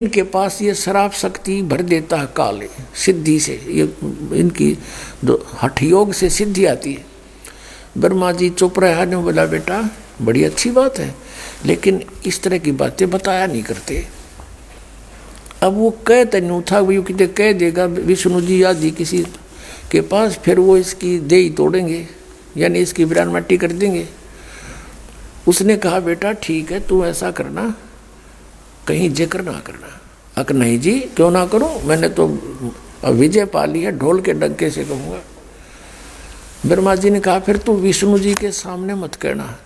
इनके पास ये शराब शक्ति भर देता है काल सिद्धि से, ये इनकी हठ योग से सिद्धि आती है। ब्रह्मा जी चुप रहा ने बोला बेटा बड़ी अच्छी बात है, लेकिन इस तरह की बातें बताया नहीं करते। अब वो कह तनु था वो कितने कह देगा विष्णु जी आदि किसी के पास, फिर वो इसकी देही तोड़ेंगे यानी इसकी विरान मट्टी कर देंगे। उसने कहा बेटा ठीक है तू ऐसा करना, कहीं जिक्र ना करना। अक नहीं जी क्यों ना करूं, मैंने तो विजय पा ली है, ढोल के डंके से कहूंगा। ब्रह्मा जी ने कहा फिर तू विष्णु जी के सामने मत कहना।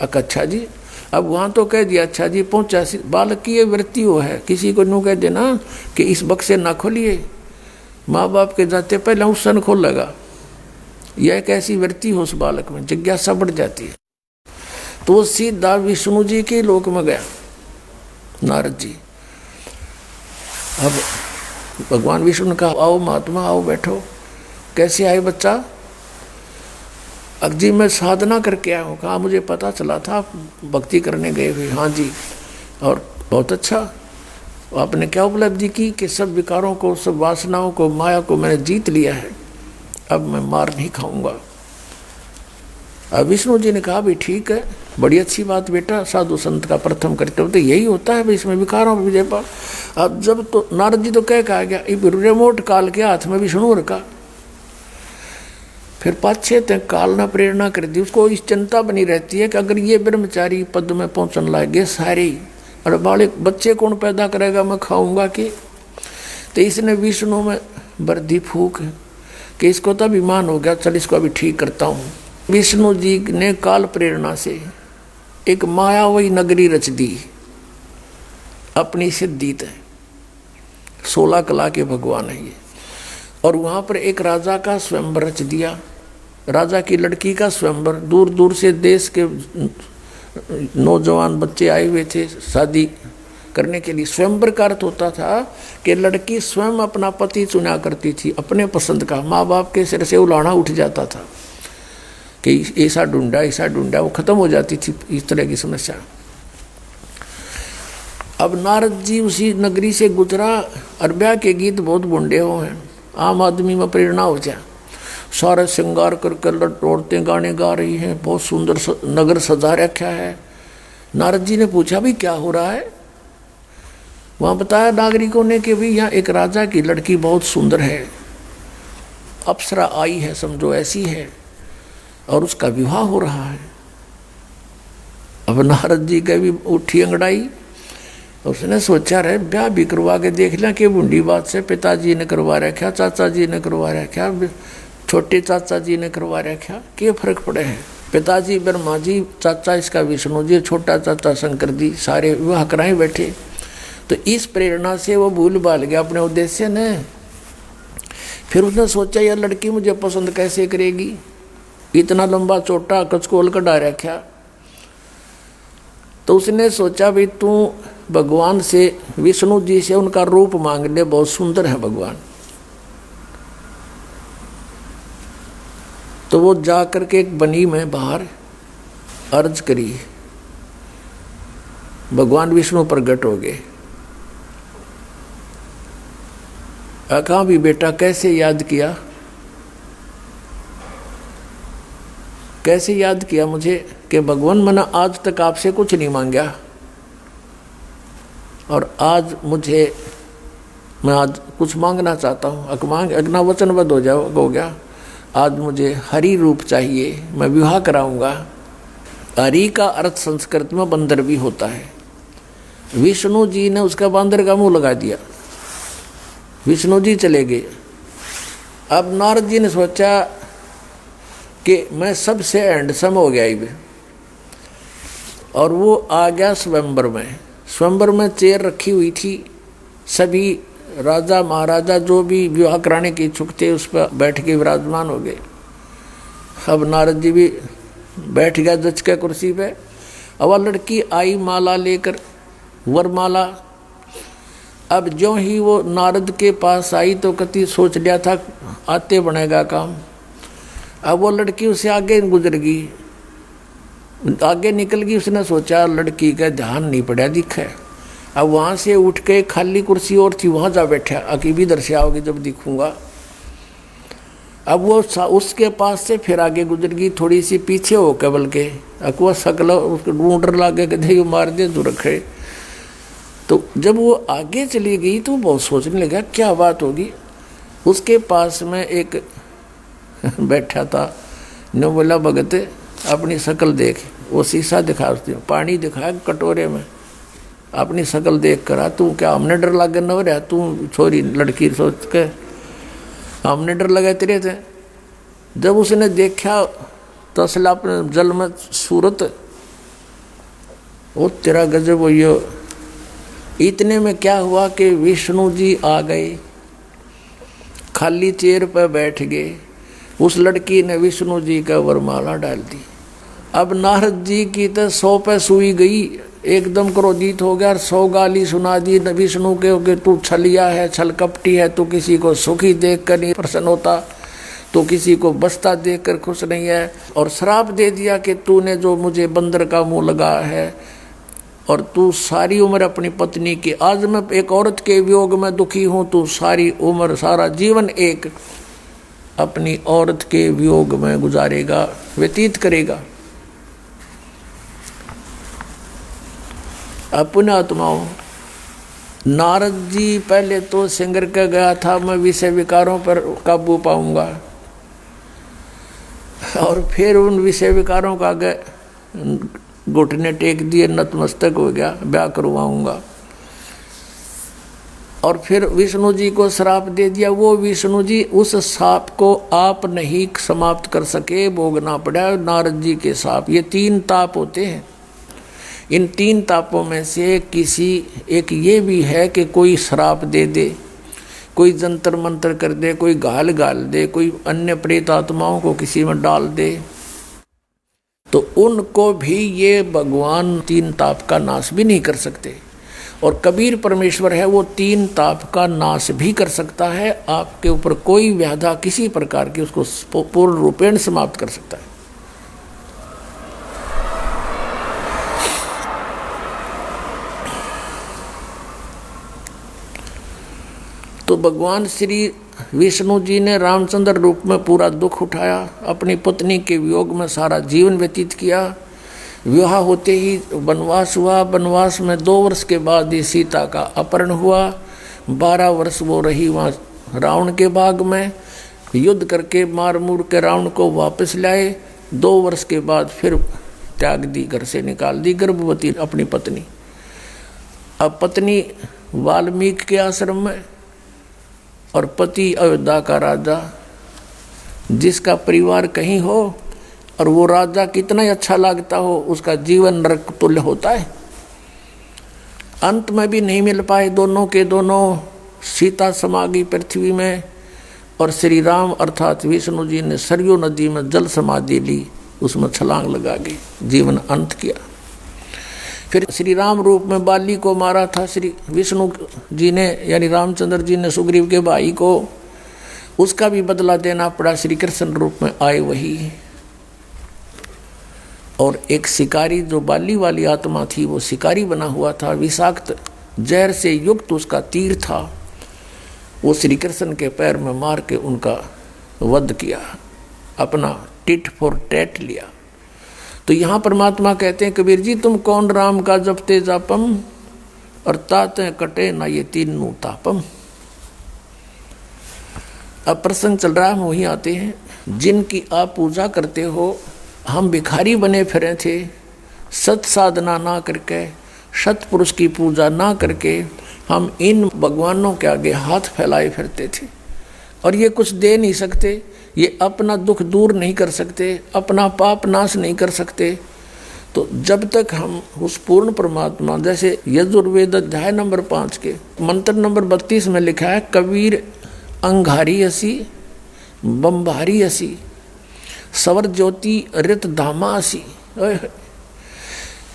अक अच्छा जी, अब वहां तो कह दिया अच्छा जी पहुंचा। बालक की ये वृत्ति हो है, किसी को नू कह देना कि इस बक्से ना खोलिए, माँ बाप के जाते पहले उस सन खोल लगा। यह एक ऐसी वृत्ति हो उस बालक में, जिज्ञासा बढ़ जाती है। तो सीधा विष्णु जी के लोक में गया नारद जी। अब भगवान विष्णु ने कहा आओ महात्मा आओ बैठो। कैसे आए बच्चा? जी मैं साधना करके आया हूँ। कहा मुझे पता चला था भक्ति करने गए हुए। हाँ जी, और बहुत अच्छा। आपने क्या उपलब्धि की? कि सब विकारों को, सब वासनाओं को, माया को मैंने जीत लिया है, अब मैं मार नहीं खाऊंगा। अब विष्णु जी ने कहा भी ठीक है, बड़ी अच्छी बात बेटा, साधु संत का प्रथम कर्तव्य तो यही होता है, इसमें विकारों पर विजय पा। अब जब तो नारद जी तो कह कहा गया रिमोट काल के हाथ में विष्णु रखा। फिर पाछे तक काल ना प्रेरणा कर दी, उसको इस चिंता बनी रहती है कि अगर ये ब्रह्मचारी पद में पहुंचने लगे सारे, और बाले बच्चे कौन पैदा करेगा, मैं खाऊंगा कि। तो इसने विष्णु में बर्दी फूक कि इसको तो अभिमान हो गया, चल इसको अभी ठीक करता हूँ। विष्णु जी ने काल प्रेरणा से एक मायावी नगरी रच दी अपनी सिद्धि तय। 16 कला के भगवान है ये। और वहाँ पर एक राजा का स्वयंवर रच दिया, राजा की लड़की का स्वयंवर। दूर दूर से देश के नौजवान बच्चे आए हुए थे शादी करने के लिए। स्वयंवर का अर्थ होता था कि लड़की स्वयं अपना पति चुना करती थी, अपने पसंद का। माँ बाप के सिर से उलाहना उठ जाता था कि ऐसा ढूंढा, वो खत्म हो जाती थी इस तरह की समस्या। अब नारद जी उसी नगरी से गुजरा, और ब्याह के गीत बहुत बुंडे हो हैं, आम आदमी में प्रेरणा हो जाए। सारे श्रृंगार करके औरतें गाने गा रही हैं, बहुत सुंदर नगर सजा रखा है। नारद जी ने पूछा भी क्या हो रहा है? वहाँ बताया नागरिकों ने कि भी यहाँ एक राजा की लड़की बहुत सुंदर है, अप्सरा आई है समझो ऐसी है, और उसका विवाह हो रहा है। अब नारद जी का भी उठी अंगड़ाई। उसने सोचा रहे ब्याह भी करवा के देख लिया कि बूढ़ी बात से पिताजी ने करवा रखा, चाचा जी ने करवा रखा, छोटे चाचा जी ने करवा रखा, क्या फर्क पड़े हैं? पिताजी ब्रह्मा जी, चाचा इसका विष्णु जी, छोटा चाचा शंकर जी, सारे विवाह कराए बैठे। तो इस प्रेरणा से वो भूल भाल गया अपने उद्देश्य ने। फिर उसने सोचा यह लड़की मुझे पसंद कैसे करेगी, इतना लंबा चोटा कचकोल कटा रखा। तो उसने सोचा भाई तू भगवान से, विष्णु जी से उनका रूप मांग ले, बहुत सुंदर है भगवान। तो वो जा करके एक बनी में बाहर अर्ज करी, भगवान विष्णु प्रकट हो गए। कहा भी बेटा कैसे याद किया, कैसे याद किया मुझे? कि भगवान मैंने आज तक आपसे कुछ नहीं मांगा, और आज मैं आज कुछ मांगना चाहता हूँ। अगना वचनबद्ध हो गया। आज मुझे हरि रूप चाहिए, मैं विवाह कराऊंगा। हरि का अर्थ संस्कृत में बंदर भी होता है। विष्णु जी ने उसका बंदर का मुंह लगा दिया, विष्णु जी चले गए। अब नारद जी ने सोचा कि मैं सबसे हैंडसम हो गया ही, और वो आ गया स्वयंवर में। स्वयंवर में चेयर रखी हुई थी, सभी राजा महाराजा जो भी विवाह कराने के इच्छुक थे उस पर बैठ के विराजमान हो गए। अब नारद जी भी बैठ गया जच के कुर्सी पे। अब लड़की आई माला लेकर, वरमाला। अब जो ही वो नारद के पास आई तो कति सोच लिया था आते बनेगा काम। अब वो लड़की उससे आगे गुजर गई, आगे निकल गई। उसने सोचा लड़की का ध्यान नहीं पड़ा दिखे, अब वहाँ से उठ के खाली कुर्सी और थी, वहाँ जा बैठा, अकी भी इधर से आओगे जब दिखूंगा। अब वो उसके पास से फिर आगे गुजर गई, थोड़ी सी पीछे हो केवल के, अकुआ सकल उसको ढूंढ लागे कि मार दे जो रखे। तो जब वो आगे चली गई तो बहुत सोचने लगा क्या बात होगी। उसके पास में एक बैठा था, ने बोला भगत अपनी शकल देख, वो शीशा दिखा, उसने पानी दिखाया कटोरे में, अपनी शकल देख कर तू क्या हमने डर लगे न हो रहा, तू छोरी लड़की सोच के हमने डर लगा तेरे थे। जब उसने देखा तो असल अपने जल में सूरत, वो तेरा गजब हो। यो इतने में क्या हुआ कि विष्णु जी आ गए, खाली चेयर पर बैठ गए। उस लड़की ने विष्णु जी का वरमाला डाल दी। अब नारद जी की तो 100 पे सुई गई, एकदम क्रोधित हो गया और 100 गाली सुना दी विष्णु के कि तू छलिया है, छल कपटी है, तू किसी को सुखी देख कर नहीं प्रसन्न होता, तो किसी को बसता देख कर खुश नहीं है, और श्राप दे दिया कि तूने जो मुझे बंदर का मुंह लगा है और तू सारी उम्र अपनी पत्नी की, आज मैं एक औरत के वियोग में दुखी हूँ, तू सारी उम्र सारा जीवन एक अपनी औरत के वियोग में गुजारेगा, व्यतीत करेगा। अपने आत्माओं, नारद जी पहले तो सिंगर का गया था मैं विषय विकारों पर काबू पाऊंगा, और फिर उन विषय विकारों का आगे घुटने टेक दिए, नतमस्तक हो गया, ब्याह करवाऊंगा। और फिर विष्णु जी को श्राप दे दिया। वो विष्णु जी उस श्राप को आप नहीं समाप्त कर सके, भोगना पड़ा नारद जी के श्राप। ये 3 ताप होते हैं। इन 3 तापों में से किसी एक ये भी है कि कोई श्राप दे दे, कोई जंतर मंतर कर दे, कोई गाल दे, कोई अन्य प्रेत आत्माओं को किसी में डाल दे, तो उनको भी ये भगवान 3 ताप का नाश भी नहीं कर सकते। और कबीर परमेश्वर है, वो 3 ताप का नाश भी कर सकता है। आपके ऊपर कोई व्याधा किसी प्रकार की उसको पूर्ण रूपेण समाप्त कर सकता है। तो भगवान श्री विष्णु जी ने रामचंद्र रूप में पूरा दुख उठाया, अपनी पत्नी के वियोग में सारा जीवन व्यतीत किया। विवाह होते ही वनवास हुआ। वनवास में 2 वर्ष के बाद ही सीता का अपहरण हुआ। 12 वर्ष वो रही वहाँ रावण के बाग में, युद्ध करके मार मूर के रावण को वापस लाए। 2 वर्ष के बाद फिर त्याग दी, घर से निकाल दी गर्भवती अपनी पत्नी। अब पत्नी वाल्मीकि के आश्रम में और पति अयोध्या का राजा, जिसका परिवार कहीं हो और वो राजा कितना ही अच्छा लगता हो, उसका जीवन नरक तुल्य होता है। अंत में भी नहीं मिल पाए दोनों के दोनों। सीता समा गई पृथ्वी में और श्री राम अर्थात विष्णु जी ने सरयू नदी में जल समाधि ली, उसमें छलांग लगा के जीवन अंत किया। फिर श्री राम रूप में बाली को मारा था श्री विष्णु जी ने, यानी रामचंद्र जी ने सुग्रीव के भाई को, उसका भी बदला देना पड़ा। श्री कृष्ण रूप में आए वही। और एक शिकारी जो बाली वाली आत्मा थी, वो शिकारी बना हुआ था, विषाक्त जहर से युक्त उसका तीर था, वो श्री कृष्ण के पैर में मार के उनका वध किया, अपना टिट फॉर टैट लिया। तो यहाँ परमात्मा कहते हैं कबीर जी तुम कौन राम का जपते जापम और ताते कटे ना ये 3 तापम। अब प्रसंग चल रहा है, हम वहीं आते हैं। जिनकी आप पूजा करते हो, हम भिखारी बने फिरे थे, सत साधना ना करके, सतपुरुष की पूजा ना करके हम इन भगवानों के आगे हाथ फैलाए फिरते थे। और ये कुछ दे नहीं सकते, ये अपना दुख दूर नहीं कर सकते, अपना पाप नाश नहीं कर सकते। तो जब तक हम उस पूर्ण परमात्मा, जैसे यजुर्वेद अध्याय नंबर 5 के मंत्र नंबर 32 में लिखा है, कबीर अंगारी असी बम्बारी असी सवर ज्योति रित धामा असी।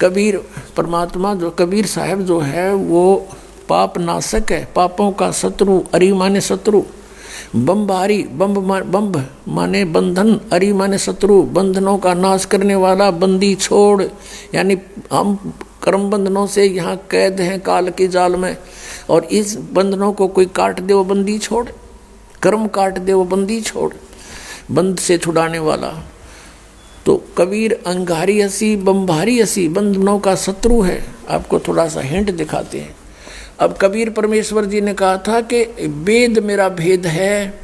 कबीर परमात्मा जो कबीर साहब जो है वो पाप नाशक है, पापों का शत्रु, अरी माने शत्रु, बम्बारी बम्ब माने बंधन, अरी माने शत्रु, बंधनों का नाश करने वाला, बंदी छोड़, यानी हम कर्म बंधनों से यहाँ कैद हैं काल के जाल में, और इस बंधनों को कोई काट दे वो बंदी छोड़, कर्म काट दे वो बंदी छोड़, बंद से छुड़ाने वाला। तो कबीर अंगारी हसी बम्भारी हसी बंधनों का शत्रु है। आपको थोड़ा सा हिंट दिखाते हैं। अब कबीर परमेश्वर जी ने कहा था कि वेद मेरा भेद है,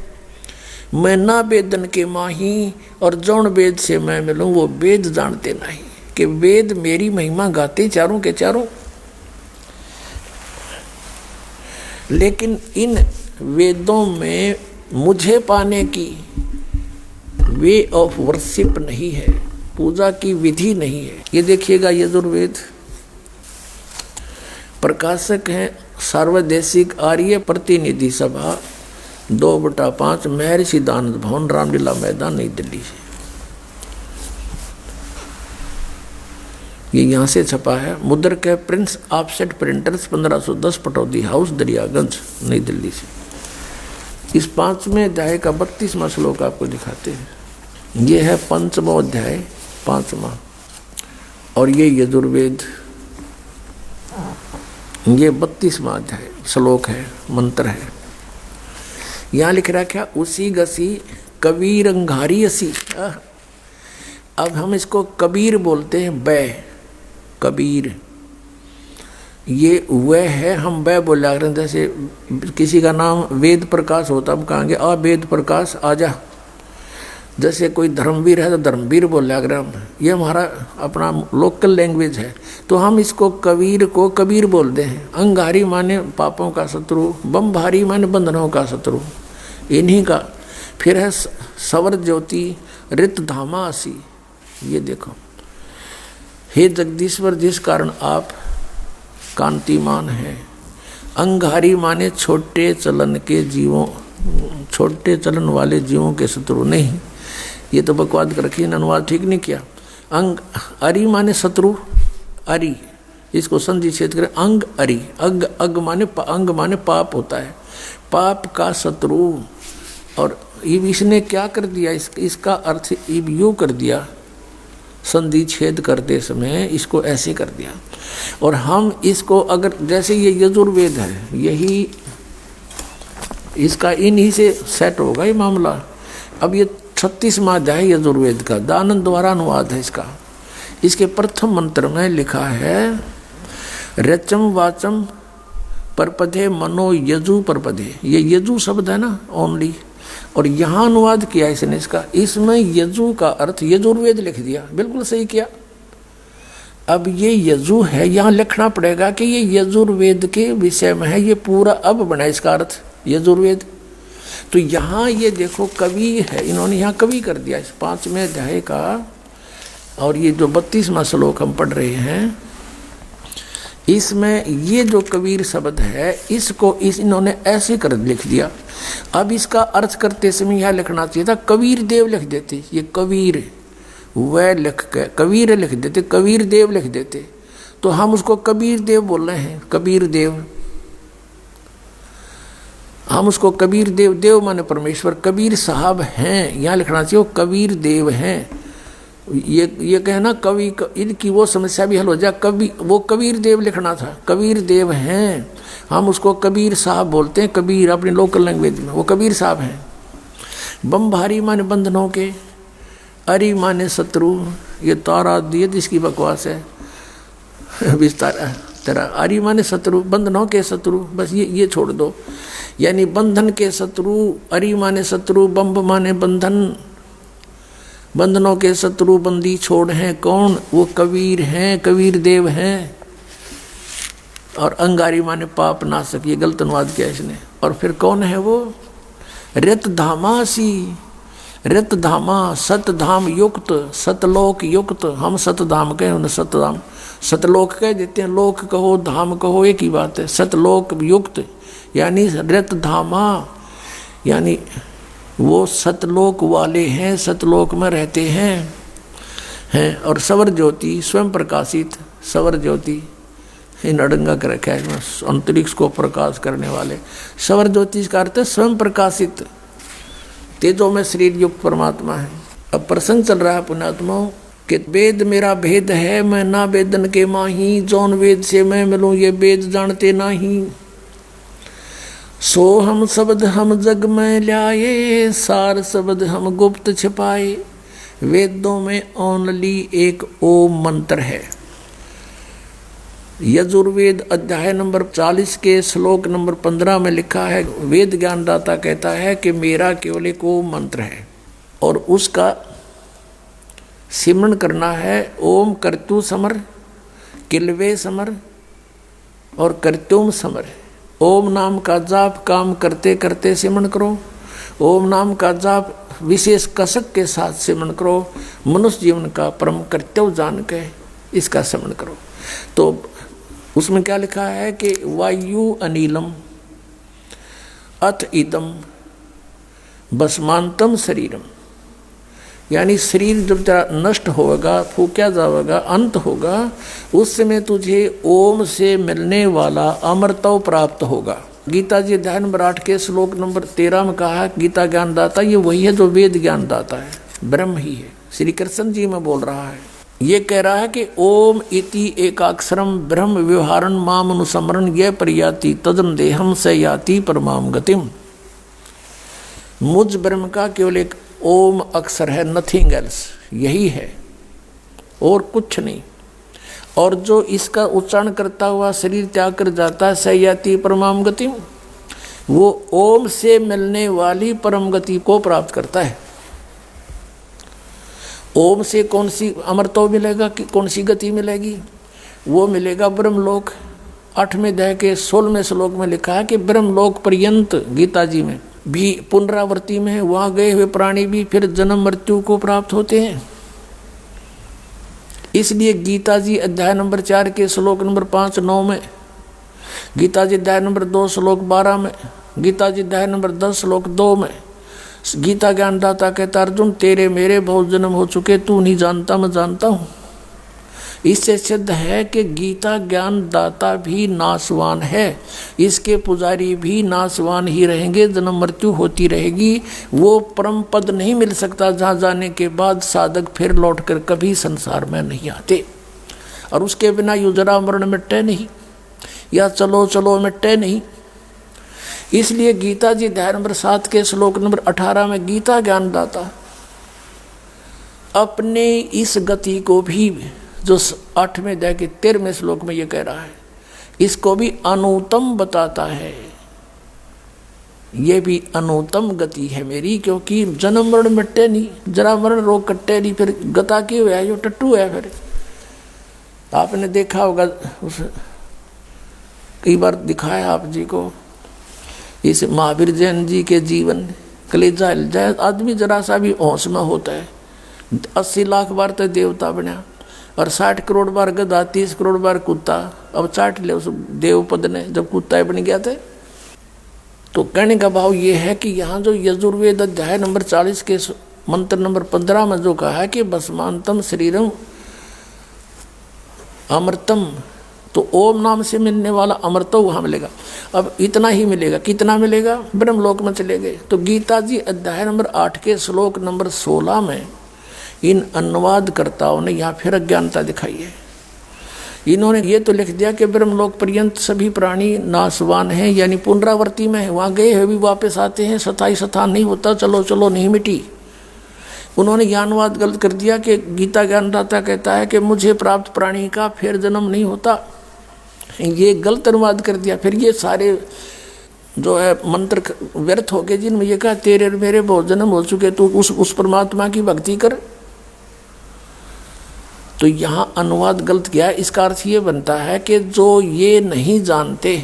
मैं ना वेदन के माही, और जौन वेद से मैं मिलूं वो वेद जानते नहीं, कि वेद मेरी महिमा गाते चारों के चारों। लेकिन इन वेदों में मुझे पाने की वे ऑफ वर्शिप नहीं है, पूजा की विधि नहीं है। ये देखिएगा यजुर्वेद, प्रकाशक हैं सार्वदेशिक आर्य प्रतिनिधि सभा 2/5 महर्षि दानंद भवन रामलीला मैदान नई दिल्ली से। ये यहाँ से छपा है। मुद्रक है Prince offset printers 1510 Pataudi house Daryaganj नई दिल्ली से। इस 5वें अध्याय का 32वां श्लोक आपको दिखाते हैं। ये है 5वां अध्याय 5वां, और ये यजुर्वेद, ये 32वां अध्याय श्लोक है, मंत्र है। यहाँ लिख रहा क्या, उसी गसी कबीर अंगारी असी। अब हम इसको कबीर बोलते हैं, बै कबीर, ये वह है, हम वह बोला करें। जैसे किसी का नाम वेद प्रकाश होता, हम कहेंगे आ वेद प्रकाश आजा। जैसे कोई धर्मवीर है तो धर्मवीर बोला करें हम, ये हमारा अपना लोकल लैंग्वेज है। तो हम इसको कबीर को कबीर बोलते हैं। अंगारी माने पापों का शत्रु, बम्भारी माने बंधनों का शत्रु, इन्हीं का। फिर है सवर ज्योति रित धामासी। ये देखो, हे जगदीश्वर जिस कारण आप कांतिमान हैं। अंगारी माने छोटे चलन के जीवों, छोटे चलन वाले जीवों के शत्रु नहीं। ये तो बकवाद कर रखी, अनुवाद ठीक नहीं किया। अंग अरि माने शत्रु, अरि इसको संधि छेद करें, अंग अरि, अग माने अंग माने पाप होता है, पाप का शत्रु। और इसने क्या कर दिया, इसका अर्थ यूँ कर दिया, संधि छेद करते समय इसको ऐसे कर दिया। और हम इसको अगर, जैसे ये यजुर्वेद है, यही इसका इन्हीं से सेट होगा ये मामला। अब ये 36वां अध्याय यजुर्वेद का दानंद द्वारा अनुवाद है इसका। इसके प्रथम मंत्र में लिखा है रचम वाचम परपधे मनो यजु परपधे। ये यजु शब्द है ना ओनली, और यहाँ अनुवाद किया इसने इसका, इसमें यजु का अर्थ यजुर्वेद लिख दिया, बिल्कुल सही किया। अब ये यजु है, यहाँ लिखना पड़ेगा कि ये यजुर्वेद के विषय में है, ये पूरा अब बना इसका अर्थ यजुर्वेद। तो यहाँ ये देखो कवि है, इन्होंने यहाँ कवि कर दिया इस 5वें अध्याय का। और ये जो 32वां श्लोक हम पढ़ रहे हैं, इसमें ये जो कबीर शब्द है, इसको इन्होंने ऐसे कर लिख दिया। अब इसका अर्थ करते समय यहाँ लिखना चाहिए था कबीर देव लिख देते, ये कबीर वह लिख के कबीर लिख देते, कबीर देव लिख देते, तो हम उसको कबीर देव बोल रहे हैं, कबीर देव। हम उसको कबीर देव, देव माने परमेश्वर, कबीर साहब हैं, यहाँ लिखना चाहिए वो कबीर देव हैं। ये कहना कवि, इनकी वो समस्या भी हल हो जाए, कवि वो कबीर देव लिखना था, कबीर देव हैं। हम उसको कबीर साहब बोलते हैं, कबीर अपनी लोकल लैंग्वेज में, वो कबीर साहब हैं। बम्भारी माने बंधनों के, अरि माने शत्रु, ये तारा दिए इसकी बकवास है विस्तार तेरा। अरि माने शत्रु, बंधनों के शत्रु, बस ये छोड़ दो। यानी बंधन के शत्रु, अरि माने शत्रु, बम्ब माने बंधन, बंधनों के शत्रु बंदी छोड़ हैं कौन, वो कबीर हैं, कबीर देव हैं। और अंगारी माने पाप नाशक, ये गलत अनुवाद किया इसने। और फिर कौन है वो, रित धामासी, रित धामा, सतधाम युक्त, सतलोक युक्त। हम सतधाम कहें, उन्हें सतधाम, सतलोक कह देते हैं, लोक कहो धाम कहो एक ही बात है। सतलोक युक्त यानी रित धामा, यानी वो सतलोक वाले हैं, सतलोक में रहते हैं। और सवर ज्योति स्वयं प्रकाशित, सवर ज्योति इन अड़ंगा कर रखा है, अंतरिक्ष को प्रकाश करने वाले। सवर ज्योति का अर्थ है स्वयं प्रकाशित, तेजो में शरीर युक्त परमात्मा है। अब प्रसंग चल रहा है पुण्यात्माओं, कि वेद मेरा भेद है, मैं ना वेदन के माही, जौन वेद से मैं मिलूं ये वेद जानते नहीं। सो हम शब्द हम जग में ल्याए, सार शब्द हम गुप्त छिपाए। वेदों में ओनली एक ओम मंत्र है। यजुर्वेद अध्याय नंबर 40 के श्लोक नंबर 15 में लिखा है, वेद ज्ञानदाता कहता है कि मेरा केवल एक ओम मंत्र है और उसका सिमरण करना है। ओम कर्तु समर, किलवे समर और कर्त्युम समर। ओम नाम का जाप काम करते करते सिमरण करो। ओम नाम का जाप विशेष कसक के साथ सिमरण करो। मनुष्य जीवन का परम कर्तव्य जान के इसका सिमरण करो। तो उसमें क्या लिखा है कि वायु अनिलम अथ इदम भस्मांतम शरीरम, यानी शरीर जब नष्ट होगा, फूका जाएगा, अंत होगा, उस समय तुझे ओम से मिलने वाला अमरत्व प्राप्त होगा। गीता जी अध्याय नंबर 8 के श्लोक नंबर 13 में कहा है, गीता ज्ञानदाता ये वही है जो वेद ज्ञानदाता है, ब्रह्म ही है। श्री कृष्ण जी में बोल रहा है, ये कह रहा है कि ओम इति एकाक्षरम ब्रह्म व्यवहारन माम अनुसमरण यह परियाति तदन देहम से याति परमाम गतिम। मुझ ब्रह्म का केवल एक ओम अक्षर है, नथिंग एल्स, यही है और कुछ नहीं। और जो इसका उच्चारण करता हुआ शरीर त्याग कर जाता है, सयाति परमाम गति, वो ओम से मिलने वाली परम गति को प्राप्त करता है। ओम से कौन सी अमरत्व मिलेगा, कि कौन सी गति मिलेगी? वो मिलेगा ब्रह्मलोक। 8वें अध्याय के 16वें श्लोक में लिखा है कि ब्रह्मलोक पर्यंत गीता जी में भी पुनरावृत्ति में है, वहां गए हुए प्राणी भी फिर जन्म मृत्यु को प्राप्त होते हैं। इसलिए गीता जी अध्याय नंबर 4 के श्लोक नंबर 5, 9 में, गीता जी अध्याय नंबर 2 श्लोक 12 में, गीता जी अध्याय नंबर 10 श्लोक 2 में गीता ज्ञानदाता कहता, अर्जुन तेरे मेरे बहुत जन्म हो चुके, तू नहीं जानता मैं जानता हूँ। इससे सिद्ध है कि गीता ज्ञानदाता भी नाशवान है, इसके पुजारी भी नाशवान ही रहेंगे, जन्म मृत्यु होती रहेगी। वो परम पद नहीं मिल सकता जहाँ जाने के बाद साधक फिर लौटकर कभी संसार में नहीं आते, और उसके बिना युजरा मरण मिटते नहीं, या चलो चलो मिटते नहीं। इसलिए गीता जी अध्याय नंबर 7 के श्लोक नंबर 18 में गीता ज्ञानदाता अपने इस गति को भी, जो 8वें अध्याय के 13वें श्लोक में ये कह रहा है, इसको भी अनुत्तम बताता है। ये भी अनुत्तम गति है मेरी, क्योंकि जन्म मरण मिटते नहीं, जरा मरण रोग कट्टे नहीं, फिर गता क्यों है, जो टट्टू है। फिर आपने देखा होगा, उस कई बार दिखाया आप जी को, इस महावीर जैन जी के जीवन, कलेजा हिल जाए आदमी जरा सा भी होश में होता है। 80 लाख बार तो देवता बना, और 60 करोड़ बार गधा, 30 करोड़ बार कुत्ता। अब चाट ले उस देवपद ने जब कुत्ता बन गया थे। तो कहने का भाव ये है कि यहाँ जो यजुर्वेद अध्याय नंबर 40 के मंत्र नंबर 15 में जो कहा है कि भस्मांतम शरीरम अमृतम, तो ओम नाम से मिलने वाला अमृत वहाँ मिलेगा। अब इतना ही मिलेगा, कितना मिलेगा? ब्रह्मलोक में चले गए। तो गीता जी अध्याय नंबर 8 के श्लोक नंबर 16 में इन अनुवादकर्ताओं ने यहाँ फिर अज्ञानता दिखाई है। इन्होंने ये तो लिख दिया कि ब्रह्मलोक पर्यंत सभी प्राणी नाशवान हैं, यानी पुनरावृत्ति में है, वहाँ गए हुए भी वापस आते हैं, स्थायी स्थान नहीं होता, चलो चलो नहीं मिटी। उन्होंने यह अनुवाद गलत कर दिया कि गीता ज्ञानदाता कहता है कि मुझे प्राप्त प्राणी का फिर जन्म नहीं होता, ये गलत अनुवाद कर दिया। फिर ये सारे जो है मंत्र व्यर्थ हो गए, जिनमें ये कहा तेरे मेरे बहुत जन्म हो चुके, तो उस परमात्मा की भक्ति कर। तो यहाँ अनुवाद गलत किया। इसका अर्थ ये बनता है कि जो ये नहीं जानते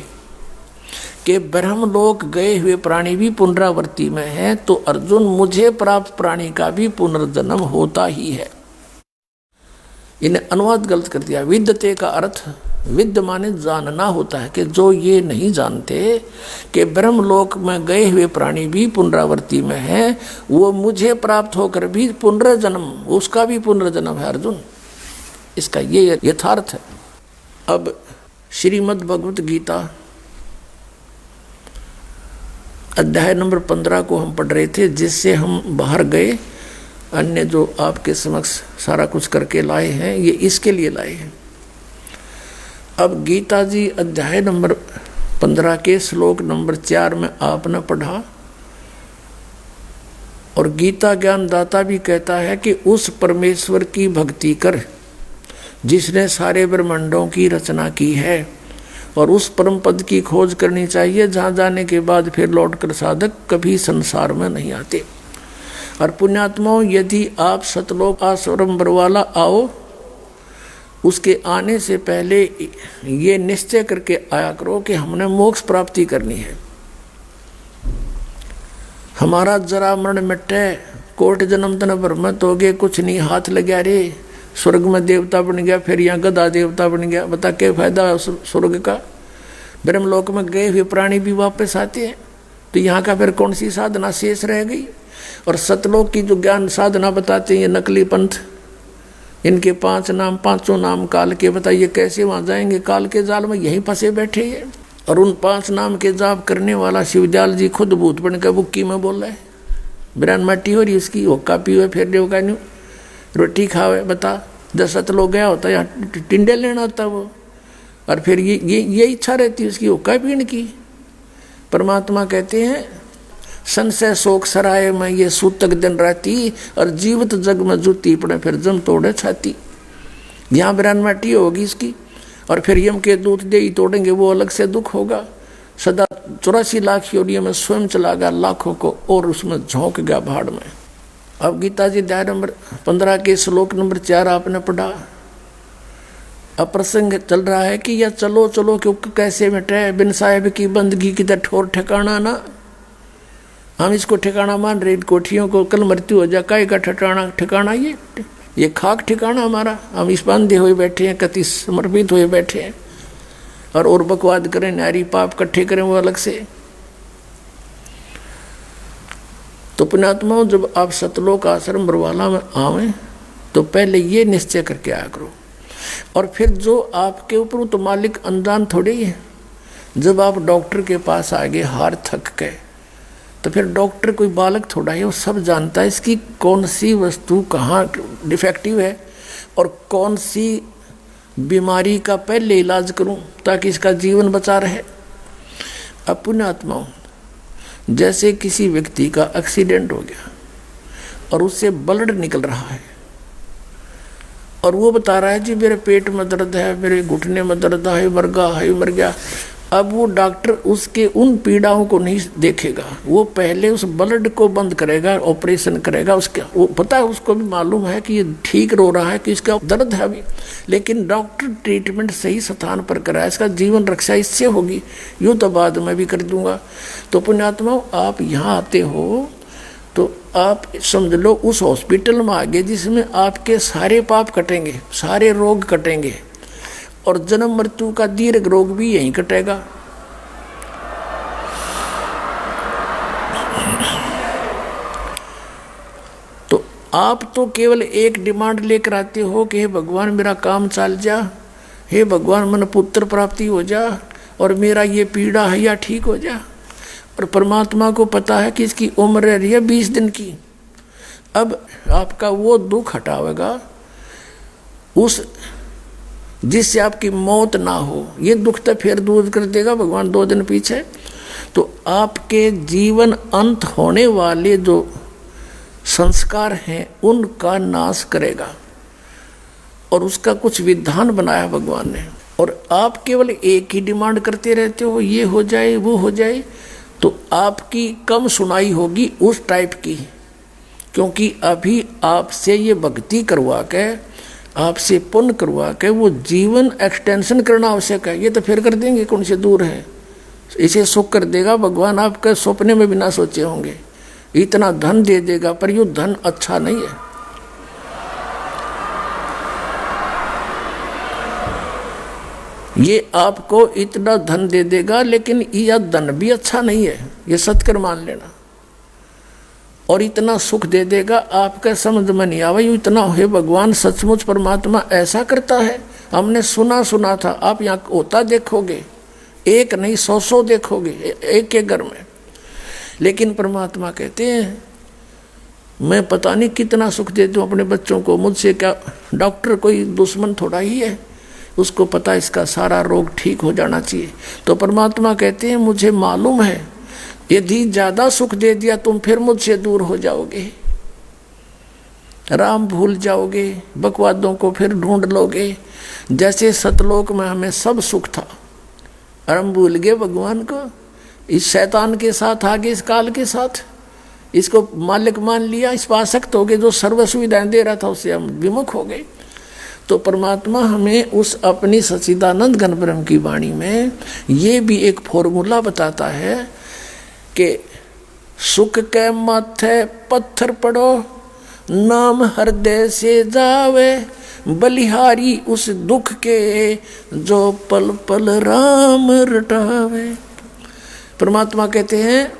कि ब्रह्मलोक गए हुए प्राणी भी पुनरावृत्ति में है, तो अर्जुन मुझे प्राप्त प्राणी का भी पुनर्जन्म होता ही है। इन्हें अनुवाद गलत कर दिया। विद्यते का अर्थ विद्य माने जानना होता है, कि जो ये नहीं जानते कि ब्रह्मलोक में गए हुए प्राणी भी पुनरावृत्ति में है, वो मुझे प्राप्त होकर भी पुनर्जन्म, उसका भी पुनर्जन्म है अर्जुन। इसका ये यथार्थ है। अब श्रीमद् भगवत गीता अध्याय नंबर 15 को हम पढ़ रहे थे, जिससे हम बाहर गए अन्य जो आपके समक्ष सारा कुछ करके लाए हैं, ये इसके लिए लाए हैं। अब गीता जी अध्याय नंबर 15 के श्लोक नंबर 4 में आपने पढ़ा, और गीता ज्ञानदाता भी कहता है कि उस परमेश्वर की भक्ति कर जिसने सारे ब्रह्मांडों की रचना की है, और उस परम पद की खोज करनी चाहिए जहाँ जाने के बाद फिर लौटकर साधक कभी संसार में नहीं आते। और पुण्यात्माओं, यदि आप सतलोक आश्रम बरवाला आओ, उसके आने से पहले ये निश्चय करके आया करो कि हमने मोक्ष प्राप्ति करनी है। हमारा जरा मरण मिटे, कोट जन्म तन भ्रमत हो गए, कुछ नहीं हाथ लगा रे, स्वर्ग में देवता बन गया, फिर यहाँ गधा देवता बन गया, बता क्या फायदा स्वर्ग का। ब्रह्मलोक में गए हुए प्राणी भी वापस आते हैं, तो यहाँ का फिर कौन सी साधना शेष रह गई। और सतलोक की जो ज्ञान साधना बताते हैं ये नकली पंथ, इनके 5 नाम 5 नाम काल के, बताइए कैसे वहाँ जाएंगे, काल के जाल में यहीं फंसे बैठे हैं। और उन 5 नाम के जाप करने वाला शिवजाल जी खुद भूत बन कर बुक्की में बोल रहा है, बिरान माटी हो रही उसकी, होका पीवे फिर देवका न्यू रोटी खावे, बता 10 लोग गया होता है यहाँ टिंडे लेना होता वो, और फिर ये इच्छा रहती है उसकी होका पीने की। परमात्मा कहते हैं संशय शोक सराय में ये सूतक दिन रहती, और जीवित जग में जूती पड़े फिर जम तोड़े छाती। यहाँ बिरान माटी होगी इसकी, और फिर यम के दूत दे ही तोड़ेंगे, वो अलग से दुख होगा। सदा 84 लाख योनियों में स्वयं चला गया लाखों को, और उसमें झोंक गया भाड़ में। अब गीता जी अध्याय नंबर 15 के श्लोक नंबर 4 आपने पढ़ा। अब प्रसंग चल रहा है कि यह चलो चलो क्यों कैसे मिटे, बिन साहेब की बंदगी की ठोर ठिकाना ना। हम इसको ठिकाना मान रहे, कोठियों को कल मृत्यु हो जाए, काय का ठिकाना ये खाक ठिकाना हमारा। हम इस बंधे हुए बैठे हैं, कति समर्पित हुए बैठे हैं, और बकवाद करें, नारी पाप इकट्ठे करें वो अलग से। तो पुण्यात्माओं, जब आप सतलोक आश्रम बरवाला में आवें तो पहले ये निश्चय करके आया करो। और फिर जो आपके ऊपर तो मालिक अनजान थोड़ी है। जब आप डॉक्टर के पास आ गए हार थक गए, तो फिर डॉक्टर कोई बालक थोड़ा है, वो सब जानता है इसकी कौन सी वस्तु कहाँ डिफेक्टिव है और कौन सी बीमारी का पहले इलाज करूं ताकि इसका जीवन बचा रहे। अब पुण्यात्माओं, जैसे किसी व्यक्ति का एक्सीडेंट हो गया और उससे ब्लड निकल रहा है, और वो बता रहा है जी मेरे पेट में दर्द है, मेरे घुटने में दर्द है, मर गया। अब वो डॉक्टर उसके उन पीड़ाओं को नहीं देखेगा, वो पहले उस ब्लड को बंद करेगा, ऑपरेशन करेगा। उसका वो पता है, उसको भी मालूम है कि ये ठीक रो रहा है, कि इसका दर्द है अभी, लेकिन डॉक्टर ट्रीटमेंट सही स्थान पर कराए, इसका जीवन रक्षा इससे होगी, यूँ तो बाद में भी कर दूंगा। तो पुण्यात्माओं, आप यहाँ आते हो तो आप समझ लो उस हॉस्पिटल में आ गए जिसमें आपके सारे पाप कटेंगे, सारे रोग कटेंगे, और जन्म मृत्यु का दीर्घ रोग भी यहीं कटेगा। तो आप तो केवल एक डिमांड लेकर आते हो कि हे भगवान मेरा काम चल जा, हे भगवान मन पुत्र प्राप्ति हो जा, और मेरा ये पीड़ा है या ठीक हो जा। और परमात्मा को पता है कि इसकी उम्र रह रही है 20 दिन की। अब आपका वो दुख हटावेगा उस जिससे आपकी मौत ना हो, ये दुख तो फिर दूर कर देगा भगवान 2 दिन पीछे। तो आपके जीवन अंत होने वाले जो संस्कार हैं उनका नाश करेगा, और उसका कुछ विधान बनाया भगवान ने। और आप केवल एक ही डिमांड करते रहते हो, ये हो जाए वो हो जाए, तो आपकी कम सुनाई होगी उस टाइप की, क्योंकि अभी आपसे ये भक्ति करवा के, आपसे पुण्य करवा के वो जीवन एक्सटेंशन करना आवश्यक है। ये तो फिर कर देंगे, कौन से दूर है, इसे सुख कर देगा भगवान, आपके सपने में भी ना सोचे होंगे। इतना धन दे देगा, पर ये धन अच्छा नहीं है। ये आपको इतना धन दे देगा, लेकिन यह धन भी अच्छा नहीं है, ये सत्कर मान लेना। और इतना सुख दे देगा, आपका समझ में नहीं आवा, इतना है भगवान सचमुच परमात्मा ऐसा करता है। हमने सुना था, आप यहाँ होता देखोगे, एक नहीं 100 देखोगे एक के घर में। लेकिन परमात्मा कहते हैं मैं पता नहीं कितना सुख देती हूँ अपने बच्चों को, मुझसे क्या डॉक्टर कोई दुश्मन थोड़ा ही है, उसको पता इसका सारा रोग ठीक हो जाना चाहिए। तो परमात्मा कहते हैं मुझे मालूम है यदि ज़्यादा सुख दे दिया तुम फिर मुझसे दूर हो जाओगे, राम भूल जाओगे, बकवादों को फिर ढूंढ लोगे। जैसे सतलोक में हमें सब सुख था और हम भूल गए भगवान को, इस शैतान के साथ आगे, इस काल के साथ इसको मालिक मान लिया, इस पर आसक्त हो गए, जो सर्व सुविधाएं दे रहा था उससे हम विमुख हो गए। तो परमात्मा हमें उस अपनी सच्चिदानंद घन ब्रह्म की वाणी में ये भी एक फॉर्मूला बताता है कि सुख के माथे पत्थर पड़ो, नाम हृदय से जावे, बलिहारी उस दुख के जो पल पल राम रटावे। परमात्मा कहते हैं,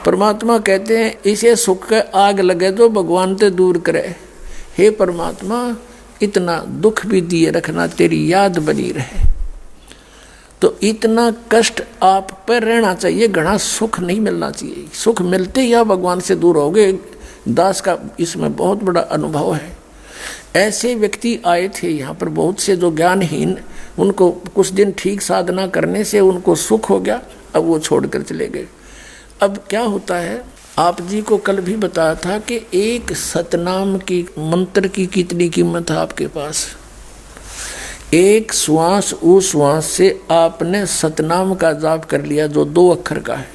परमात्मा कहते हैं इसे सुख के आग लगे तो भगवान ते दूर करे। हे परमात्मा इतना दुख भी दिए रखना, तेरी याद बनी रहे। तो इतना कष्ट आप पर रहना चाहिए, घना सुख नहीं मिलना चाहिए। सुख मिलते ही आप भगवान से दूर हो गए। दास का इसमें बहुत बड़ा अनुभव है। ऐसे व्यक्ति आए थे यहाँ पर बहुत से जो ज्ञानहीन, उनको कुछ दिन ठीक साधना करने से उनको सुख हो गया, अब वो छोड़कर चले गए। अब क्या होता है, आप जी को कल भी बताया था कि एक सतनाम की मंत्र की कितनी कीमत है आपके पास। एक श्वास उस श्वास से आपने सतनाम का जाप कर लिया जो 2 अक्षर का है,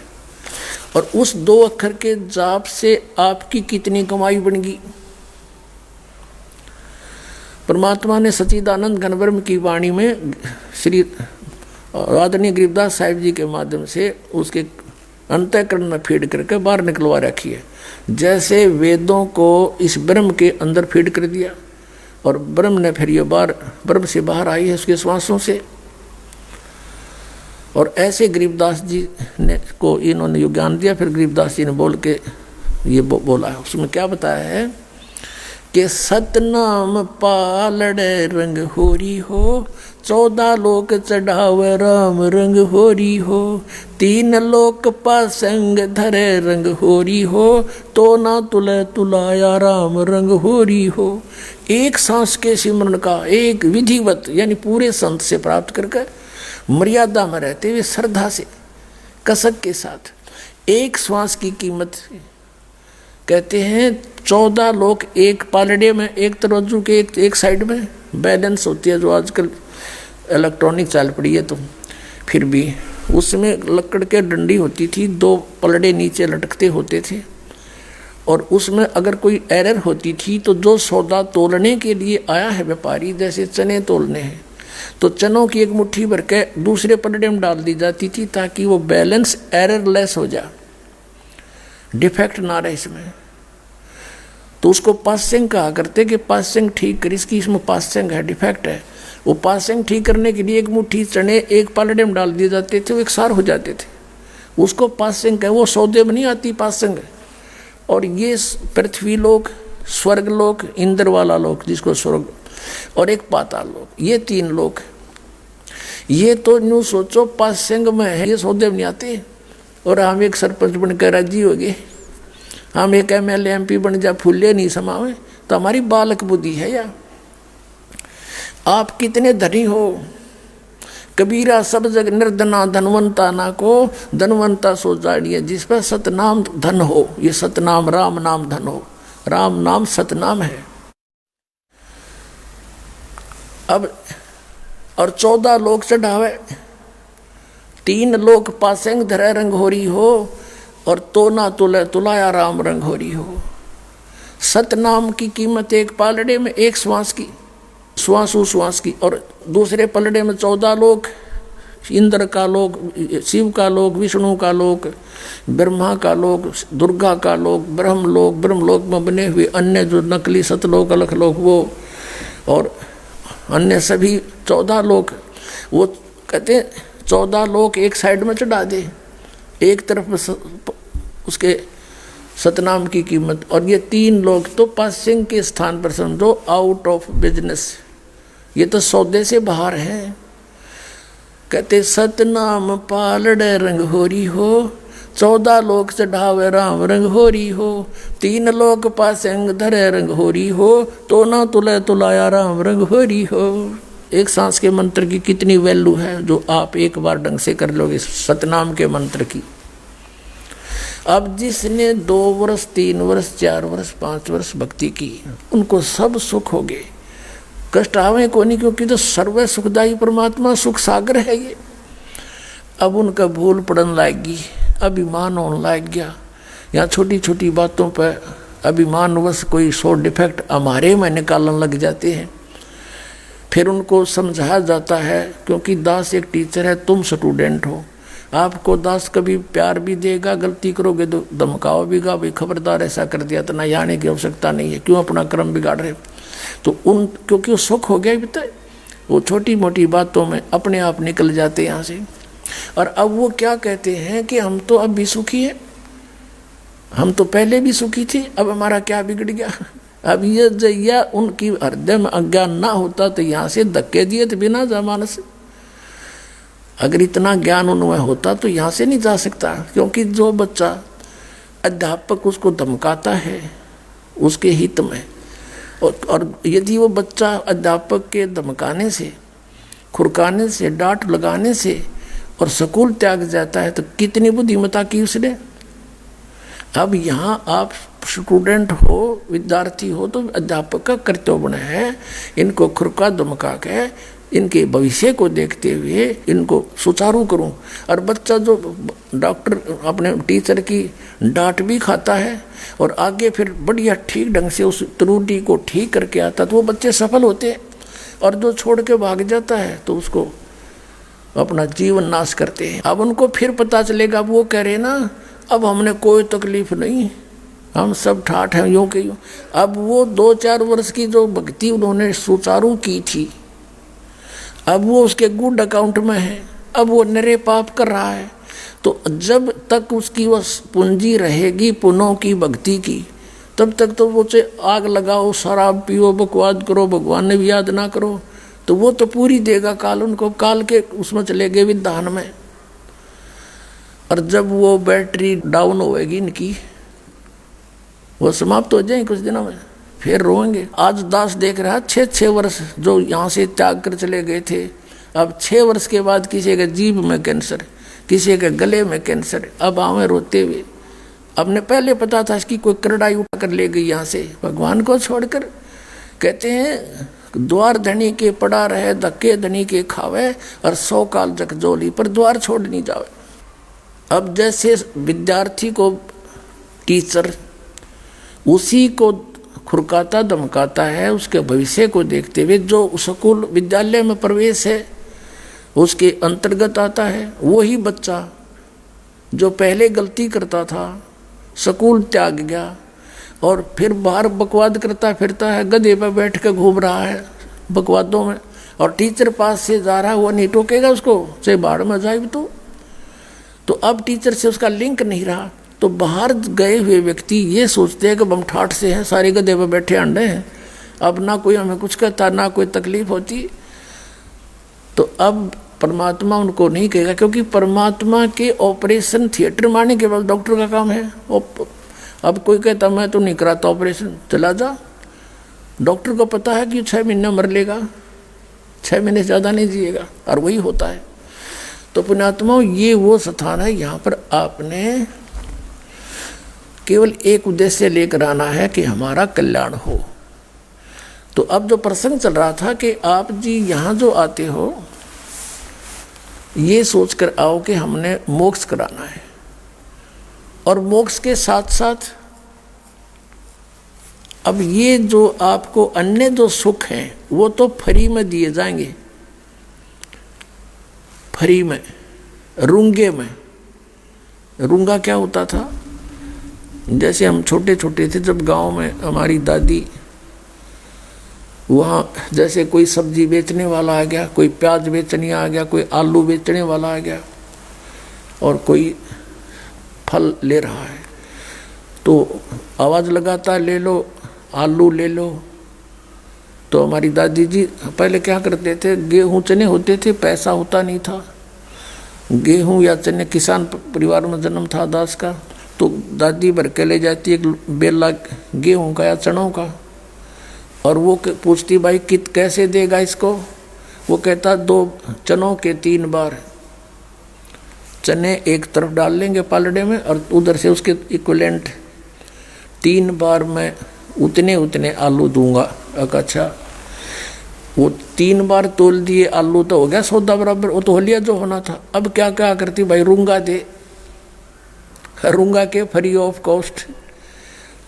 और उस 2 अक्षर के जाप से आपकी कितनी कमाई बन गई। परमात्मा ने सच्चिदानंद घन ब्रह्म की वाणी में श्री आदरणीय गरीबदास साहिब जी के माध्यम से उसके अंतःकरण में फीड करके बाहर निकलवा रखी है। जैसे वेदों को इस ब्रह्म के अंदर फीड कर दिया और ब्रह्म ने फिर ये ब्रह्म से बाहर आई है उसके श्वासों से। और ऐसे गरीबदास जी ने को इन्होंने यो ज्ञान दिया। फिर गरीबदास जी ने बोल के ये बोला है, उसमें क्या बताया है कि सतनाम पालड़े रंग होरी हो, 14 लोक चढ़ावे राम रंग होरी हो, 3 लोक पासंग धरे रंग होरी हो, तो ना तुले तुलाया राम रंग होरी हो। एक सांस के सिमरन का एक विधिवत यानी पूरे संत से प्राप्त करके मर्यादा में रहते हुए श्रद्धा से कसक के साथ एक श्वास की कीमत कहते हैं 14 लोग एक पालड़े में, एक तराजू के एक साइड में बैलेंस होती है, जो आजकल इलेक्ट्रॉनिक चाल पड़ी है। तो फिर भी उसमें लकड़ के डंडी होती थी, 2 पलड़े नीचे लटकते होते थे, और उसमें अगर कोई एरर होती थी तो जो सौदा तोलने के लिए आया है व्यापारी, जैसे चने तोलने हैं, तो चनों की एक मुट्ठी भर के दूसरे पलड़े में डाल दी जाती थी ताकि वो बैलेंस एररलेस हो जाए, डिफेक्ट ना रहे इसमें। तो उसको पासिंग कहा करते कि पासिंग ठीक कर, इसकी इसमें पासिंग है, डिफेक्ट है। वो पासिंग ठीक करने के लिए एक मुट्ठी चने एक पलड़े में डाल दिए जाते थे, वो एक सार हो जाते थे, उसको पासिंग है। वो सौदे में नहीं आती पासिंग। और ये पृथ्वी लोक, स्वर्ग लोक, इंद्र वाला लोक जिसको स्वर्ग, और एक पाताल लोक, ये 3 लोक। ये तो न्यू सोचो पासिंग में है, ये सौदे में नहीं आते। और हम एक सरपंच बनकर राजी हो गए, हम एक MLA MP बन जा, फूले नहीं समावे, तो हमारी बालक बुद्धि है। या आप कितने धनी हो, कबीरा सब जग निर्धना धनवंता ना को, धनवंता सो जानिए जिस पर सतनाम धन हो। ये सतनाम राम नाम धन हो, राम नाम सतनाम है। अब और 14 लोग चढ़ावे, 3 लोग पासेंग धरे रंग होरी हो, और तो ना तुले तुलाया राम रंग होरी हो। सतनाम की कीमत एक पालड़े में एक श्वास की, श्वास श्वास की, और दूसरे पलड़े में 14 लोग, इंद्र का लोक, शिव का लोक, विष्णु का लोक, ब्रह्मा का लोक, दुर्गा का लोक, ब्रह्मलोक में बने हुए अन्य जो नकली सतलोक अलख लोक वो, और अन्य सभी 14 लोक। वो कहते 14 लोक एक साइड में चढ़ा दे, एक तरफ उसके सतनाम की कीमत, और ये 3 लोग तो पासिंग के स्थान पर समझो, आउट ऑफ बिजनेस, ये तो सौदे से बाहर है। कहते सतनाम पालड़े रंग होरी हो, 14 लोक चढ़ावे राम रंग होरी हो, 3 लोक पासंग धरे रंग होरी हो, तो ना तुले तुलाया राम रंग होरी हो। एक सांस के मंत्र की कितनी वैल्यू है जो आप एक बार ढंग से कर लोगे सतनाम के मंत्र की। अब जिसने 2 वर्ष 3 वर्ष 4 वर्ष 5 वर्ष भक्ति की, उनको सब सुख हो गए, कष्ट आवे को नहीं, क्योंकि तो सर्व सुखदायी परमात्मा सुख सागर है ये। अब उनका भूल पड़न लाएगी, अभिमान होने लग गया, यहाँ छोटी छोटी बातों पर अभिमानवश कोई 100 डिफेक्ट हमारे में निकालने लग जाते हैं। फिर उनको समझाया जाता है, क्योंकि दास एक टीचर है, तुम स्टूडेंट हो, आपको दास कभी प्यार भी देगा, गलती करोगे तो धमकाओ भी गा, भाई खबरदार ऐसा कर दिया तो ना आने की आवश्यकता नहीं है, क्यों अपना कर्म बिगाड़ रहे। तो उन क्योंकि वो सुख हो गया बीते, वो छोटी मोटी बातों में अपने आप निकल जाते यहाँ से। और अब वो क्या कहते हैं कि हम तो अब भी सुखी है, हम तो पहले भी सुखी थे, अब हमारा क्या बिगड़ गया। अब ये जैया उनकी हृदय में अज्ञान ना होता तो यहाँ से धक्के दिए थे बिना जमाने से। अगर इतना ज्ञान उनमें होता तो यहाँ से नहीं जा सकता, क्योंकि जो बच्चा अध्यापक उसको धमकाता है उसके हित में, और यदि वो बच्चा अध्यापक के धमकाने से, खुरकाने से, डांट लगाने से और स्कूल त्याग जाता है तो कितनी बुद्धिमत्ता की उसने। अब यहाँ आप स्टूडेंट हो, विद्यार्थी हो, तो अध्यापक का कर्तव्य बना है इनको खुरका धमका के इनके भविष्य को देखते हुए इनको सुचारू करूं। और बच्चा जो डॉक्टर अपने टीचर की डांट भी खाता है और आगे फिर बढ़िया ठीक ढंग से उस त्रुटि को ठीक करके आता, तो वो बच्चे सफल होते हैं। और जो छोड़ के भाग जाता है तो उसको अपना जीवन नाश करते हैं। अब उनको फिर पता चलेगा, वो कह रहे ना अब हमने कोई तकलीफ नहीं, हम सब ठाठ हैं यूँ के यूँ। अब वो 2-4 वर्ष की जो भक्ति उन्होंने सुचारू की थी, अब वो उसके गुड अकाउंट में है, अब वो नरे पाप कर रहा है। तो जब तक उसकी वह पूंजी रहेगी पुनों की भक्ति की, तब तक तो वो से आग लगाओ, शराब पियो, बकवाद करो, भगवान ने भी याद ना करो, तो वो तो पूरी देगा काल उनको, काल के उसमें चले गए विधान में। और जब वो बैटरी डाउन होएगी इनकी, वो समाप्त हो जाएगी कुछ दिनों में, फिर रोएंगे। आज दास देख रहा है 6-6 वर्ष जो यहाँ से त्याग कर चले गए थे, अब 6 वर्ष के बाद किसी के जीभ में कैंसर, किसी के गले में कैंसर, अब आवे रोते हुए। अपने पहले पता था इसकी कोई करड़ाई उठा कर ले गई यहाँ से भगवान को छोड़कर। कहते हैं द्वार धनी के पड़ा रहे, धक्के धनी के खावे, और 100 काल जगजोली पर द्वार छोड़ नहीं जावे। अब जैसे विद्यार्थी को टीचर उसी को खुरकाता धमकाता है, उसके भविष्य को देखते हुए, जो स्कूल विद्यालय में प्रवेश है उसके अंतर्गत आता है, वही बच्चा जो पहले गलती करता था, स्कूल त्याग गया और फिर बाहर बकवाद करता फिरता है, गधे पर बैठ कर घूम रहा है बकवादों में, और टीचर पास से जा रहा है, वो नहीं टोकेगा उसको, से बाहर में जाए तो अब टीचर से उसका लिंक नहीं रहा। तो बाहर गए हुए व्यक्ति ये सोचते हैं कि हम ठाठ से हैं, सारे गधे पर बैठे अंडे हैं, अब ना कोई हमें कुछ कहता, ना कोई तकलीफ होती। तो अब परमात्मा उनको नहीं कहेगा, क्योंकि परमात्मा के ऑपरेशन थिएटर मारने के बाद डॉक्टर का काम है। अब कोई कहता मैं तो नहीं कराता ऑपरेशन, चला जा, डॉक्टर को पता है कि 6 महीने मर लेगा, 6 महीने से ज़्यादा नहीं जिएगा, और वही होता है। तो पुण्यात्माओं, ये वो स्थान है, यहाँ पर आपने केवल एक उद्देश्य लेकर आना है कि हमारा कल्याण हो। तो अब जो प्रसंग चल रहा था कि आप जी यहाँ जो आते हो ये सोचकर आओ कि हमने मोक्ष कराना है, और मोक्ष के साथ साथ अब ये जो आपको अन्य जो सुख हैं वो तो फ्री में दिए जाएंगे, फ्री में, रूंगे में। रूंगा क्या होता था, जैसे हम छोटे छोटे थे, जब गांव में हमारी दादी, वहाँ जैसे कोई सब्जी बेचने वाला आ गया, कोई प्याज बेचने आ गया, कोई आलू बेचने वाला आ गया, और कोई फल ले रहा है, तो आवाज़ लगाता ले लो, आलू ले लो। तो हमारी दादी जी पहले क्या करते थे, गेहूँ चने होते थे, पैसा होता नहीं था, गेहूं या चने, किसान परिवार में जन्म था दास का, तो दादी भर के ले जाती एक बेला गेहूं का या चनों का, और वो पूछती भाई कित कैसे देगा इसको। वो कहता 2 चनों के 3 बार, चने एक तरफ डाल लेंगे पालड़े में और उधर से उसके इक्विवेलेंट 3 बार मैं उतने आलू दूंगा। अच्छा, वो 3 बार तोल दिए आलू तो हो गया सौदा बराबर, वो तो हो लिया जो होना था। अब क्या क्या करती भाई, रूंगा दे, रूंगा के फ्री ऑफ कॉस्ट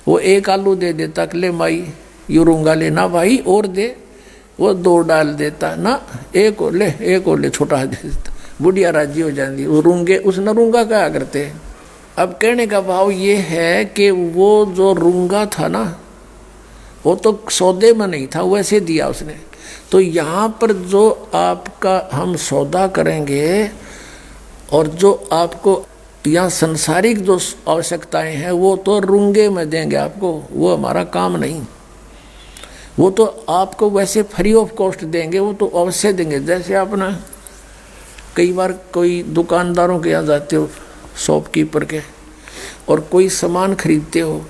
वो 1 आलू दे देता कि ले माई यू रूंगा लेना भाई और दे, वो 2 डाल देता ना, एक और ले छोटा दे देता, बुढ़िया राजी हो जाती। वो रूंगे उसने रूंगा क्या करते। अब कहने का भाव ये है कि वो जो रूंगा था ना, वो तो सौदे में नहीं था, वैसे दिया उसने। तो यहाँ पर जो आपका हम सौदा करेंगे और जो आपको यहाँ संसारिक जो आवश्यकताएं हैं वो तो रूंगे में देंगे आपको, वो हमारा काम नहीं। वो तो आपको वैसे फ्री ऑफ कॉस्ट देंगे, वो तो अवश्य देंगे। जैसे आप ना कई बार कोई दुकानदारों के यहाँ जाते हो, शॉपकीपर के, और कोई सामान खरीदते हो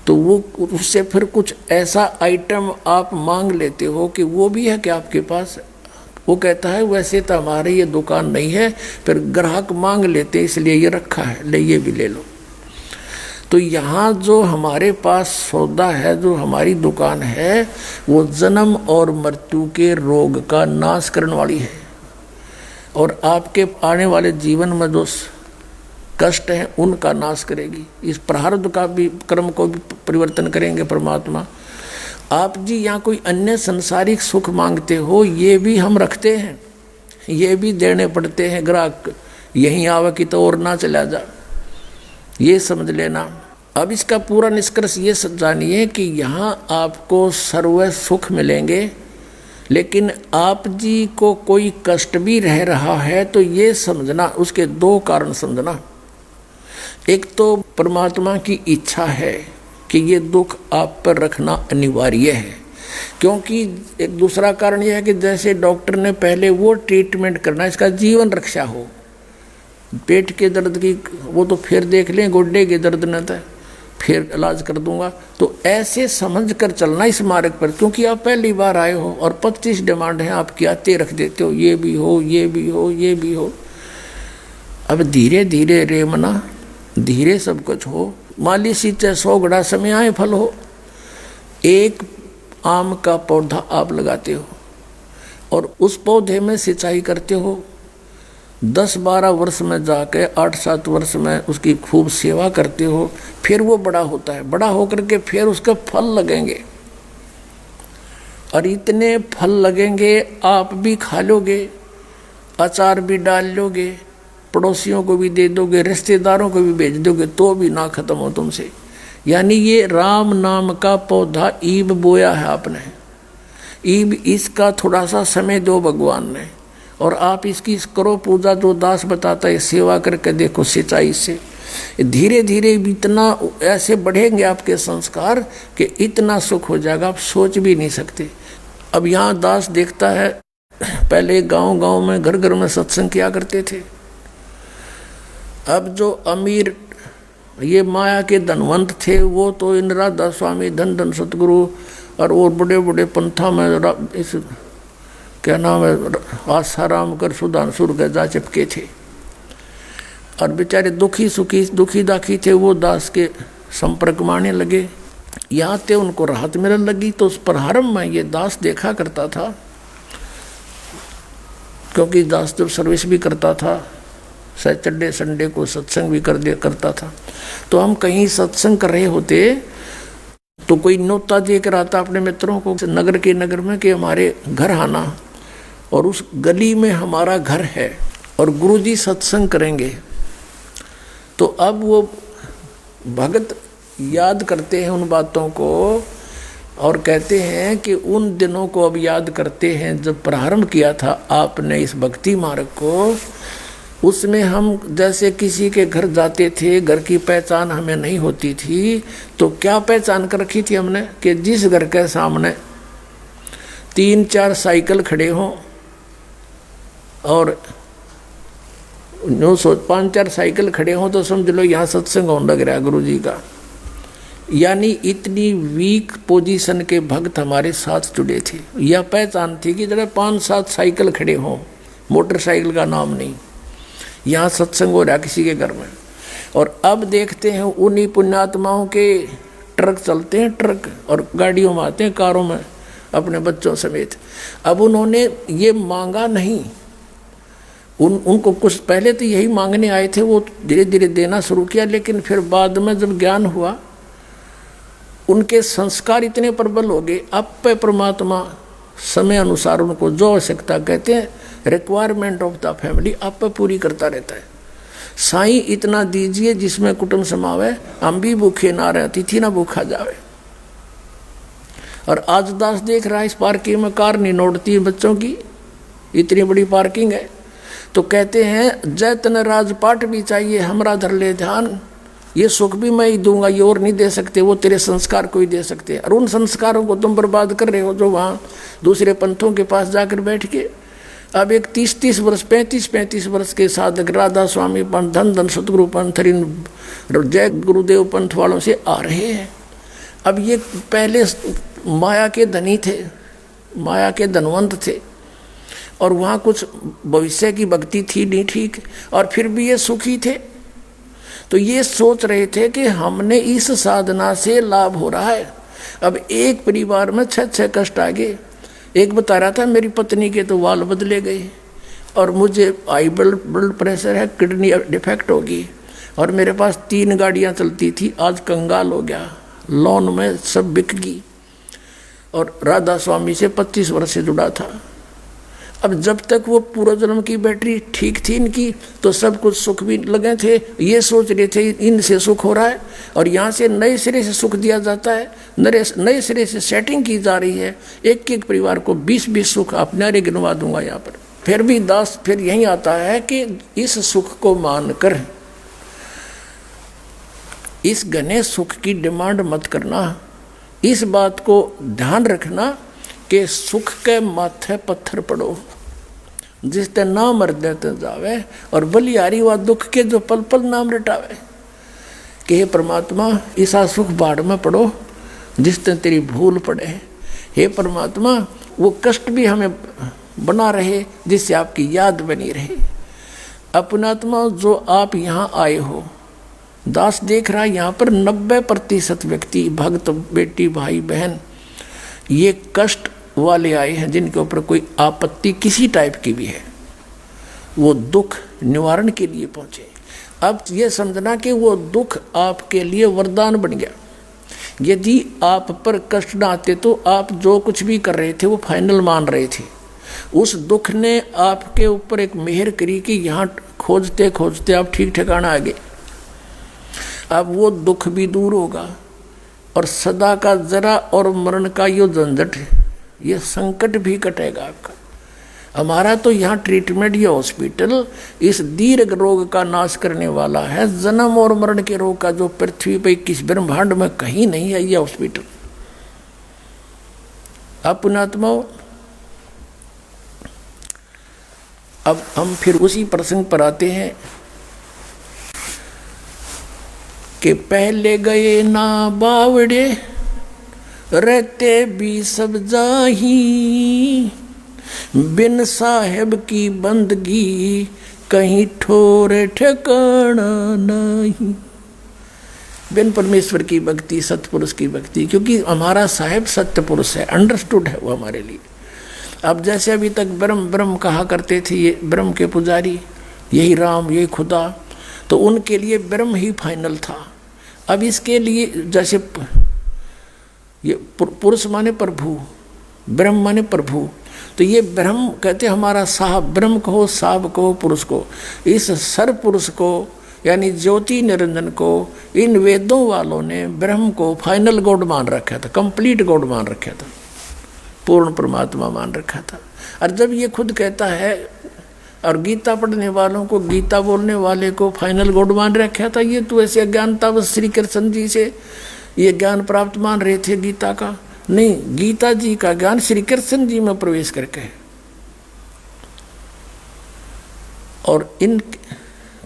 तो वो उससे फिर कुछ ऐसा आइटम आप मांग लेते हो कि वो भी है कि आपके पास। वो कहता है वैसे तो हमारी ये दुकान नहीं है, फिर ग्राहक मांग लेते इसलिए ये रखा है, ले ये भी ले लो। तो यहाँ जो हमारे पास सौदा है, जो हमारी दुकान है, वो जन्म और मृत्यु के रोग का नाश करने वाली है, और आपके आने वाले जीवन में जो कष्ट हैं उनका नाश करेगी। इस प्रारब्ध का भी कर्म को भी परिवर्तन करेंगे परमात्मा। आप जी यहाँ कोई अन्य संसारिक सुख मांगते हो, ये भी हम रखते हैं, ये भी देने पड़ते हैं। ग्राहक यहीं आवे कि तो और ना चला जा, ये समझ लेना। अब इसका पूरा निष्कर्ष ये जानिए कि यहाँ आपको सर्व सुख मिलेंगे, लेकिन आप जी को कोई कष्ट भी रह रहा है तो ये समझना, उसके 2 कारण समझना। एक तो परमात्मा की इच्छा है कि ये दुख आप पर रखना अनिवार्य है, क्योंकि एक दूसरा कारण यह है कि जैसे डॉक्टर ने पहले वो ट्रीटमेंट करना, इसका जीवन रक्षा हो। पेट के दर्द की वो तो फिर देख लें, गोड्डे के दर्द न था फिर इलाज कर दूंगा। तो ऐसे समझ कर चलना इस मार्ग पर, क्योंकि आप पहली बार आए हो और 25 डिमांड हैं आपकी, आते रख देते हो, ये भी हो, ये भी हो, ये भी हो। अब धीरे धीरे रे मना, धीरे सब कुछ हो। माली सींचे 100 घड़ा, समय आए फल हो। एक आम का पौधा आप लगाते हो और उस पौधे में सिंचाई करते हो, 10-12 वर्ष में जाके 8-7 वर्ष में उसकी खूब सेवा करते हो, फिर वो बड़ा होता है। बड़ा होकर के फिर उसके फल लगेंगे, और इतने फल लगेंगे आप भी खा लोगे, अचार भी डाल लोगे, पड़ोसियों को भी दे दोगे, रिश्तेदारों को भी भेज दोगे, तो भी ना खत्म हो तुमसे। यानी ये राम नाम का पौधा ईब बोया है आपने, ईब इसका थोड़ा सा समय दो भगवान ने, और आप इसकी करो पूजा, जो दास बताता है सेवा करके देखो सिंचाई से। धीरे धीरे इतना ऐसे बढ़ेंगे आपके संस्कार कि इतना सुख हो जाएगा आप सोच भी नहीं सकते। अब यहाँ दास देखता है, पहले गांव गांव में घर घर में सत्संग किया करते थे। अब जो अमीर ये माया के धनवंत थे वो तो इंदिरा दास स्वामी, धन धन सतगुरु और वो बड़े बड़े पंथा में इस क्या नाम है आसाराम कर सुधांशुर गजा चिपके थे, और बेचारे दुखी सुखी दुखी दाखी थे, वो दास के संपर्क में आने लगे। यहाँ ते उनको राहत मिलने लगी। तो उस प्रारंभ में ये दास देखा करता था, क्योंकि दास जब सर्विस भी करता था, सैटरडे संडे को सत्संग भी करता था। तो हम कहीं सत्संग कर रहे होते तो कोई न्योता दे कर आता अपने मित्रों को नगर के नगर में कि हमारे घर आना, और उस गली में हमारा घर है और गुरुजी सत्संग करेंगे। तो अब वो भगत याद करते हैं उन बातों को और कहते हैं कि उन दिनों को अब याद करते हैं जब प्रारंभ किया था आपने इस भक्ति मार्ग को। उसमें हम जैसे किसी के घर जाते थे, घर की पहचान हमें नहीं होती थी, तो क्या पहचान कर रखी थी हमने कि जिस घर के सामने 3-4 साइकिल खड़े हों और नो सोच 5-4 साइकिल खड़े हों तो समझ लो यहाँ सत्संग होने लग रहा है गुरु जी का। यानी इतनी वीक पोजीशन के भक्त हमारे साथ जुड़े थे। यह पहचान थी कि जरा 5-7 साइकिल खड़े हों, मोटरसाइकिल का नाम नहीं, यहाँ सत्संग हो रहा किसी के घर में। और अब देखते हैं उन्हीं पुण्यात्माओं के ट्रक चलते हैं, ट्रक और गाड़ियों में आते हैं, कारों में अपने बच्चों समेत। अब उन्होंने ये मांगा नहीं, उनको कुछ पहले तो यही मांगने आए थे, वो धीरे धीरे देना शुरू किया। लेकिन फिर बाद में जब ज्ञान हुआ, उनके संस्कार इतने प्रबल हो गए, अब पे परमात्मा समय अनुसार उनको जो आवश्यकता, कहते हैं रिक्वायरमेंट ऑफ द फैमिली, आप पे पूरी करता रहता है। साईं इतना दीजिए जिसमें कुटुंब समावे, हम भी भूखे ना रहे, तिथि ना भूखा जावे। और आज दास देख रहा है इस पार्किंग में कार नहीं नोटती बच्चों की, इतनी बड़ी पार्किंग है। तो कहते हैं जैतन राजपाट भी चाहिए हमरा धर ले ध्यान, ये सुख भी मैं ही दूंगा, ये और नहीं दे सकते, वो तेरे संस्कार को ही दे सकते हैं। और उन संस्कारों को तुम बर्बाद कर रहे हो जो वहाँ दूसरे पंथों के पास जाकर बैठ के। अब एक 30-30 वर्ष 35-35 वर्ष के साधक राधा स्वामी पंथ, धन धन सतगुरु पंथ, जय गुरुदेव पंथ वालों से आ रहे हैं। अब ये पहले माया के धनी थे, माया के धनवंत थे, और वहाँ कुछ भविष्य की भक्ति थी नहीं ठीक, और फिर भी ये सुखी थे। तो ये सोच रहे थे कि हमने इस साधना से लाभ हो रहा है। अब एक परिवार में 6 कष्ट आ गए। एक बता रहा था मेरी पत्नी के तो वाल बदले गए, और मुझे हाई ब्लड प्रेशर है, किडनी डिफेक्ट होगी, और मेरे पास 3 गाड़ियाँ चलती थी, आज कंगाल हो गया, लोन में सब बिक गई। और राधा स्वामी से 25 वर्ष से जुड़ा था। अब जब तक वो पूर्व जन्म की बैटरी ठीक थी इनकी, तो सब कुछ सुख भी लगे थे, ये सोच रहे थे इनसे सुख हो रहा है, और यहाँ से नए सिरे से सुख दिया जाता है, नए सिरे से सेटिंग की जा रही है। एक एक परिवार को 20-20 सुख आप नारे गिनवा दूंगा यहाँ पर। फिर भी दास फिर यही आता है कि इस सुख को मानकर इस घने सुख की डिमांड मत करना। इस बात को ध्यान रखना कि सुख के माथे पत्थर पड़ो, जिसते नाम हृदय जावे, और बलिहारी व दुख के जो पल पल नाम रटावे। कि हे परमात्मा इस सुख बाढ़ में पड़ो जिसते तेरी भूल पड़े। हे परमात्मा वो कष्ट भी हमें बना रहे जिससे आपकी याद बनी रहे। अपनात्मा जो आप यहाँ आए हो, दास देख रहा है यहाँ पर 90% व्यक्ति, भक्त, बेटी, भाई, बहन, ये कष्ट वाले आए हैं जिनके ऊपर कोई आपत्ति किसी टाइप की भी है, वो दुख निवारण के लिए पहुँचे। अब ये समझना कि वो दुख आपके लिए वरदान बन गया। यदि आप पर कष्ट ना आते तो आप जो कुछ भी कर रहे थे वो फाइनल मान रहे थे। उस दुख ने आपके ऊपर एक मेहर करी कि यहाँ खोजते खोजते आप ठीक ठिकाना आ गए। अब वो दुख भी दूर होगा, और सदा का जरा और मरण का ये झंझट, ये संकट भी कटेगा आपका। हमारा तो यहाँ ट्रीटमेंट, ये हॉस्पिटल इस दीर्घ रोग का नाश करने वाला है। जन्म और मरण के रोग का जो पृथ्वी पर किस ब्रह्मांड में कहीं नहीं है ये हॉस्पिटल। अब पुण्यात्माओं, अब हम फिर उसी प्रसंग पर आते हैं कि पहले गए ना बावड़े रहते भी सब जाही, बिन साहेब की बंदगी कहीं ठोर ठिकाना नहीं। बिन परमेश्वर की भक्ति, सतपुरुष की भक्ति, क्योंकि हमारा साहेब सत्य पुरुष है, अंडरस्टूड है वो हमारे लिए। अब जैसे अभी तक ब्रह्म ब्रह्म कहा करते थे ये ब्रह्म के पुजारी, यही राम, यही खुदा, तो उनके लिए ब्रह्म ही फाइनल था। अब इसके लिए जैसे ये पुरुष माने प्रभु, ब्रह्म माने प्रभु, तो ये ब्रह्म कहते हमारा साहब, ब्रह्म कहो, साहब कहो, पुरुष को, इस सर पुरुष को यानी ज्योति निरंजन को इन वेदों वालों ने ब्रह्म को फाइनल गॉड मान रखा था, कंप्लीट गॉड मान रखा था, पूर्ण परमात्मा मान रखा था। और जब ये खुद कहता है, और गीता पढ़ने वालों को, गीता बोलने वाले को फाइनल गॉड मान रखा था, ये तो ऐसे अज्ञानता बस श्री कृष्ण जी से ये ज्ञान प्राप्त मान रहे थे गीता का। नहीं, गीता जी का ज्ञान श्री कृष्ण जी में प्रवेश करके है। और इन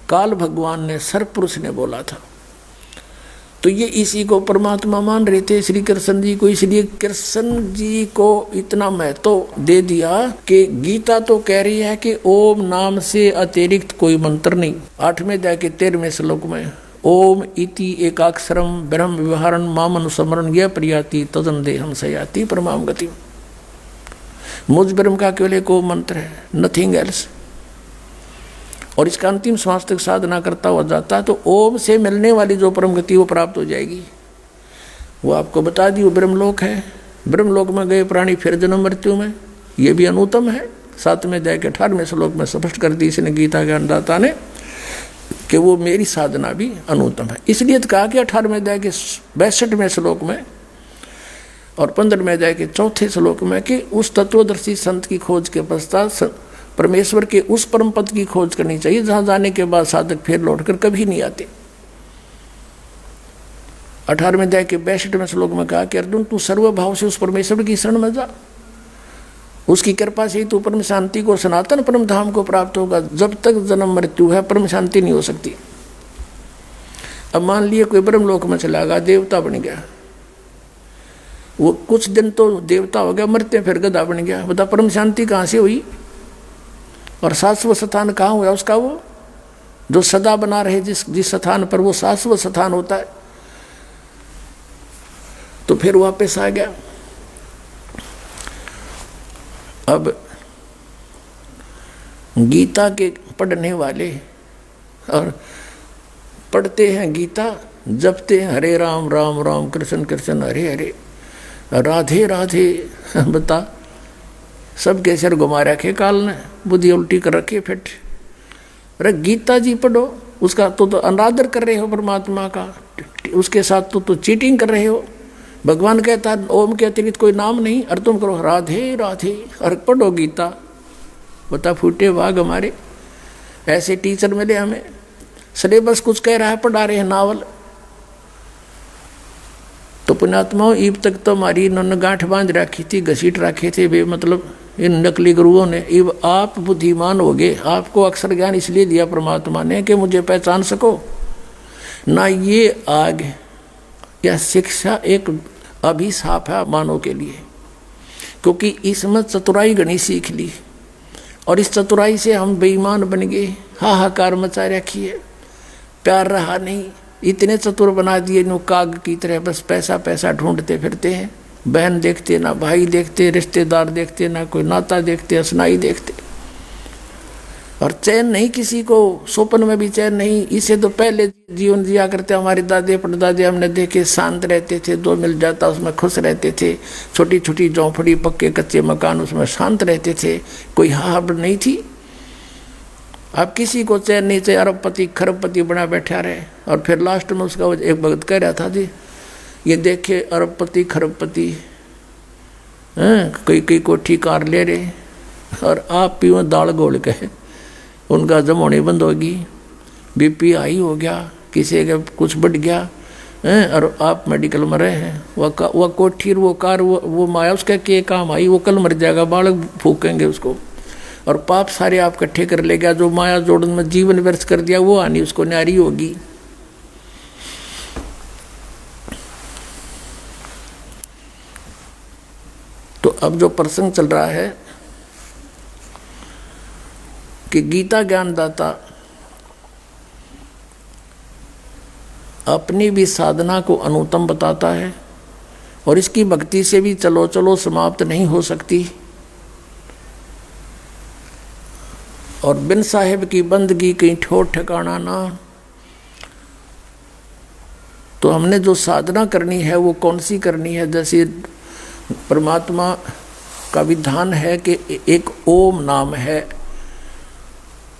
काल भगवान ने सर्वपुरुष ने बोला था। तो ये इसी को परमात्मा मान रहे थे श्री कृष्ण जी को, इसलिए कृष्ण जी को इतना महत्व दे दिया कि गीता तो कह रही है कि ओम नाम से अतिरिक्त कोई मंत्र नहीं। 8वें अध्याय के 13वें श्लोक में ओम इति एकाक्षरम ब्रह्म विहारण मामनुस्मरण यह प्रियाति तदन देहम सयाति परमाम गति। मुझ ब्रह्म का केवल एक ओम मंत्र है, नथिंग एल्स। और इसका अंतिम श्वास तक साधना करता हुआ जाता है तो ओम से मिलने वाली जो परम गति वो प्राप्त हो जाएगी। वो आपको बता दी वो ब्रह्मलोक है। ब्रह्मलोक में गए प्राणी फिर जन्म मृत्यु में, ये भी अनुत्तम है। 7वें अध्याय के 18वें श्लोक में स्पष्ट कर दी इसने गीता ज्ञानदाता ने कि वो मेरी साधना भी अनुत्तम है। इसलिए तो कहा कि 18वें अध्याय के 62वें श्लोक में और 15वें अध्याय के 4थे श्लोक में कि उस तत्वदर्शी संत की खोज के पश्चात परमेश्वर के उस परम पद की खोज करनी चाहिए जहां जाने के बाद साधक फिर लौटकर कभी नहीं आते। 18वें अध्याय के 62वें श्लोक में कहा कि अर्जुन तू सर्वभाव से उस परमेश्वर की शरण में जा, उसकी कृपा से ही तू परम शांति को सनातन परम धाम को प्राप्त होगा। जब तक जन्म मृत्यु है परम शांति नहीं हो सकती। अब मान लिए कोई ब्रह्मलोक में चला गया, देवता बन गया, वो कुछ दिन तो देवता हो गया, मरते फिर गधा बन गया, बता परम शांति कहाँ से हुई? और शाश्वत स्थान कहाँ हुआ उसका? वो जो सदा बना रहे जिस स्थान पर, वो शाश्वत स्थान होता है। तो फिर वापस आ गया। अब गीता के पढ़ने वाले और पढ़ते हैं गीता, जपते हैं हरे राम राम राम कृष्ण कृष्ण हरे हरे, राधे राधे, बता सबके सिर घुमा रखे काल ने, बुद्धि उल्टी कर रखी फिट। अरे गीता जी पढ़ो, उसका तो अनादर कर रहे हो परमात्मा का, उसके साथ तो चीटिंग कर रहे हो। भगवान कहता है ओम के अतिरिक्त कोई नाम नहीं, और तुम करो राधे राधे और पढ़ो गीता। बता फूटे वाघ हमारे, ऐसे टीचर मिले हमें, सिलेबस कुछ कह रहा है, पढ़ा रहे हैं नावल। तो पुण्यात्माओं ईब तक तो हमारी इन्होंने गांठ बांध रखी थी, घसीट रखे थे बे, मतलब इन नकली गुरुओं ने। इब आप बुद्धिमान हो गए, आपको अक्षर ज्ञान इसलिए दिया परमात्मा ने कि मुझे पहचान सको ना। ये आग या शिक्षा एक अभिशाप है मानव के लिए, क्योंकि इसमें चतुराई गणी सीख ली और इस चतुराई से हम बेईमान बन गए, हाहाकार मचा रखी है, प्यार रहा नहीं। इतने चतुर बना दिए नो काग की तरह, बस पैसा पैसा ढूंढते फिरते हैं। बहन देखते ना, भाई देखते, रिश्तेदार देखते ना, कोई नाता देखते, असनाई देखते, और चैन नहीं किसी को, स्वप्न में भी चैन नहीं। इसे तो पहले जीवन जिया करते हमारे दादे परदादे हमने देखे, शांत रहते थे, दो मिल जाता उसमें खुश रहते थे, छोटी छोटी झोंपड़ी पक्के कच्चे मकान उसमें शांत रहते थे, कोई हाहड़ नहीं थी। अब किसी को चैन नहीं चाहिए, अरबपति खरबपति बना बैठा रहे। और फिर लास्ट में उसका एक भगत कह रहा था जी ये देखे अरबपति खरबपति कई कई कोठी कार ले रहे और आप पीओ दाल गोल के, उनका जमाने बंद होगी, बीपी हाई हो गया, किसी का कुछ बढ़ गया और आप मेडिकल में रहे हैं। वह कोठी वो कार वो माया उसका के काम आई, वो कल मर जाएगा, बालक फूकेंगे उसको और पाप सारे आप इकट्ठे कर लेगा। जो माया जोड़न में जीवन व्यर्थ कर दिया वो आनी उसको न्यारी होगी। तो अब जो प्रसंग चल रहा है कि गीता ज्ञानदाता अपनी भी साधना को अनुत्तम बताता है और इसकी भक्ति से भी चलो चलो समाप्त नहीं हो सकती, और बिन साहेब की बंदगी कहीं ठोर ठिकाना ना। तो हमने जो साधना करनी है वो कौन सी करनी है? जैसे परमात्मा का विधान है कि एक ओम नाम है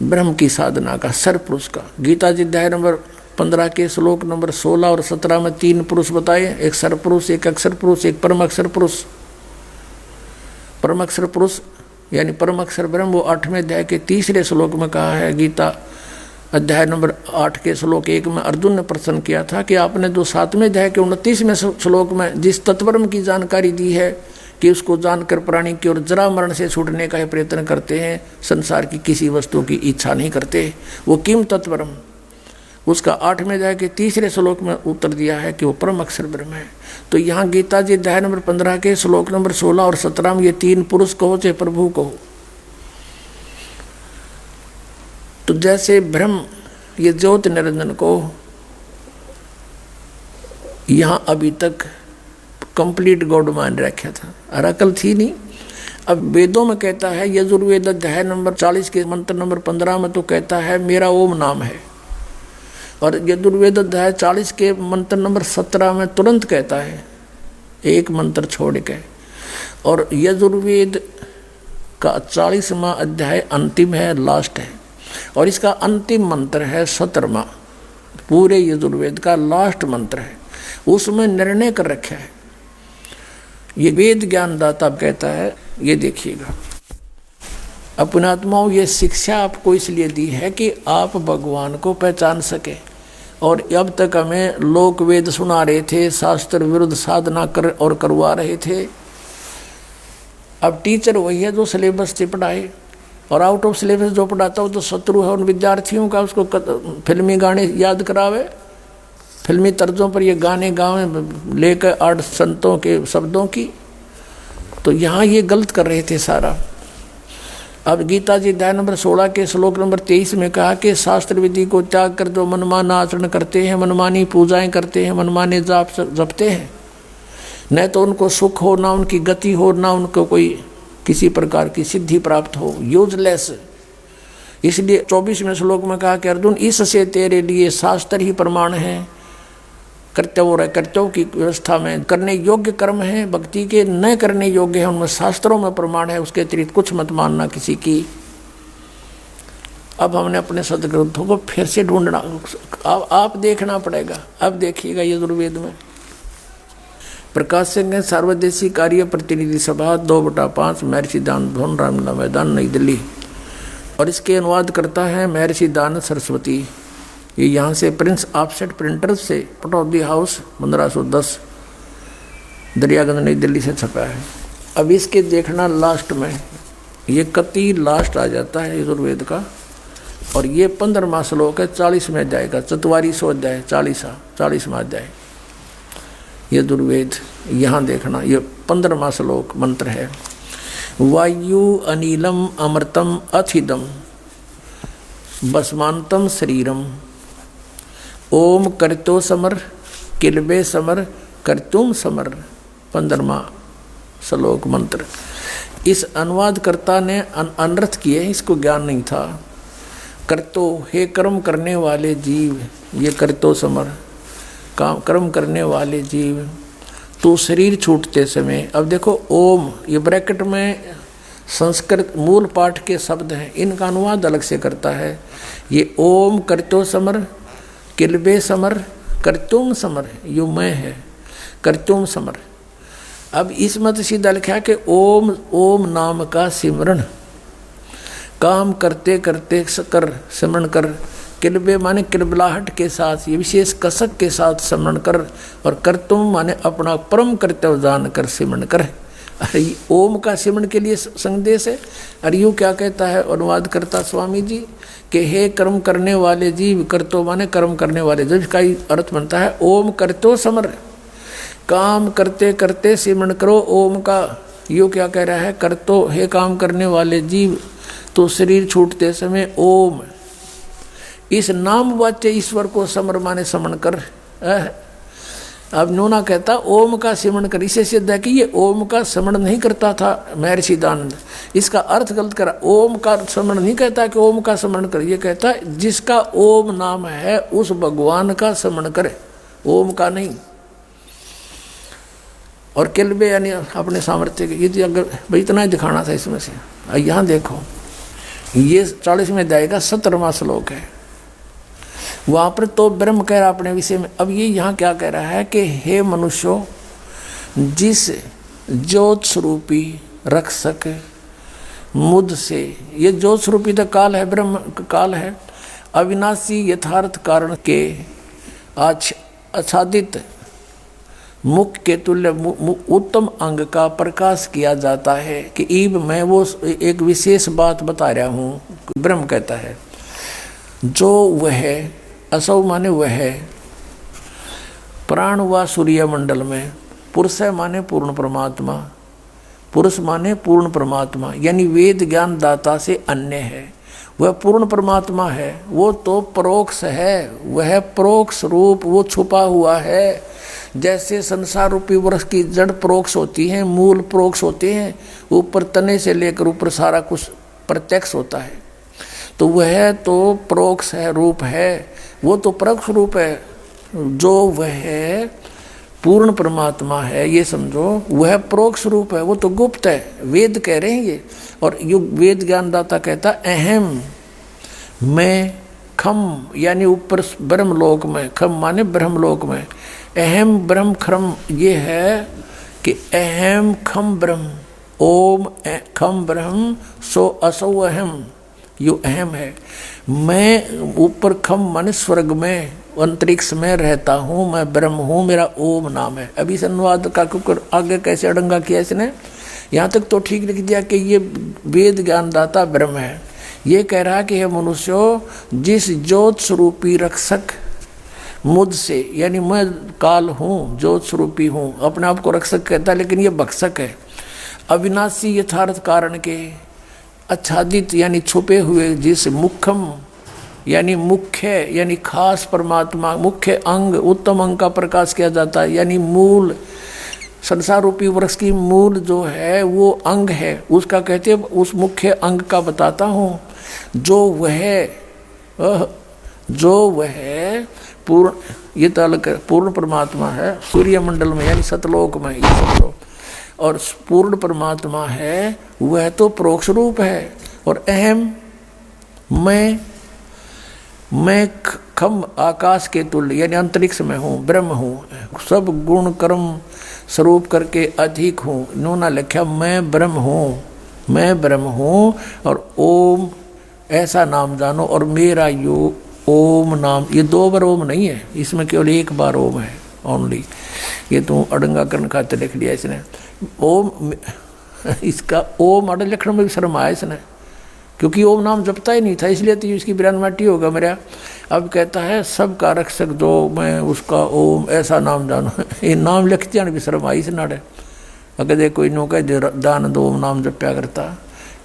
ब्रह्म की साधना का, सर्वपुरुष का। गीता जी अध्याय नंबर 15 के श्लोक नंबर 16 और 17 में 3 पुरुष बताए, एक सर्वपुरुष, एक अक्षर पुरुष, एक परम अक्षर पुरुष। परम अक्षर पुरुष यानी परम अक्षर ब्रह्म वो 8वें अध्याय के 3रे श्लोक में कहा है। गीता अध्याय नंबर 8 के श्लोक 1 में अर्जुन ने प्रश्न किया था कि आपने जो 7वें अध्याय के 29वें श्लोक में जिस तत्वब्रह्म की जानकारी दी है कि उसको जानकर प्राणी की ओर जरा मरण से छूटने का प्रयत्न करते हैं, संसार की किसी वस्तु की इच्छा नहीं करते। वो किम तत्परम, उसका 8वें अध्याय के 3रे श्लोक में उत्तर दिया है कि वो परम अक्षर ब्रह्म है। तो यहाँ गीता जी अध्याय नंबर 15 के श्लोक नंबर 16 और 17 में ये 3 पुरुष कहो चाहे प्रभु कहो, तो जैसे ब्रह्म ये ज्योत निरंजन को यहाँ अभी तक कंप्लीट गॉड मान रखा था और अकल थी नहीं। अब वेदों में कहता है, यजुर्वेद अध्याय नंबर 40 के मंत्र नंबर 15 में तो कहता है मेरा ओम नाम है, और यजुर्वेद अध्याय 40 के मंत्र नंबर 17 में तुरंत कहता है एक मंत्र छोड़ के। और यजुर्वेद का 40वां अध्याय अंतिम है, लास्ट है, और इसका अंतिम मंत्र है 17वां, पूरे यजुर्वेद का लास्ट मंत्र है, उसमें निर्णय कर रखा है। ये वेद ज्ञानदाता कहता है, ये देखिएगा अपने आत्माओं, ये शिक्षा आपको इसलिए दी है कि आप भगवान को पहचान सके। और अब तक हमें लोक वेद सुना रहे थे, शास्त्र विरुद्ध साधना कर और करवा रहे थे। अब टीचर वही है जो सिलेबस से पढ़ाए, और आउट ऑफ सिलेबस जो पढ़ाता हो तो शत्रु है उन विद्यार्थियों का, उसको फिल्मी गाने याद करावे, फिल्मी तर्जों पर ये गाने गावे लेकर 8 संतों के शब्दों की। तो यहाँ ये गलत कर रहे थे सारा। अब गीता जी अध्याय नंबर 16 के श्लोक नंबर 23 में कहा कि शास्त्र विधि को त्याग कर जो मनमाना आचरण करते हैं, मनमानी पूजाएं करते हैं, मनमाने जाप जपते हैं, न तो उनको सुख हो, ना उनकी गति हो, ना उनको कोई किसी प्रकार की सिद्धि प्राप्त हो, यूजलेस। इसलिए 24वें श्लोक में कहा कि अर्जुन इससे तेरे लिए शास्त्र ही प्रमाण है, कर्तव्य और अकर्तव्य की व्यवस्था में करने योग्य कर्म है, भक्ति के न करने योग्य है, उनमें शास्त्रों में प्रमाण है, उसके अतिरिक्त कुछ मत मानना किसी की। अब हमने अपने सदग्रंथों को फिर से ढूंढना, आप देखना पड़ेगा। अब देखिएगा यजुर्वेद में प्रकाश सिंह सार्वदेशी कार्य प्रतिनिधि सभा 2/5 महर्षि दान भवन रामलीला मैदान नई दिल्ली, और इसके अनुवाद करता है महर्षि दानंद सरस्वती। ये यहाँ से प्रिंस ऑफसेट प्रिंटर्स से पटौदी हाउस 1510 दरियागंज नई दिल्ली से छपा है। अब इसके देखना लास्ट में ये कति लास्ट आ जाता है यजुर्वेद का, और ये 15वां श्लोक है 40वें अध्याय का, 4400 अध्याय 40वां अध्याय यजुर्वेद। यहाँ देखना ये 15वां श्लोक मंत्र है, वायु अनिलम अमृतम अथिदम भस्मांतम शरीरम ओम करतो समर किलबे समर करतुम समर। 15वां श्लोक मंत्र। इस अनुवादकर्ता ने अनर्थ किए, इसको ज्ञान नहीं था। करतो हे कर्म करने वाले जीव, ये करतो समर काम कर्म करने वाले जीव, तो शरीर छूटते समय। अब देखो ओम, ये ब्रैकेट में संस्कृत मूल पाठ के शब्द हैं, इनका अनुवाद अलग से करता है। ये ओम करतो समर किलबे समर करतुम समर, यू मैं है करतुम समर। अब इस मत सीधा लिखा कि ओम ओम नाम का सिमरण, काम करते करते कर सिमरण कर, किलबे माने किलबलाहट के साथ, ये विशेष कसक के साथ सिमरण कर, और करतुम माने अपना परम कर्तव्य जान कर सिमरण कर। अरे ओम का सिमरण के लिए संदेश है। अरे यूँ क्या कहता है अनुवाद करता स्वामी जी कि हे कर्म करने वाले जीव, करतो माने कर्म करने वाले, जब इसका अर्थ बनता है ओम करतो समर, काम करते करते सिमरण करो ओम का। यूँ क्या कह रहा है, करतो हे काम करने वाले जीव, तो शरीर छूटते समय ओम, इस नाम वाच्य ईश्वर को समर माने समरण कर। अब नूना कहता ओम का सिमरण कर, इसे सिद्ध है कि ये ओम का स्मरण नहीं करता था महर्षि दानंद। इसका अर्थ गलत करा, ओम का स्मरण नहीं कहता कि ओम का स्मरण कर, ये कहता है जिसका ओम नाम है उस भगवान का स्मरण करे, ओम का नहीं। और किलबे यानी अपने सामर्थ्य के, ये अगर भाई इतना ही दिखाना था इसमें से। यहाँ देखो ये 40वें अध्याय का 17वां श्लोक है, वहाँ पर तो ब्रह्म कह रहा अपने विषय में। अब ये यहाँ क्या कह रहा है कि हे मनुष्यों, जिस ज्योत स्वरूपी रक्षक मुझ से, ये ज्योत स्वरूपी तो काल है, ब्रह्म काल है, अविनाशी यथार्थ कारण के आच्छादित मुख के तुल्य उत्तम अंग का प्रकाश किया जाता है कि ईब मैं वो एक विशेष बात बता रहा हूँ। ब्रह्म कहता है जो वह असौ माने वह प्राण व सूर्य मंडल में, पुरुष माने पूर्ण परमात्मा, पुरुष माने पूर्ण परमात्मा यानी वेद ज्ञान दाता से अन्य है। वह पूर्ण परमात्मा है, वो तो परोक्ष है, वह परोक्ष रूप वो छुपा हुआ है। जैसे संसार रूपी वृक्ष की जड़ परोक्ष होती है, मूल परोक्ष होते हैं, ऊपर तने से लेकर ऊपर सारा कुछ प्रत्यक्ष होता है, तो वह तो परोक्ष है, रूप है, वो तो परोक्ष रूप है। जो वह पूर्ण परमात्मा है ये समझो, वह परोक्ष रूप है, वो तो गुप्त है, वेद कह रहे हैं ये। और युग वेद ज्ञानदाता कहता अहम मैं खम यानी ऊपर ब्रह्मलोक में, खम माने ब्रह्मलोक में, अहम ब्रह्म खम ये है कि अहम खम ब्रह्म, ओम खम ब्रह्म सो असौ अहम, यो अहम है। मैं ऊपर खम माने स्वर्ग में अंतरिक्ष में रहता हूँ, मैं ब्रह्म हूँ, मेरा ओम नाम है। अभी इस अनुवाद का कुकर आगे कैसे अड़ंगा किया इसने, यहाँ तक तो ठीक लिख दिया कि ये वेद ज्ञानदाता ब्रह्म है। ये कह रहा कि हे मनुष्यों, जिस ज्योत स्वरूपी रक्षक मुझसे, यानी मैं काल हूँ, ज्योत स्वरूपी हूँ, अपने आप को रक्षक कहता है लेकिन ये भक्षक है। अविनाशी यथार्थ कारण के आच्छादित यानी छुपे हुए, जिस मुख्यम यानी मुख्य यानी खास परमात्मा, मुख्य अंग उत्तम अंग का प्रकाश किया जाता है, यानी मूल संसार रूपी वृक्ष की मूल जो है वो अंग है, उसका कहते हैं, उस मुख्य अंग का बताता हूँ। जो वह पूर्ण, ये तालक पूर्ण परमात्मा है, सूर्य मंडल में यानी सतलोक में ये समझो, और पूर्ण परमात्मा है वह तो परोक्ष रूप है। और अहम मैं खम आकाश के तुल्य यानी अंतरिक्ष में हूँ, ब्रह्म हूँ, सब गुण कर्म स्वरूप करके अधिक हूँ। इन्होंने लिखा मैं ब्रह्म हूँ, मैं ब्रह्म हूँ, और ओम ऐसा नाम जानो, और मेरा यो ओम नाम, ये 2 बार ओम नहीं है, इसमें केवल 1 बार ओम है ओनली। ये तो अड़ंगा करण खाते लिख लिया इसने ओम, इसका ओम अड़ लिखने में भी शर्म आया इसने, क्योंकि ओम नाम जपता ही नहीं था, इसलिए तो इसकी बिरानमाटी होगा मेरा। अब कहता है सबका रक्षक जो मैं उसका ओम ऐसा नाम जानो, ये नाम लिख जाने भी शर्म आई इस नाड़े। अगर देखो कोई नो कह दान दो ओम नाम जप्या करता,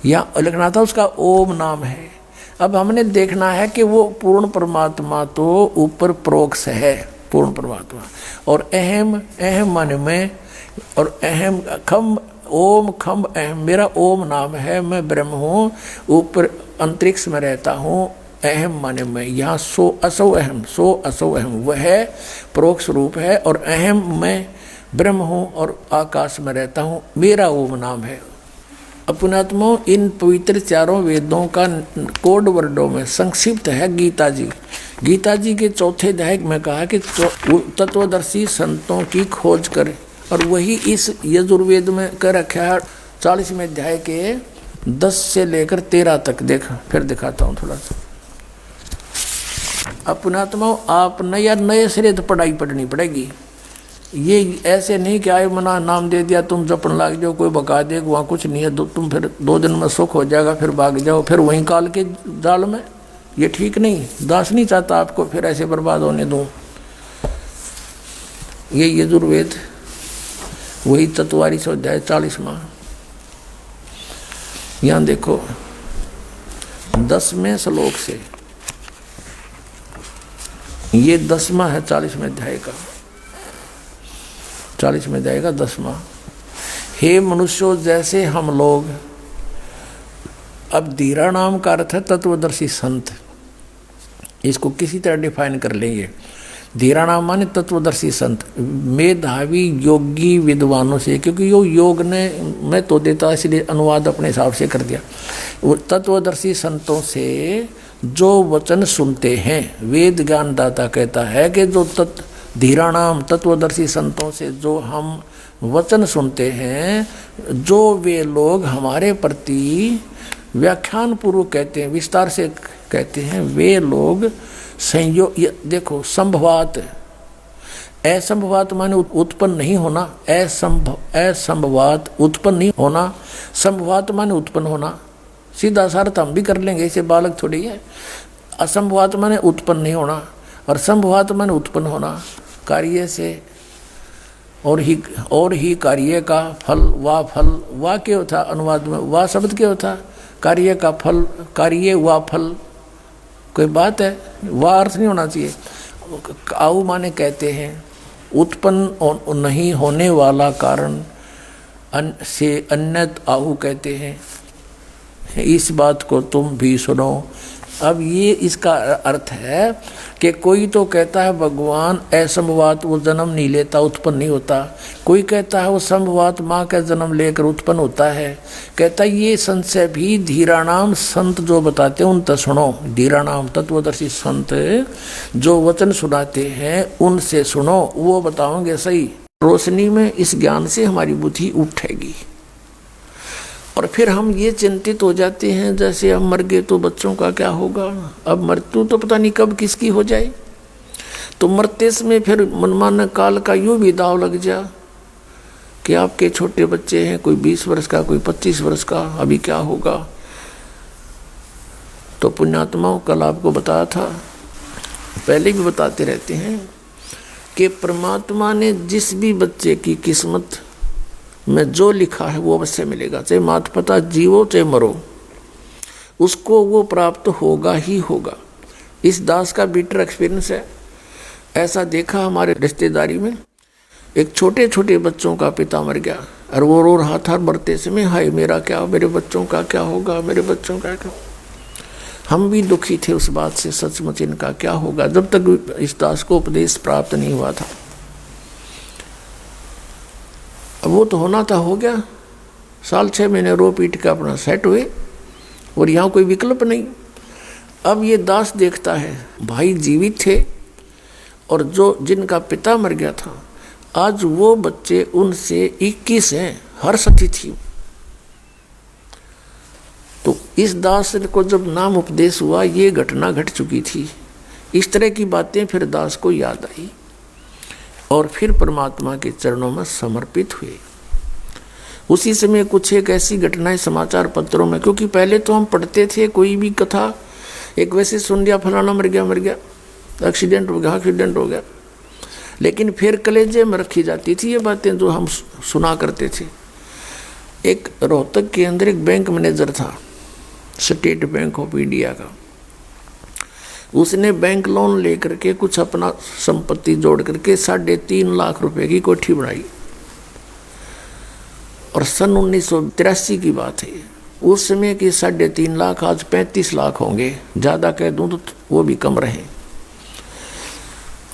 या लिखना था उसका ओम नाम है। अब हमने देखना है कि वो पूर्ण परमात्मा तो ऊपर परोक्ष है, पूर्ण परमात्मा, और अहम माने मैं, और अहम खम ओम खम अहम, मेरा ओम नाम है, मैं ब्रह्म हूँ, ऊपर अंतरिक्ष में रहता हूँ। अहम माने मैं, यहाँ सो असौ अहम, वह परोक्ष रूप है, और अहम मैं ब्रह्म हूँ और आकाश में रहता हूँ, मेरा ओम नाम है। अपनात्मा इन पवित्र चारों वेदों का कोड वर्डों में संक्षिप्त है गीता जी। गीता जी के 4थे अध्याय में कहा कि तत्वदर्शी संतों की खोज करें, और वही इस यजुर्वेद में कर रखा है 40वें अध्याय के 10 से लेकर 13 तक। देखा फिर दिखाता हूँ थोड़ा सा। अपनात्मा आप नए सिरे तो पढ़ाई पढ़नी पड़ेगी, ये ऐसे नहीं कि आए मना नाम दे दिया तुम जपन लाग जाओ, कोई बका दे वहाँ कुछ नहीं है, तुम फिर 2 दिन में सुख हो जाएगा, फिर भाग जाओ फिर वहीं काल के जाल में। ये ठीक नहीं, दास नहीं चाहता आपको फिर ऐसे बर्बाद होने दूँ। ये यजुर्वेद वही तत्वारी अध्याय 40वां। यहाँ देखो 10वें श्लोक से, ये 10वां है 40वें अध्याय का, 40वें अध्याय का 10वां। हे मनुष्यों, जैसे हम लोग, अब धीरा नाम का अर्थ है तत्वदर्शी संत, इसको किसी तरह डिफाइन कर लेंगे। धीरा नाम माने तत्वदर्शी संत, मेधावी योगी विद्वानों से, क्योंकि यो योग ने मैं तो देता इसलिए अनुवाद अपने हिसाब से कर दिया। वो तत्वदर्शी संतों से जो वचन सुनते हैं, वेद ज्ञानदाता कहता है कि जो धीरा नाम तत्वदर्शी संतों से जो हम वचन सुनते हैं, जो वे लोग हमारे प्रति व्याख्यान पूर्वक कहते हैं, विस्तार से कहते हैं, वे लोग संयोग, देखो संभवात असंभवात माने उत्पन्न नहीं होना, असंभवात उत्पन्न नहीं होना, संभवात माने उत्पन्न होना। सीधा सा अर्थ हम भी कर लेंगे, इसे बालक थोड़ी है। असंभवात माने उत्पन्न नहीं होना और संभवात माने उत्पन्न होना। कार्य से और ही कार्य का फल, वाह क्या होता अनुवाद में, वाह शब्द क्या होता, कार्य का फल, कार्य वा फल, कोई बात है, वाह अर्थ नहीं होना चाहिए। आऊ माने कहते हैं उत्पन्न नहीं होने वाला कारण से अन्यत आहु कहते हैं। इस बात को तुम भी सुनो। अब ये इसका अर्थ है कि कोई तो कहता है भगवान असंभवात वो जन्म नहीं लेता, उत्पन्न नहीं होता। कोई कहता है वो संभवात माँ का जन्म लेकर उत्पन्न होता है। कहता है ये संशय भी धीराणाम संत जो बताते हैं उन तक सुनो। धीराणाम तत्वदर्शी संत जो वचन सुनाते हैं उनसे सुनो, वो बताओगे सही। रोशनी में इस ज्ञान से हमारी बुद्धि उठेगी। और फिर हम ये चिंतित हो जाते हैं जैसे हम मर गए तो बच्चों का क्या होगा, अब मृत्यु तो पता नहीं कब किसकी हो जाए। तो मरते समय फिर मनमाना काल का यूं भी दाव लग जा कि आपके छोटे बच्चे हैं, कोई 20 वर्ष का, कोई 25 वर्ष का, अभी क्या होगा। तो पुण्यात्माओं कल आपको बताया था, पहले भी बताते रहते हैं कि परमात्मा ने जिस भी बच्चे की किस्मत में जो लिखा है वो अवश्य मिलेगा। चाहे माता पिता जीवो चाहे मरो, उसको वो प्राप्त होगा ही होगा। इस दास का बीटर एक्सपीरियंस है। ऐसा देखा हमारे रिश्तेदारी में, एक छोटे छोटे बच्चों का पिता मर गया और वो रो रहा था मरते समय, हाय मेरा क्या, मेरे बच्चों का क्या होगा, मेरे बच्चों का क्या। हम भी दुखी थे उस बात से, सचमुच इनका क्या होगा, जब तक इस दास को उपदेश प्राप्त नहीं हुआ था। अब वो तो होना था, हो गया। साल 6 महीने रो पीट के अपना सेट हुए और यहाँ कोई विकल्प नहीं। अब ये दास देखता है भाई जीवित थे और जो जिनका पिता मर गया था आज वो बच्चे उनसे 21 हैं, हर्ष थी। तो इस दास को जब नाम उपदेश हुआ ये घटना घट चुकी थी। इस तरह की बातें फिर दास को याद आई और फिर परमात्मा के चरणों में समर्पित हुए। उसी समय कुछ एक ऐसी घटनाएं समाचार पत्रों में, क्योंकि पहले तो हम पढ़ते थे कोई भी कथा, एक वैसे सुन लिया फलाना मर गया, एक्सीडेंट हो गया, लेकिन फिर कलेजे में रखी जाती थी ये बातें जो हम सुना करते थे। एक रोहतक के अंदर एक बैंक मैनेजर था, स्टेट बैंक ऑफ इंडिया का। उसने बैंक लोन लेकर के कुछ अपना संपत्ति जोड़ करके 3.5 लाख रुपए की कोठी बनाई और सन 1983 की बात है। उस समय की 3.5 लाख आज 35 लाख होंगे, ज़्यादा कह दूँ तो वो भी कम रहे।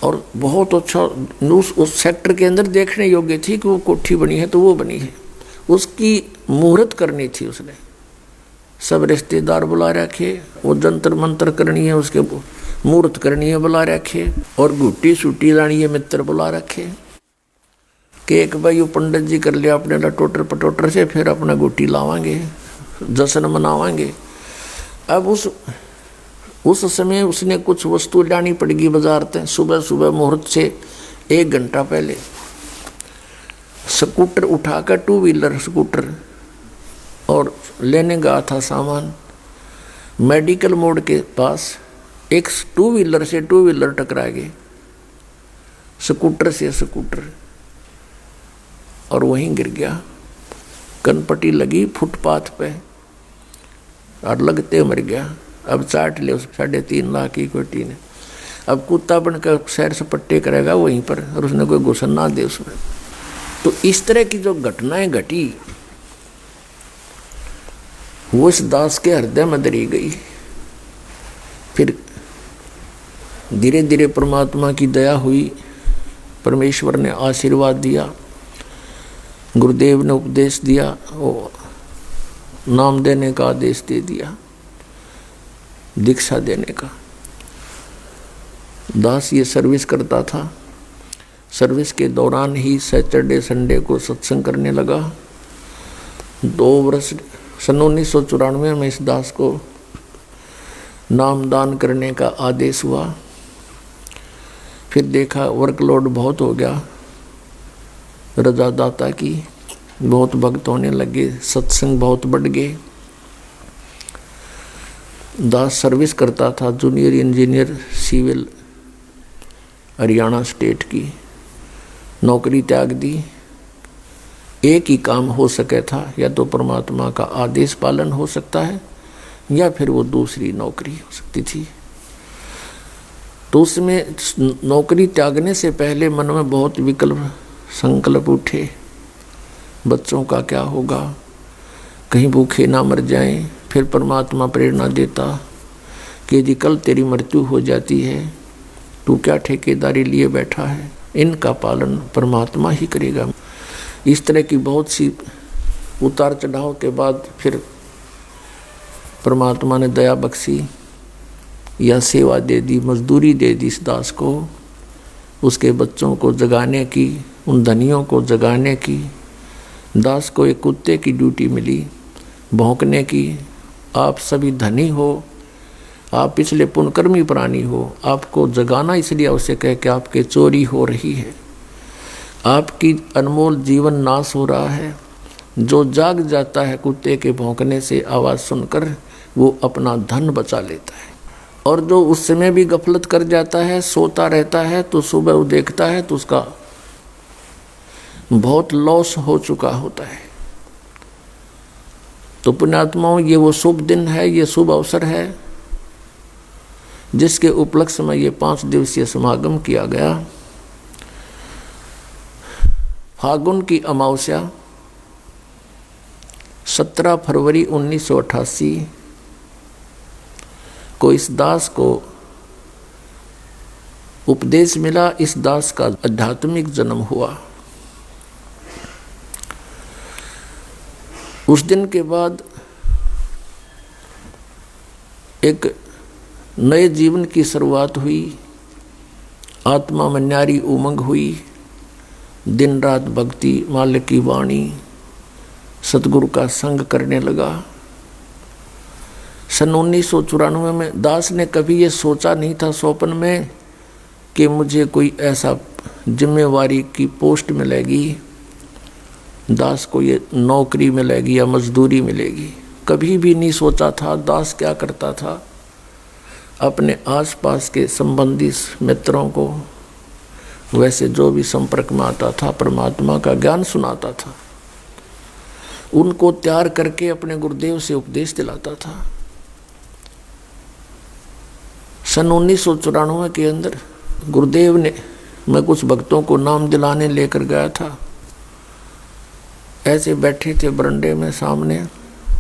और बहुत अच्छा उस सेक्टर के अंदर देखने योग्य थी कि वो कोठी बनी है तो वो बनी है। उसकी मुहूर्त करनी थी, उसने सब रिश्तेदार बुला रखे, वो जंतर मंत्र करनी है, उसके मुहूर्त करनी है बुला रखे, और गुट्टी सूटी लानी है मित्र बुला रखे कि एक भाई पंडित जी कर लिया अपने लटोटर पटोटर से, फिर अपना गुट्टी लावांगे, जश्न मनावांगे। अब उस समय उसने कुछ वस्तु लानी पड़ेगी बाजार से। सुबह मुहूर्त से 1 घंटा पहले स्कूटर उठाकर, 2 व्हीलर स्कूटर, और लेने गया था सामान। मेडिकल मोड़ के पास एक 2 व्हीलर से 2 व्हीलर टकरा गए, स्कूटर से स्कूटर, और वहीं गिर गया। कनपट्टी लगी फुटपाथ पे और लगते मर गया। अब चाट ले उस 3.5 लाख की कोठी ने। अब कुत्ता बनकर सैर सपट्टे करेगा वहीं पर, और उसने कोई घुसन ना दे उसमें। तो इस तरह की जो घटनाएं घटी वो इस दास के हृदय में दरी गई। फिर धीरे धीरे परमात्मा की दया हुई, परमेश्वर ने आशीर्वाद दिया, गुरुदेव ने उपदेश दिया, वो नाम देने का आदेश दे दिया, दीक्षा देने का। दास ये सर्विस करता था। सर्विस के दौरान ही सैटरडे संडे को सत्संग करने लगा। 2 वर्ष सन 1994 में इस दास को नामदान करने का आदेश हुआ। फिर देखा वर्कलोड बहुत हो गया, रजादाता की बहुत भक्त होने लगे, सत्संग बहुत बढ़ गए। दास सर्विस करता था, junior engineer civil Haryana state की, नौकरी त्याग दी। एक ही काम हो सके था, या तो परमात्मा का आदेश पालन हो सकता है या फिर वो दूसरी नौकरी हो सकती थी। तो उसमें नौकरी त्यागने से पहले मन में बहुत विकल्प संकल्प उठे, बच्चों का क्या होगा, कहीं भूखे ना मर जाएं। फिर परमात्मा प्रेरणा देता कि यदि कल तेरी मृत्यु हो जाती है, तू क्या ठेकेदारी लिए बैठा है, इनका पालन परमात्मा ही करेगा। इस तरह की बहुत सी उतार चढ़ाव के बाद फिर परमात्मा ने दया बख्शी, या सेवा दे दी, मजदूरी दे दी इस दास को, उसके बच्चों को जगाने की, उन धनियों को जगाने की। दास को एक कुत्ते की ड्यूटी मिली, भौंकने की। आप सभी धनी हो, आप पिछले पुण्यकर्मी प्राणी हो, आपको जगाना इसलिए आवश्यक है कि आपके चोरी हो रही है, आपकी अनमोल जीवन नाश हो रहा है। जो जाग जाता है कुत्ते के भौंकने से आवाज़ सुनकर, वो अपना धन बचा लेता है। और जो उस समय भी गफलत कर जाता है, सोता रहता है, तो सुबह वो देखता है तो उसका बहुत लॉस हो चुका होता है। तो पुण्यात्माओं, ये वो शुभ दिन है, ये शुभ अवसर है जिसके उपलक्ष्य में ये 5 दिवसीय समागम किया गया। फागुन की अमावस्या 17 फरवरी 1988 को इस दास को उपदेश मिला, इस दास का आध्यात्मिक जन्म हुआ। उस दिन के बाद एक नए जीवन की शुरुआत हुई, आत्मा में न्यारी उमंग हुई। दिन रात भक्ति, मालिक की वाणी, सतगुरु का संग करने लगा। सन 1994 में दास ने कभी ये सोचा नहीं था स्वप्न में कि मुझे कोई ऐसा जिम्मेवारी की पोस्ट मिलेगी, दास को ये नौकरी मिलेगी या मजदूरी मिलेगी। कभी भी नहीं सोचा था। दास क्या करता था, अपने आसपास के संबंधी मित्रों को, वैसे जो भी संपर्क में आता था, परमात्मा का ज्ञान सुनाता था, उनको तैयार करके अपने गुरुदेव से उपदेश दिलाता था। सन 1994 के अंदर गुरुदेव ने, मैं कुछ भक्तों को नाम दिलाने लेकर गया था। ऐसे बैठे थे बरंडे में, सामने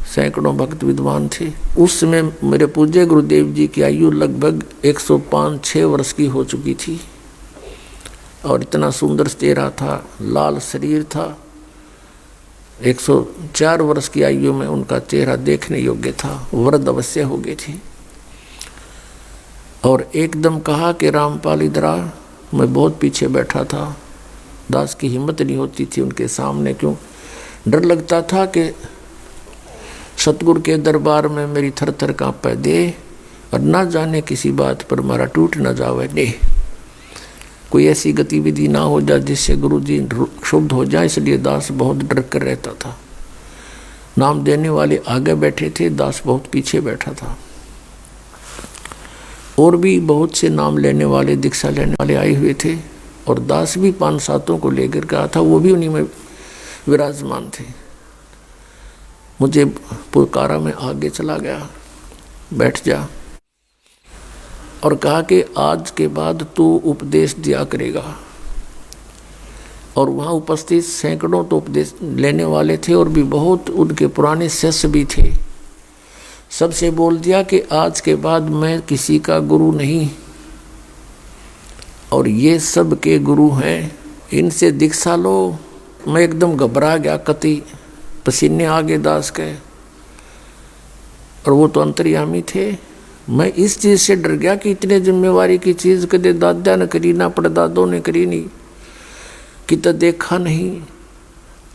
सैकड़ों भक्त विद्वान थे। उस समय मेरे पूज्य गुरुदेव जी की आयु लगभग 105-6 वर्ष की हो चुकी थी, और इतना सुंदर चेहरा था, लाल शरीर था। 104 वर्ष की आयु में उनका चेहरा देखने योग्य था, वृद्ध अवश्य हो गए थे। और एकदम कहा कि रामपाल इधर आ। मैं बहुत पीछे बैठा था, दास की हिम्मत नहीं होती थी उनके सामने, क्यों डर लगता था कि सतगुरु के दरबार में मेरी थर थर कांपे दे, और ना जाने किसी बात पर मारा टूट न जावे दे, कोई ऐसी गतिविधि ना हो जाए जिससे गुरु जी क्षुब्ध हो जाए। इसलिए दास बहुत डर कर रहता था। नाम देने वाले आगे बैठे थे, दास बहुत पीछे बैठा था। और भी बहुत से नाम लेने वाले, दीक्षा लेने वाले आए हुए थे, और दास भी 5-7 को लेकर के आया था, वो भी उन्हीं में विराजमान थे। मुझे पुकारा में आगे चला गया, बैठ जा, और कहा कि आज के बाद तू उपदेश दिया करेगा। और वहाँ उपस्थित सैकड़ों तो उपदेश लेने वाले थे, और भी बहुत उनके पुराने शिष्य भी थे। सबसे बोल दिया कि आज के बाद मैं किसी का गुरु नहीं, और ये सब के गुरु हैं, इनसे दीक्षा लो। मैं एकदम घबरा गया, कति पसीने आ गए दास के, और वो तो अंतर्यामी थे। मैं इस चीज़ से डर गया कि इतने जिम्मेवारी की चीज़ कदे दादा ने करी ना, पड़दादों ने करी नहीं, कि तो देखा नहीं,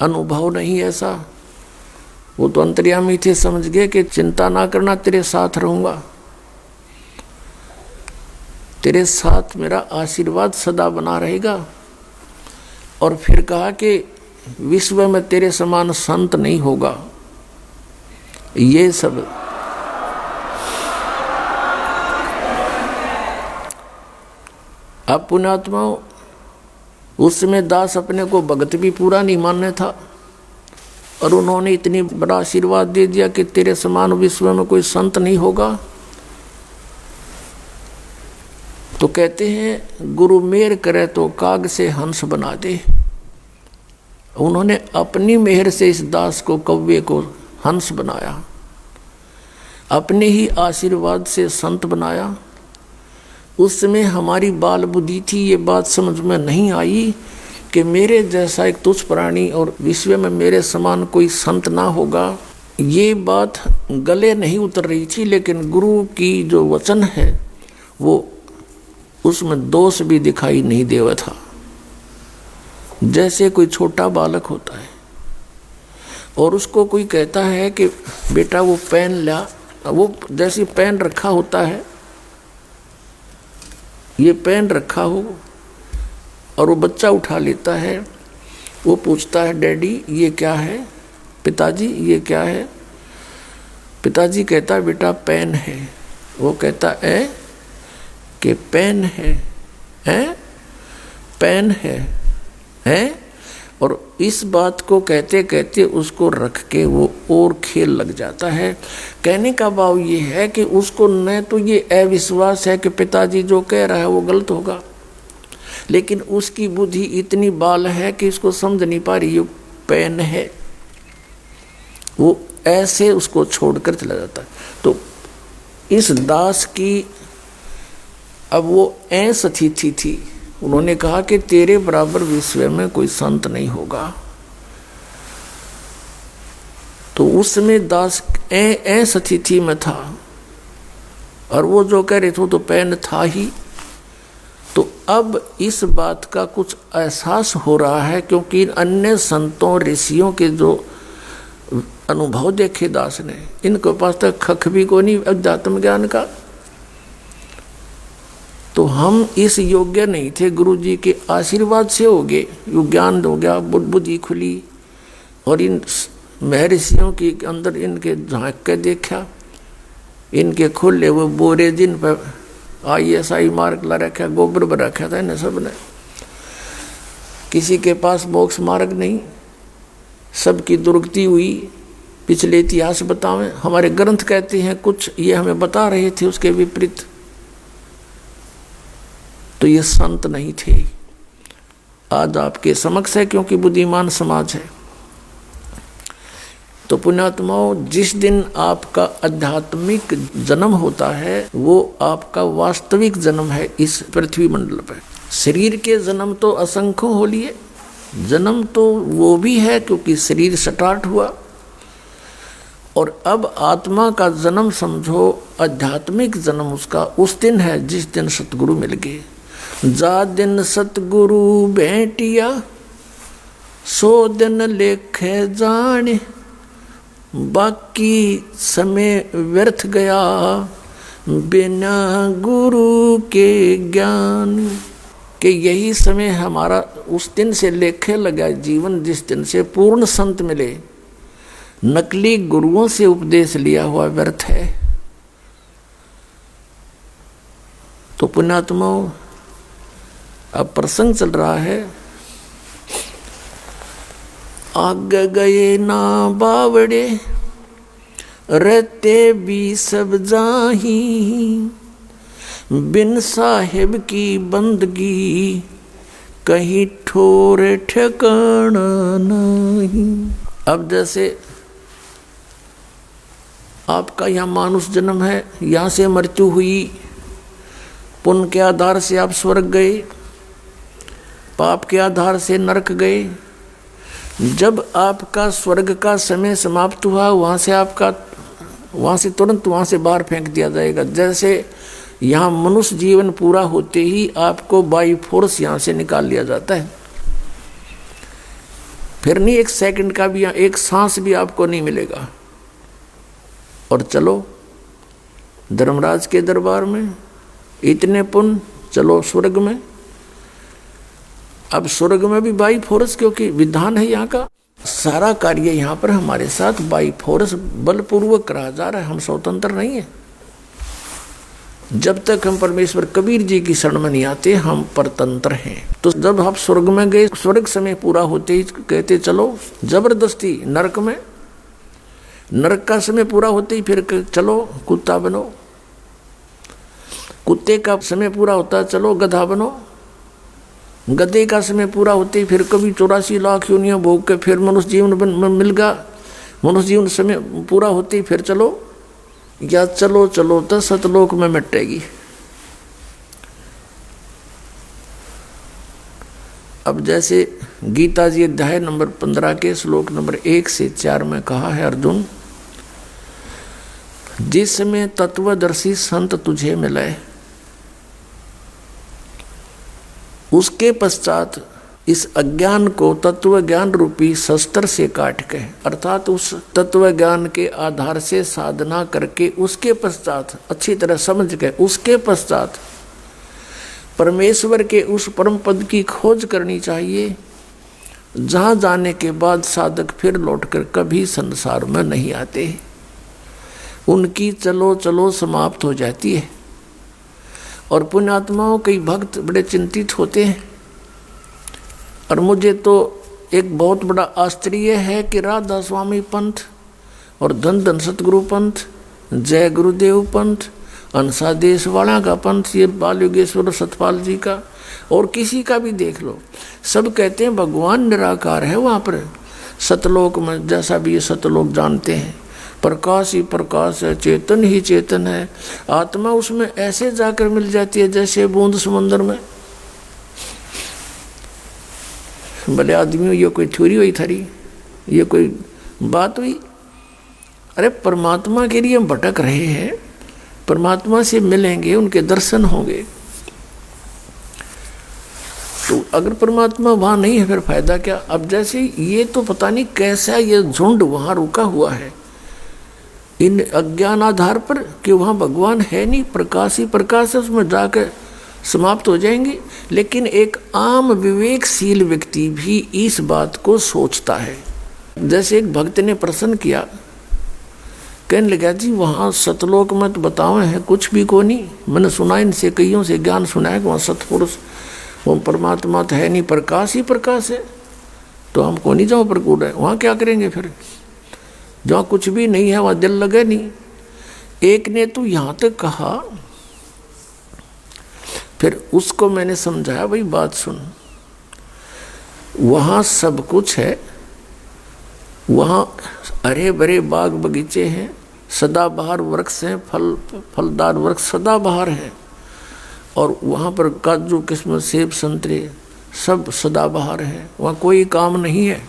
अनुभव नहीं ऐसा। वो तो अंतर्यामी थे, समझ गए कि चिंता ना करना, तेरे साथ रहूँगा। तेरे साथ मेरा आशीर्वाद सदा बना रहेगा। और फिर कहा कि विश्व में तेरे समान संत नहीं होगा। ये सब अब पुण्यात्माओं, उस समय दास अपने को भगत भी पूरा नहीं मानने था और उन्होंने इतनी बड़ा आशीर्वाद दे दिया कि तेरे समान विश्व में कोई संत नहीं होगा। तो कहते हैं गुरु मेहर करे तो काग से हंस बना दे। उन्होंने अपनी मेहर से इस दास को, कौवे को हंस बनाया, अपने ही आशीर्वाद से संत बनाया। उस समय हमारी बाल बुद्धि थी, ये बात समझ में नहीं आई कि मेरे जैसा एक तुच्छ प्राणी और विश्व में मेरे समान कोई संत ना होगा। ये बात गले नहीं उतर रही थी, लेकिन गुरु की जो वचन है वो उसमें दोष भी दिखाई नहीं देवा था। जैसे कोई छोटा बालक होता है और उसको कोई कहता है कि बेटा वो पेन ला, वो जैसे पेन रखा होता है, ये पेन रखा हो और वो बच्चा उठा लेता है, वो पूछता है डैडी ये क्या है, पिताजी ये क्या है। पिताजी कहता है बेटा पेन है। वो कहता है कि पेन है, पेन है। और इस बात को कहते कहते उसको रख के वो और खेल लग जाता है। कहने का भाव ये है कि उसको न तो ये अविश्वास है कि पिताजी जो कह रहा है वो गलत होगा, लेकिन उसकी बुद्धि इतनी बाल है कि इसको समझ नहीं पा रही ये पेन है। वो ऐसे उसको छोड़कर चला जाता है। तो इस दास की अब वो स्थिति थी। उन्होंने कहा कि तेरे बराबर विश्व में कोई संत नहीं होगा। तो उस समय दास स्थिति में था और वो जो कह रहे थे तो पेन था ही। तो अब इस बात का कुछ एहसास हो रहा है, क्योंकि अन्य संतों ऋषियों के जो अनुभव देखे दास ने, इनके पास तक खख भी को नहीं अध्यात्म ज्ञान का। तो हम इस योग्य नहीं थे, गुरु जी के आशीर्वाद से हो गए, ज्ञान हो गया, बुद्धि खुली और इन महर्षियों के अंदर इनके झांक के देखा, इनके खुले वो बोरे जिन पर ISI मार्ग ला रखा, गोबर पर रखा था इन्हें सब ने। किसी के पास मोक्ष मार्ग नहीं, सबकी दुर्गति हुई। पिछले इतिहास बतावें, हमारे ग्रंथ कहते हैं कुछ, ये हमें बता रहे थे उसके विपरीत। तो ये संत नहीं थे। आज आपके समक्ष है, क्योंकि बुद्धिमान समाज है। तो पुण्यात्माओं, जिस दिन आपका आध्यात्मिक जन्म होता है वो आपका वास्तविक जन्म है इस पृथ्वी मंडल पर। शरीर के जन्म तो असंख्य हो लिए, जन्म तो वो भी है क्योंकि शरीर स्टार्ट हुआ। और अब आत्मा का जन्म समझो, आध्यात्मिक जन्म उसका उस दिन है जिस दिन सतगुरु मिल गए। जा दिन सतगुरु भेंटिया, सो दिन लेखे जाने, बाकी समय व्यर्थ गया बिना गुरु के ज्ञान। कि यही समय हमारा उस दिन से लेखे लगा जीवन, जिस दिन से पूर्ण संत मिले। नकली गुरुओं से उपदेश लिया हुआ व्यर्थ है। तो पुण्यात्माओं, अब प्रसंग चल रहा है। आगे गए ना बावड़े, रहते भी सब जाही, बिन साहिब की बंदगी कहीं ठोर ठिकाना नहीं। अब जैसे आपका यहाँ मानुष जन्म है, यहाँ से मृत्यु हुई, पुण्य के आधार से आप स्वर्ग गए, पाप के आधार से नरक गए। जब आपका स्वर्ग का समय समाप्त हुआ, वहाँ से तुरंत वहाँ से बाहर फेंक दिया जाएगा। जैसे यहाँ मनुष्य जीवन पूरा होते ही आपको बाई फोर्स यहाँ से निकाल लिया जाता है। फिर नहीं एक सेकंड का भी, एक सांस भी आपको नहीं मिलेगा। और चलो धर्मराज के दरबार में, इतने पुण्य चलो स्वर्ग में। अब स्वर्ग में भी बाई फोर्स, क्योंकि विधान है यहाँ का, सारा कार्य यहाँ पर हमारे साथ बाई फोर्स बलपूर्वक करा जा रहा है, हम स्वतंत्र नहीं है। जब तक हम परमेश्वर कबीर जी की शरण में नहीं आते हम परतंत्र हैं। तो जब आप स्वर्ग में गए, स्वर्ग समय पूरा होते ही कहते चलो जबरदस्ती नरक में, नरक का समय पूरा होते ही फिर चलो कुत्ता बनो, कुत्ते का समय पूरा होता चलो गधा बनो, गधे का समय पूरा होते ही फिर कभी 84 लाख योनियां भोग के फिर मनुष्य जीवन मिल गया, मनुष्य जीवन समय पूरा होते ही फिर चलो, या चलो चलो तो सतलोक में मिटेगी। अब जैसे गीता जी अध्याय नंबर 15 के श्लोक नंबर 1 से 4 में कहा है, अर्जुन जिसमें तत्वदर्शी संत तुझे मिले उसके पश्चात इस अज्ञान को तत्व ज्ञान रूपी शस्त्र से काट के, अर्थात उस तत्व ज्ञान के आधार से साधना करके उसके पश्चात अच्छी तरह समझ के उसके पश्चात परमेश्वर के उस परम पद की खोज करनी चाहिए, जहाँ जाने के बाद साधक फिर लौटकर कभी संसार में नहीं आते, उनकी चलो चलो समाप्त हो जाती है। और पुण्यात्माओं कई भक्त बड़े चिंतित होते हैं, और मुझे तो एक बहुत बड़ा आश्चर्य है कि राधा स्वामी पंथ और धन धन सतगुरु पंथ, जय गुरुदेव पंथ, अंसा देश वाला का पंथ, ये बाल योगेश्वर सतपाल जी का और किसी का भी देख लो, सब कहते हैं भगवान निराकार है वहाँ पर सतलोक में, जैसा भी ये सतलोक जानते हैं, प्रकाश ही प्रकाश है, चेतन ही चेतन है, आत्मा उसमें ऐसे जाकर मिल जाती है जैसे बूंद समंदर में। भले आदमियों ये कोई थ्योरी हुई थारी, ये कोई बात हुई? अरे परमात्मा के लिए हम भटक रहे हैं, परमात्मा से मिलेंगे, उनके दर्शन होंगे। तो अगर परमात्मा वहाँ नहीं है फिर फायदा क्या? अब जैसे ये तो पता नहीं कैसा ये झुंड वहाँ रुका हुआ है इन अज्ञान आधार पर कि वहाँ भगवान है नहीं, प्रकाश ही प्रकाश है, उसमें जाकर समाप्त हो जाएंगे। लेकिन एक आम विवेकशील व्यक्ति भी इस बात को सोचता है। जैसे एक भक्त ने प्रश्न किया, कहने लगा जी वहाँ सतलोक में तो बताओ है कुछ भी को नहीं, मैंने सुना इनसे कईयों से ज्ञान सुना है कि वहाँ सतपुरुष वो परमात्मा तो है नहीं, प्रकाश ही प्रकाश है, तो हम को नहीं जाओ प्रकूट है, वहाँ क्या करेंगे फिर? जहाँ कुछ भी नहीं है वहाँ दिल लगे नहीं। एक ने तो यहाँ तक कहा, फिर उसको मैंने समझाया भाई बात सुन, वहाँ सब कुछ है, वहाँ हरे भरे बाग बगीचे हैं, सदाबहार वृक्ष हैं, फलदार वृक्ष सदाबहार हैं, और वहाँ पर काजू किस्मत सेब संतरे सब सदाबहार हैं, वहाँ कोई काम नहीं है,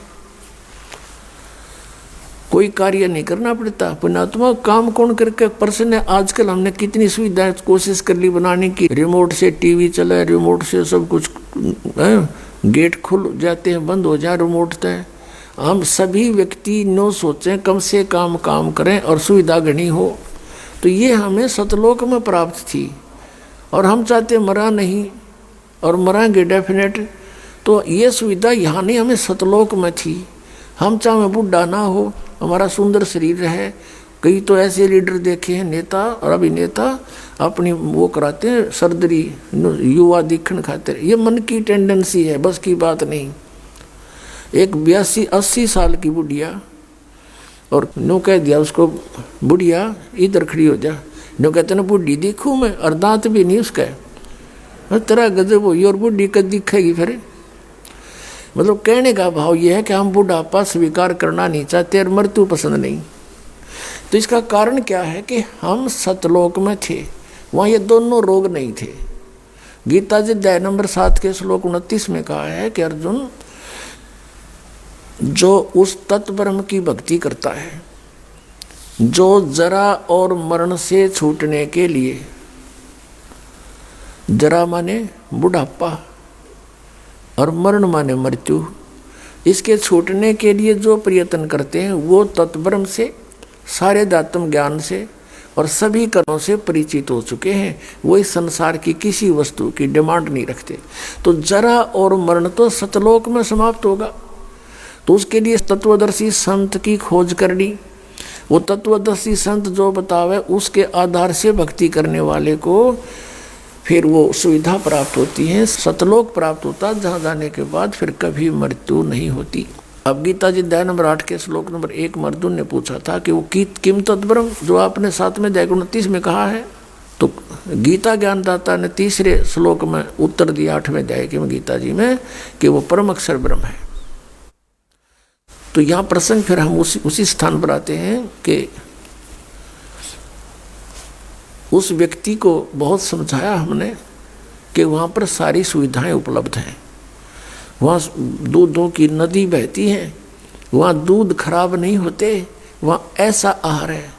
कोई कार्य नहीं करना पड़ता। पुण्यात्मा काम कौन करके पर्सन है? आजकल हमने कितनी सुविधाएं कोशिश कर ली बनाने की, रिमोट से टीवी चला, रिमोट से सब कुछ, गेट खुल जाते हैं, बंद हो जाए रिमोट तय। हम सभी व्यक्ति नो सोचें, कम से काम करें और सुविधा घनी हो, तो ये हमें सतलोक में प्राप्त थी, और हम चाहते मरा नहीं और मरांगे डेफिनेट, तो ये सुविधा यहाँ नहीं, हमें सतलोक में थी। हम चाहे बूढ़ा ना हो, हमारा सुंदर शरीर है। कई तो ऐसे लीडर देखे हैं, नेता और अभिनेता अपनी वो कराते हैं सर्जरी युवा दिखण खातिर, ये मन की टेंडेंसी है, बस की बात नहीं। एक 82-80 साल की बुढ़िया, और नो कह दिया उसको बुढ़िया इधर खड़ी हो जा, नो कहते ना बुढ़ी दिखूँ मैं, और दांत भी नहीं उसका, तेरा गजब हुई और बुढ़ी कद दिखेगी फिर। मतलब कहने का भाव यह है कि हम बुढ़ापा स्वीकार करना नहीं चाहते और मृत्यु पसंद नहीं। तो इसका कारण क्या है कि हम सतलोक में थे, वहाँ ये दोनों रोग नहीं थे। गीता जी अध्याय नंबर 7 के श्लोक 29 में कहा है कि अर्जुन, जो उस तत्ब्रह्म की भक्ति करता है जो जरा और मरण से छूटने के लिए, जरा माने बुढ़ापा और मरण माने मृत्यु, इसके छूटने के लिए जो प्रयत्न करते हैं वो तत्ब्रह्म से, सारे दात्म ज्ञान से और सभी करों से परिचित हो चुके हैं, वो इस संसार की किसी वस्तु की डिमांड नहीं रखते। तो जरा और मरण तो सतलोक में समाप्त होगा। तो उसके लिए तत्वदर्शी संत की खोज करनी, वो तत्वदर्शी संत जो बतावे उसके आधार से भक्ति करने वाले को फिर वो सुविधा प्राप्त होती है, सतलोक प्राप्त होता, जहाँ जाने के बाद फिर कभी मृत्यु नहीं होती। अब गीता जी अध्याय नंबर 8 के श्लोक नंबर 1 में अर्जुन ने पूछा था कि वो किम तद्ब्रह्म, जो आपने 7वें अध्याय 29 में कहा है। तो गीता ज्ञानदाता ने तीसरे श्लोक में उत्तर दिया 8वें अध्याय के गीता जी में कि वो परम अक्षर ब्रह्म है। तो यहाँ प्रसंग फिर हम उसी स्थान पर आते हैं कि उस व्यक्ति को बहुत समझाया हमने कि वहाँ पर सारी सुविधाएं उपलब्ध हैं, वहाँ दूधों की नदी बहती है, वहाँ दूध खराब नहीं होते, वहाँ ऐसा आहार है।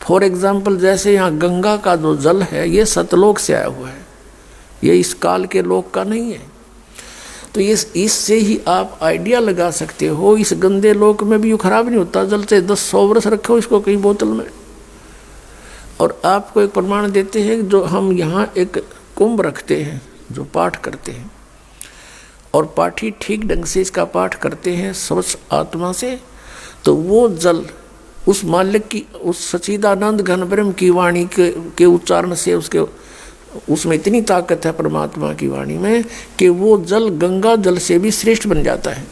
फॉर एग्जाम्पल जैसे यहाँ गंगा का जो जल है ये सतलोक से आया हुआ है, ये इस काल के लोक का नहीं है। तो इससे ही आप आइडिया लगा सकते हो, इस गंदे लोक में भी ये खराब नहीं होता जल, से 10-100 वर्ष रखो इसको कहीं बोतल में। और आपको एक प्रमाण देते हैं, जो हम यहाँ एक कुंभ रखते हैं जो पाठ करते हैं, और पाठी ठीक ढंग से इसका पाठ करते हैं स्वच्छ आत्मा से, तो वो जल उस मालिक की, उस सच्चिदानंद घन ब्रह्म की वाणी के उच्चारण से उसमें इतनी ताकत है परमात्मा की वाणी में कि वो जल गंगा जल से भी श्रेष्ठ बन जाता है।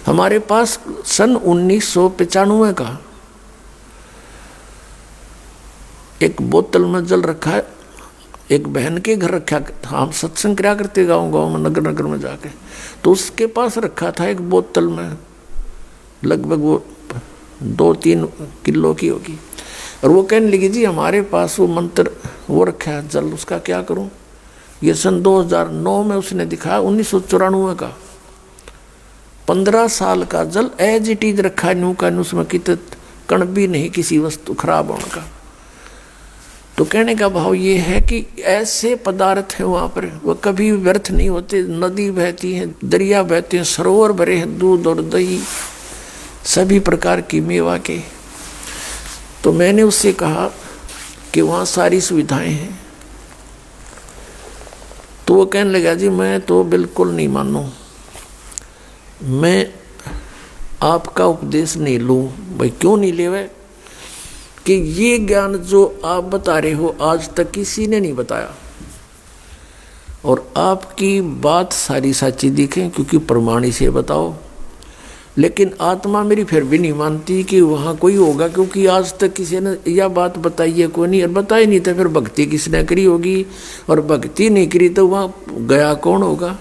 हमारे पास सन 1995 का एक बोतल में जल रखा है, एक बहन के घर रखा, हम सत्संग क्या करते गाँव में नगर नगर में जाके, तो उसके पास रखा था एक बोतल में, लगभग वो 2-3 किलो की होगी। और वो कहने लगी जी हमारे पास वो मंत्र वो रखा है जल, उसका क्या करूं। ये सन 2009 में उसने दिखाया, 1994 का 15 साल का जल एज इट इज रखा है, न्यू का न्यू, उसमें कितने कण भी नहीं किसी वस्तु खराब होने का। तो कहने का भाव ये है कि ऐसे पदार्थ हैं वहाँ पर, वो कभी व्यर्थ नहीं होते। नदी बहती है, दरिया बहते हैं, सरोवर भरे हैं दूध और दही सभी प्रकार की मेवा के। तो मैंने उससे कहा कि वहाँ सारी सुविधाएं हैं। तो वो कहने लगा जी मैं तो बिल्कुल नहीं मानूं, मैं आपका उपदेश नहीं लूँ। भाई क्यों नहीं ले? वह कि ये ज्ञान जो आप बता रहे हो आज तक किसी ने नहीं बताया, और आपकी बात सारी सच्ची दिखे क्योंकि प्रमाणी से बताओ, लेकिन आत्मा मेरी फिर भी नहीं मानती कि वहाँ कोई होगा, क्योंकि आज तक किसी ने यह बात बताई है कोई नहीं, और बताई नहीं तो फिर भक्ति किसने करी होगी, और भक्ति नहीं करी तो वहाँ गया कौन होगा।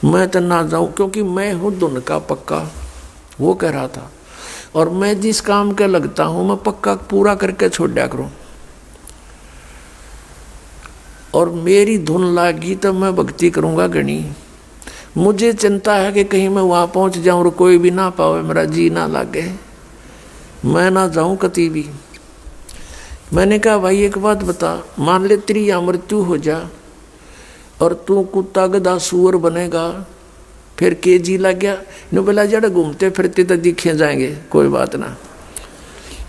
मैं तो ना जाऊँ क्योंकि मैं हूँ धुन का पक्का, वो कह रहा था, और मैं जिस काम के लगता हूँ मैं पक्का पूरा करके छोड़ दिया करूँ, और मेरी धुन लागी तो मैं भक्ति करूँगा गणी। मुझे चिंता है कि कहीं मैं वहाँ पहुँच जाऊँ और कोई भी ना पावे, मेरा जी ना लागे, मैं ना जाऊँ कभी भी। मैंने कहा भाई एक बात बता, मान ले तेरी या मृत्यु हो जा और तू कुत्ता गधा सुअर बनेगा, फिर के जी लग गया नो बोला जड़ा घूमते फिरते तो दिखे जाएंगे, कोई बात ना,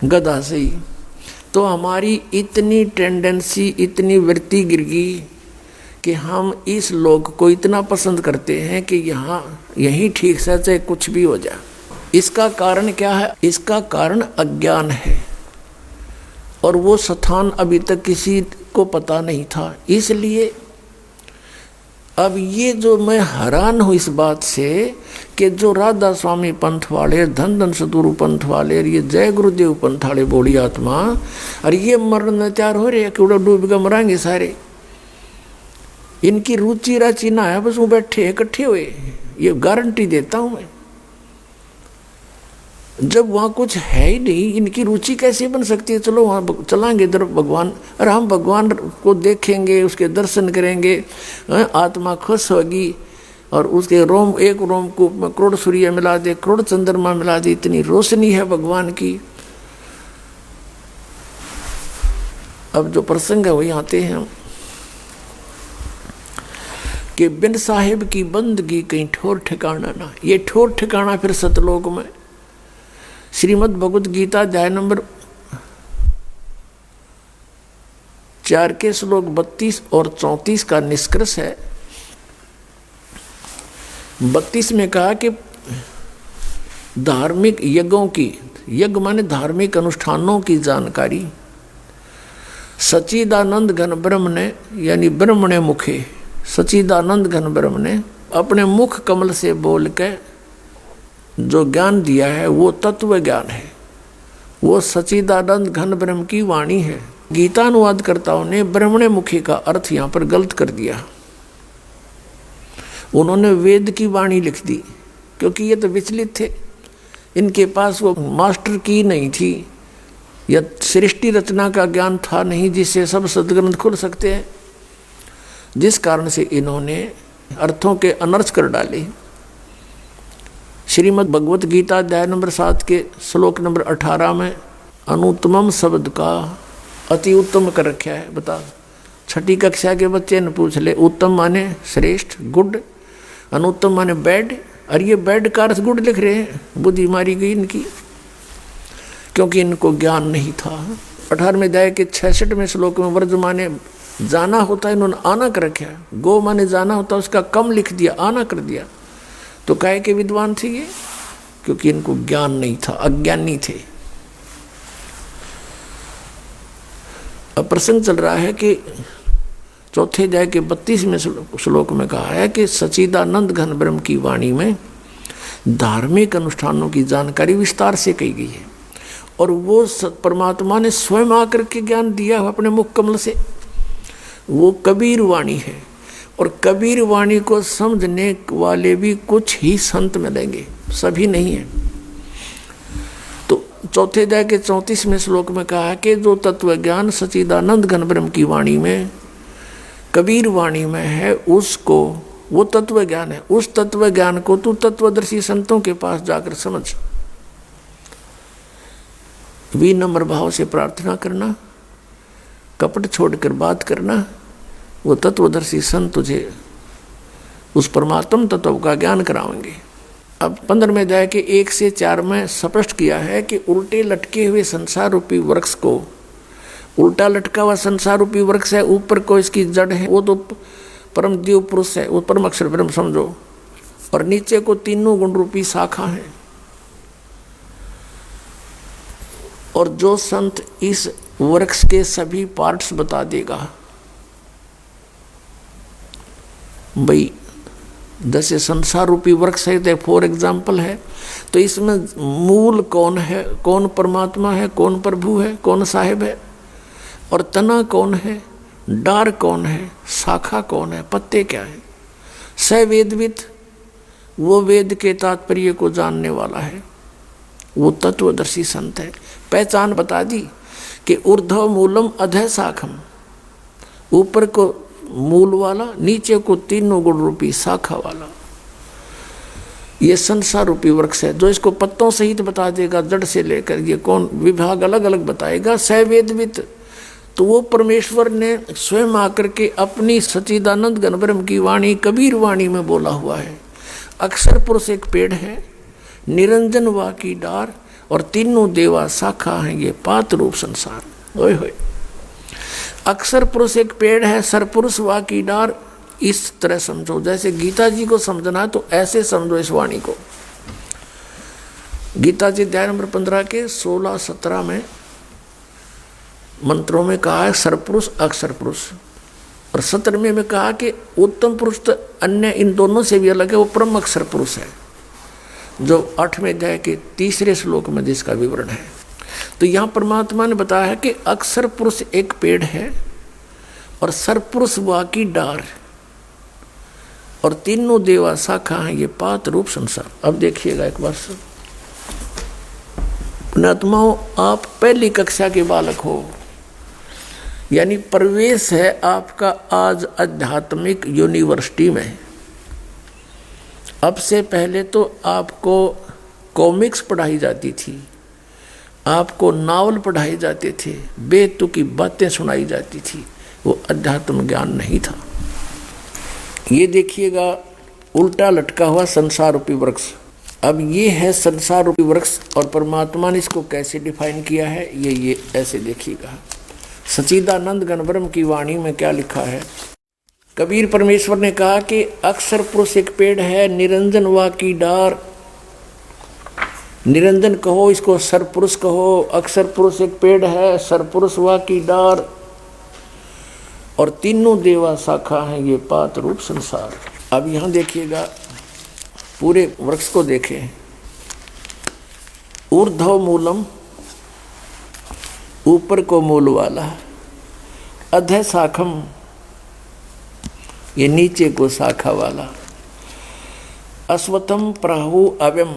गधा से ही। तो हमारी इतनी टेंडेंसी, इतनी वृत्ति गिर गई कि हम इस लोक को इतना पसंद करते हैं कि यहाँ यही ठीक से चाहे कुछ भी हो जाए। इसका कारण क्या है? इसका कारण अज्ञान है, और वो स्थान अभी तक किसी को पता नहीं था। इसलिए अब ये जो मैं हैरान हूँ इस बात से कि जो राधा स्वामी पंथ वाले, धन धन सतगुरु पंथ वाले, ये जय गुरुदेव पंथ वाले बोली आत्मा, और ये मरने तैयार हो रहे हैं कि उड़ा डूब के मरांगे सारे। इनकी रुचि राचि ना है, बस वो बैठे इकट्ठे हुए, ये गारंटी देता हूँ मैं। जब वहाँ कुछ है ही नहीं, इनकी रुचि कैसे बन सकती है? चलो वहाँ चलाएंगे इधर भगवान, और हम भगवान को देखेंगे, उसके दर्शन करेंगे, आत्मा खुश होगी, और उसके रोम, एक रोमकूप में करोड़ सूर्य मिला दे, करोड़ चंद्रमा मिला दे, इतनी रोशनी है भगवान की। अब जो प्रसंग है वही आते हैं कि बिन साहिब की बंदगी कहीं ठोर ठिकाना ना। ये ठोर ठिकाना फिर सतलोक में। श्रीमद् भगवद गीता अध्याय नंबर 4 के श्लोक 32 और 34 का निष्कर्ष है। 32 में कहा कि धार्मिक यज्ञों की, यज्ञ माने धार्मिक अनुष्ठानों की जानकारी सच्चिदानंद घन ब्रह्म ने, यानी ब्रह्म ने मुखे, सच्चिदानंद घन ब्रह्म ने अपने मुख कमल से बोल के जो ज्ञान दिया है वो तत्व ज्ञान है, वो सच्चिदानंद घन ब्रह्म की वाणी है। गीता अनुवादकर्ताओं ने ब्रह्मणे मुखी का अर्थ यहाँ पर गलत कर दिया। उन्होंने वेद की वाणी लिख दी, क्योंकि ये तो विचलित थे, इनके पास वो मास्टर की नहीं थी या सृष्टि रचना का ज्ञान था नहीं जिससे सब सदग्रंथ खुल सकते हैं, जिस कारण से इन्होंने अर्थों के अनर्थ कर डाले। श्रीमद् भगवत गीता अध्याय नंबर 7 के श्लोक नंबर 18 में अनुत्तमम शब्द का अति उत्तम कर रखा है। बता, छठी कक्षा के बच्चे ने पूछ ले, उत्तम माने श्रेष्ठ, गुड, अनुत्तम माने बैड, और ये बैड का अर्थ गुड लिख रहे हैं। बुद्धि मारी गई इनकी, क्योंकि इनको ज्ञान नहीं था। 18वें अध्याय के 66वें श्लोक में वर्ज माने जाना होता है, इन्होंने आना कर रखा है। गो माने जाना होता है, उसका कम लिख दिया, आना कर दिया। तो काहे के विद्वान थे ये? क्योंकि इनको ज्ञान नहीं था, अज्ञानी थे। अब प्रसंग चल रहा है कि चौथे अध्याय के 32वें श्लोक में कहा है कि सच्चिदानंद घन ब्रह्म की वाणी में धार्मिक अनुष्ठानों की जानकारी विस्तार से कही गई है, और वो परमात्मा ने स्वयं आकर के ज्ञान दिया अपने मुख कमल से। वो कबीर वाणी है, और कबीर वाणी को समझने वाले भी कुछ ही संत मिलेंगे, सभी नहीं है। तो चौथे अध्याय के 34वें श्लोक में कहा कि जो तत्व ज्ञान सच्चिदानंद घन ब्रह्म की वाणी में, कबीर वाणी में है, उसको, वो तत्व ज्ञान है, उस तत्व ज्ञान को तू तत्वदर्शी संतों के पास जाकर समझ। विनम्र भाव से प्रार्थना करना, कपट छोड़कर बात करना, वो तत्वदर्शी संत तुझे उस परमात्म तत्व का ज्ञान कराएंगे। अब 15वें अध्याय के 1 से 4 में स्पष्ट किया है कि उल्टे लटके हुए संसार रूपी वृक्ष को, उल्टा लटका हुआ संसार रूपी वृक्ष है, ऊपर को इसकी जड़ है, वो तो परम देव पुरुष है, वो परम अक्षर ब्रह्म समझो, और नीचे को तीनों गुण रूपी शाखा है। और जो संत इस वृक्ष के सभी पार्ट्स बता देगा, भाई जैसे संसार रूपी वृक्ष है, तो फॉर एग्जाम्पल है, तो इसमें मूल कौन है, कौन परमात्मा है, कौन प्रभु है, कौन साहिब है, और तना कौन है, डार कौन है, शाखा कौन है, पत्ते क्या है। स वेदविद, वो वेद के तात्पर्य को जानने वाला है, वो तत्वदर्शी संत है। पहचान बता दी कि ऊर्ध्व मूलम अधः शाखम, ऊपर को मूल वाला, नीचे को तीनों गुण रूपी शाखा वाला, ये संसार रूपी वृक्ष है। जो इसको पत्तों सहित बता देगा, जड़ से लेकर ये कौन विभाग अलग अलग बताएगा। सवेदवित, तो वो परमेश्वर ने स्वयं आकर के अपनी सच्चिदानंद घन ब्रह्म की वाणी कबीर वाणी में बोला हुआ है। अक्षर पुरुष एक पेड़ है, निरंजन वा की डार, और तीनों देवा शाखा हैं, ये पात रूप संसार। ओए होए, अक्षर पुरुष एक पेड़ है, सरपुरुष वा की डार, इस तरह समझो। जैसे गीता जी को समझना तो ऐसे समझो इस वाणी को। गीता जी अध्याय नंबर 15 के 16-17 में मंत्रों में कहा है सरपुरुष अक्षर पुरुष, और 17वें में कहा कि उत्तम पुरुष तो अन्य इन दोनों से भी अलग है, वो परम अक्षर पुरुष है, जो 8वें अध्याय के 3 श्लोक में जिसका विवरण है। तो यहाँ परमात्मा ने बताया है कि अक्षर पुरुष एक पेड़ है, और सरपुरुष वा की डार, और तीनों देवा शाखा हैं, ये पात रूप संसार। अब देखिएगा एक बार से, पुण्यात्माओं, आप पहली कक्षा के बालक हो, यानी प्रवेश है आपका आज आध्यात्मिक यूनिवर्सिटी में। अब से पहले तो आपको कॉमिक्स पढ़ाई जाती थी, आपको नावल पढ़ाए जाते थे, बेतुकी बातें सुनाई जाती थी, वो अध्यात्म ज्ञान नहीं था। ये देखिएगा उल्टा लटका हुआ संसार रूपी वृक्ष। अब ये है संसार रूपी वृक्ष, और परमात्मा ने इसको कैसे डिफाइन किया है, ये ऐसे देखिएगा। सच्चिदानंद घन ब्रह्म की वाणी में क्या लिखा है? कबीर परमेश्वर ने कहा कि अक्षर पुरुष एक पेड़ है, निरंजन वा की डार। निरंजन कहो, इसको सरपुरुष कहो। अक्षर पुरुष एक पेड़ है, सरपुरुष वा की डार, और तीनों देवा शाखा हैं ये पात रूप संसार। अब यहां देखिएगा, पूरे वृक्ष को देखें। ऊर्ध्व मूलम, ऊपर को मूल वाला। अधः शाखम, ये नीचे को शाखा वाला। अश्वत्थम प्राहु अव्यम,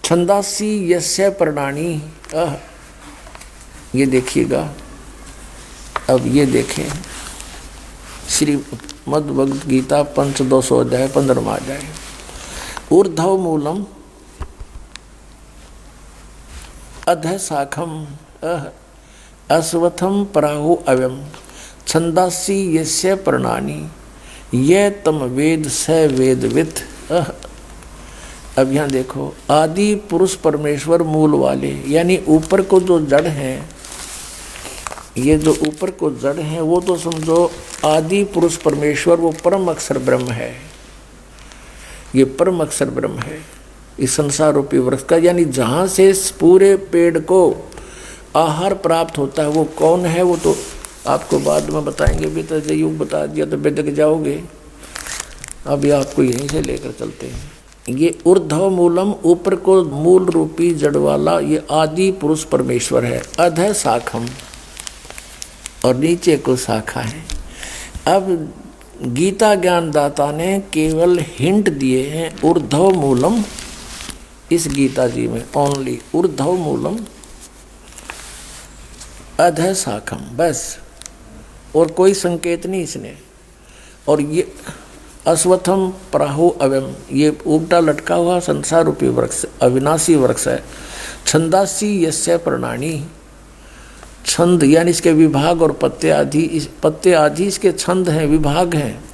छंदासी यस्य प्रणानी। ये देखिएगा, अब ये देखें श्रीमद् भगवद गीता पंचदश अध्याय 15वां अध्याय। ऊर्ध्व मूलम अधः शाखम अश्वत्थम प्राहु अव्यम, छंदासी यस्य प्रणानी, ये तम वेद स वेदवित्। अब यहाँ देखो, आदि पुरुष परमेश्वर मूल वाले, यानी ऊपर को जो जड़ हैं, ये जो ऊपर को जड़ हैं वो तो समझो आदि पुरुष परमेश्वर, वो परम अक्षर ब्रह्म है। ये परम अक्षर ब्रह्म है इस संसार रूपी वृक्ष का, यानी जहाँ से इस पूरे पेड़ को आहार प्राप्त होता है वो कौन है, वो तो आपको बाद में बताएंगे। भी तो युग बता दिया तो बेदक जाओगे। अभी आपको यहीं से लेकर चलते हैं। ये ऊर्ध्व मूलम, ऊपर को मूल रूपी जड़ वाला, ये आदि पुरुष परमेश्वर है। अधः शाखम, और नीचे को शाखा है। अब गीता ज्ञानदाता ने केवल हिंट दिए हैं ऊर्ध्व मूलम, इस गीता जी में ओनली ऊर्ध्व मूलम अधः शाखम, बस, और कोई संकेत नहीं इसने। और ये अश्वत्थम प्राहु अव्यम, ये उल्टा लटका हुआ संसार रूपी वृक्ष अविनाशी वृक्ष है। छंदासी यस्य प्रणानी, छंद यानी इसके विभाग और पत्ते आदि, इस पत्ते आदि इसके छंद हैं, विभाग हैं।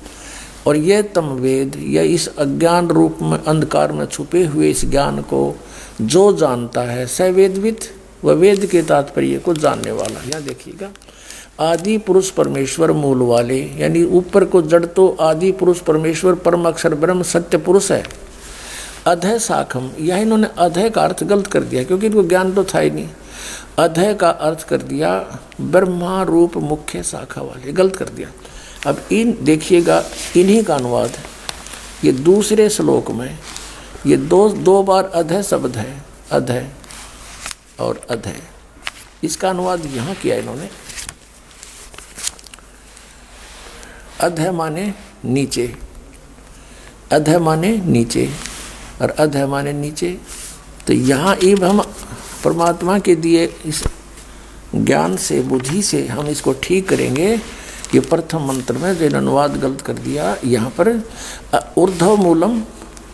और ये तम वेद, या इस अज्ञान रूप में अंधकार में छुपे हुए इस ज्ञान को जो जानता है, स वेदवित्, वह वेद के तात्पर्य को जानने वाला। यहाँ देखिएगा, आदि पुरुष परमेश्वर मूल वाले, यानी ऊपर को जड़ तो आदि पुरुष परमेश्वर परम अक्षर ब्रह्म सत्य पुरुष है। अधः शाखम, यह इन्होंने अधः का अर्थ गलत कर दिया, क्योंकि इनको ज्ञान तो था ही नहीं। अधः का अर्थ कर दिया ब्रह्मा रूप मुख्य शाखा वाले, गलत कर दिया। अब इन देखिएगा, इन्हीं का अनुवाद ये दूसरे श्लोक में, ये दो बार अधः शब्द है, अधः और अधः, इसका अनुवाद यहाँ किया इन्होंने। अधः माने नीचे, अधः माने नीचे, और अधः माने नीचे। तो यहाँ इब हम परमात्मा के दिए इस ज्ञान से, बुद्धि से हम इसको ठीक करेंगे। ये प्रथम मंत्र में जो अनुवाद गलत कर दिया, यहाँ पर ऊर्ध्व मूलम,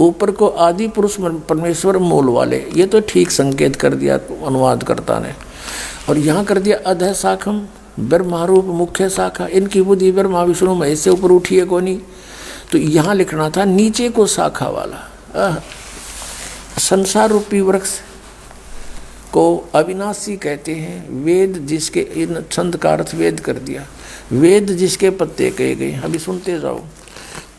ऊपर को आदि पुरुष परमेश्वर मूल वाले, ये तो ठीक संकेत कर दिया अनुवादकर्ता ने। और यहाँ कर दिया अधः शाखम, ब्रह्मारूप मुख्य शाखा, इनकी बुद्धि ब्रह्मा विष्णु महेश से ऊपर उठी है कोनी। तो यहाँ लिखना था नीचे को शाखा वाला। संसार रूपी वृक्ष को अविनाशी कहते हैं। वेद जिसके, इन छंद का अर्थ वेद कर दिया, वेद जिसके पत्ते कहे गए। अभी सुनते जाओ,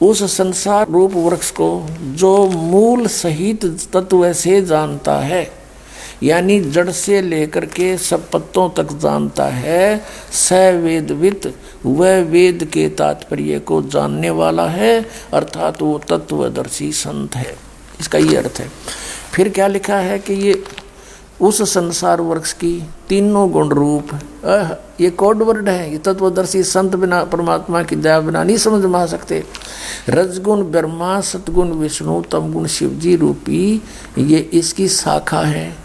उस संसार रूप वृक्ष को जो मूल सहित तत्व से जानता है, यानी जड़ से लेकर के सब पत्तों तक जानता है, स वेदवित्, वह वेद के तात्पर्य को जानने वाला है, अर्थात वो तत्वदर्शी संत है। इसका ये अर्थ है। फिर क्या लिखा है कि ये उस संसार वृक्ष की तीनों गुण रूप, ये कोड वर्ड है। ये तत्वदर्शी संत बिना परमात्मा की दया बिना नहीं समझ में आ सकते। रजगुण ब्रह्मा, सतगुण विष्णु, तमगुण शिवजी रूपी ये इसकी शाखा है।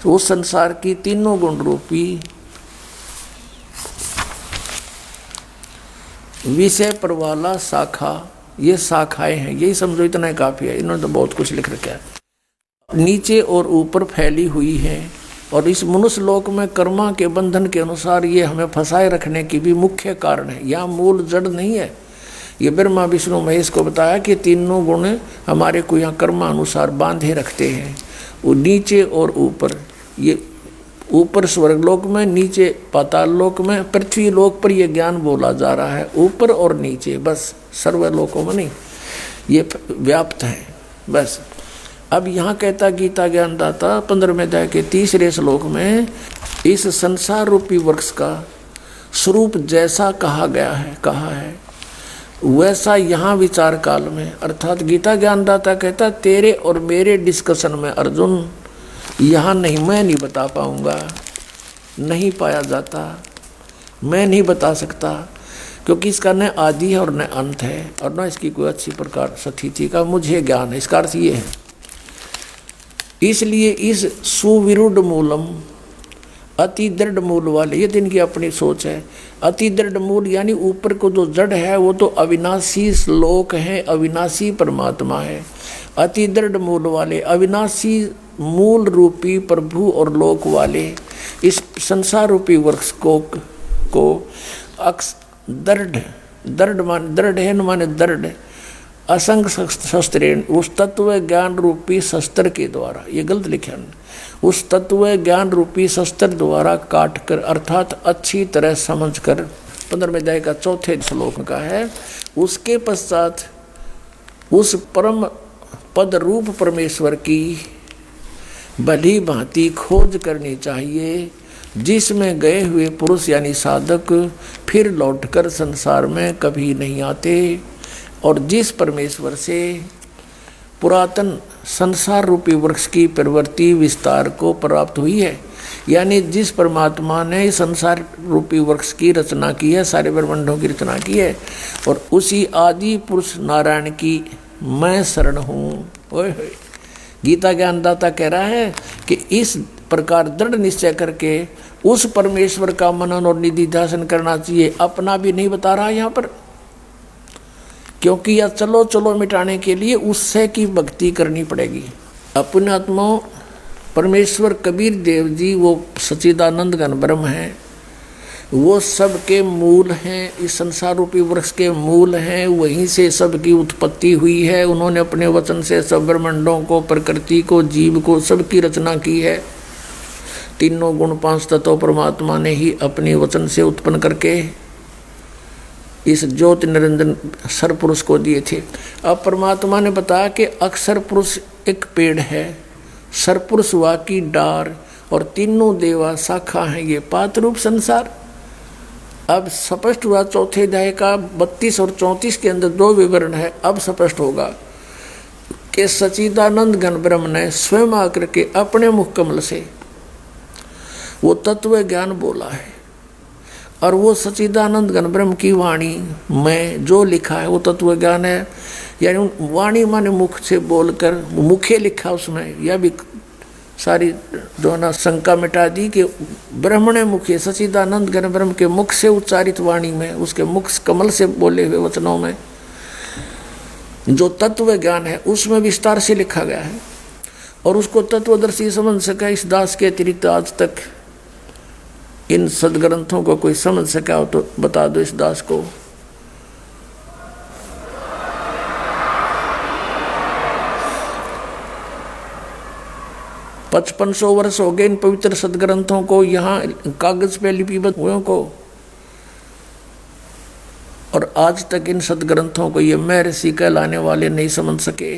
तो उस संसार की तीनों गुण रूपी विषय पर वाला शाखा, ये शाखाएं हैं। यही समझो, इतना काफी है। इन्होंने तो बहुत कुछ लिख रखा है। नीचे और ऊपर फैली हुई है, और इस मनुष्य लोक में कर्मा के बंधन के अनुसार ये हमें फंसाए रखने की भी मुख्य कारण है। यहाँ मूल जड़ नहीं है। ये ब्रह्मा विष्णु महेश को बताया कि तीनों गुण हमारे को यहाँ कर्मानुसार बांधे रखते हैं। वो नीचे और ऊपर, ये ऊपर स्वर्गलोक में, नीचे पाताल लोक में, पृथ्वी लोक पर यह ज्ञान बोला जा रहा है। ऊपर और नीचे, बस सर्वलोकों में नहीं, ये व्याप्त है बस। अब यहाँ कहता गीता ज्ञानदाता 15वें अध्याय के 3रे श्लोक में, इस संसार रूपी वृक्ष का स्वरूप जैसा कहा है वैसा यहाँ विचार काल में, अर्थात गीता ज्ञानदाता कहता तेरे और मेरे डिस्कशन में अर्जुन यहाँ नहीं, मैं नहीं बता पाऊँगा, नहीं पाया जाता, मैं नहीं बता सकता, क्योंकि इसका न आदि है और न अंत है, और न इसकी कोई अच्छी प्रकार स्थिति का मुझे ज्ञान है। इसका अर्थ ये है, इसलिए इस सुविरुद्ध मूलम, अति दृढ़ मूल वाले, ये तो इनकी अपनी सोच है। अति दृढ़ मूल यानी ऊपर को जो जड़ है वो तो अविनाशी श्लोक है, अविनाशी परमात्मा है। अति दृढ़ मूल वाले, अविनाशी मूल रूपी प्रभु और लोक वाले इस संसार रूपी वृक्ष को दृढ़ है माने दृढ़, असंग शस्त्रेण, उस तत्व ज्ञान रूपी शस्त्र के द्वारा, ये गलत लिखा है, उस तत्व ज्ञान रूपी शस्त्र द्वारा काट कर, अर्थात अच्छी तरह समझ कर, 15वें अध्याय का 4थे श्लोक का है। उसके पश्चात उस परम पद रूप परमेश्वर की भली भांति खोज करनी चाहिए, जिसमें गए हुए पुरुष यानी साधक फिर लौटकर संसार में कभी नहीं आते, और जिस परमेश्वर से पुरातन संसार रूपी वृक्ष की प्रवृत्ति विस्तार को प्राप्त हुई है, यानी जिस परमात्मा ने संसार रूपी वृक्ष की रचना की है, सारे ब्रह्मांडों की रचना की है, और उसी आदि पुरुष नारायण की मैं शरण हूँ। ओए होए, गीता ज्ञानदाता कह रहा है कि इस प्रकार दृढ़ निश्चय करके उस परमेश्वर का मनन और निधि ध्यान करना चाहिए। अपना भी नहीं बता रहा यहाँ पर, क्योंकि यह चलो चलो मिटाने के लिए उससे की भक्ति करनी पड़ेगी। अपने आत्मा परमेश्वर कबीर देव जी वो सच्चिदानंद घन ब्रह्म हैं, वो सबके मूल हैं, इस संसार रूपी वृक्ष के मूल हैं, वहीं से सबकी उत्पत्ति हुई है। उन्होंने अपने वचन से सब ब्रह्मांडों को, प्रकृति को, जीव को, सबकी रचना की है। तीनों गुण 5 तत्व परमात्मा ने ही अपने वचन से उत्पन्न करके इस ज्योति निरंजन सरपुरुष को दिए थे। अब परमात्मा ने बताया कि अक्षर पुरुष एक पेड़ है, सरपुरुष वा की डार, और तीनों देवा शाखा हैं, ये पात रूप संसार। अब स्पष्ट हुआ 4थे अध्याय का 32 और 34 के अंदर 2 विवरण है। अब स्पष्ट होगा कि सच्चिदानंद घन ब्रह्म ने स्वयं आकर के अपने मुख कमल से वो तत्व ज्ञान बोला है, और वो सच्चिदानंद घन ब्रह्म की वाणी में जो लिखा है वो तत्व ज्ञान है। यानी वाणी माने मुख से बोलकर, मुखे लिखा उसमें, यह भी सारी जो ना शंका मिटा दी कि ब्रह्मणे मुखे, सच्चिदानंद घन ब्रह्म के मुख से उच्चारित वाणी में, उसके मुख कमल से बोले हुए वचनों में जो तत्व ज्ञान है उसमें विस्तार से लिखा गया है, और उसको तत्वदर्शी समझ सका। इस दास के अतिरिक्त आज तक इन सदग्रंथों को कोई समझ सका हो तो बता दो इस दास को। पचपन 100 वर्ष हो गए इन पवित्र सदग्रंथों को यहाँ कागज पे लिपिबद्ध हुए को, और आज तक इन सदग्रंथों को ये महर्षि कहलाने वाले नहीं समझ सके।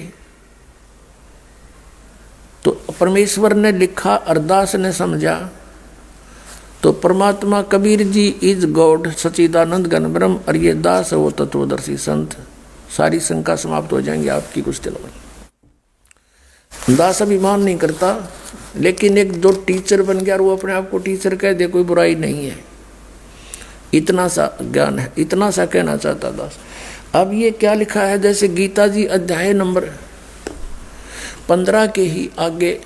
तो परमेश्वर ने लिखा, अरदास ने समझा, तो परमात्मा कबीर जी इज गॉड, सच्चिदानंद घन ब्रह्म, और ये दास है वो तत्वदर्शी संत। सारी शंका समाप्त हो जाएंगी आपकी कुछ दिनों में। दास अभिमान नहीं करता, लेकिन एक जो टीचर बन गया और वो अपने आप को टीचर कह दे, कोई बुराई नहीं है। इतना सा ज्ञान है, इतना सा कहना चाहता दास। अब ये क्या लिखा है, जैसे गीता जी अध्याय नंबर 15 के ही आगे,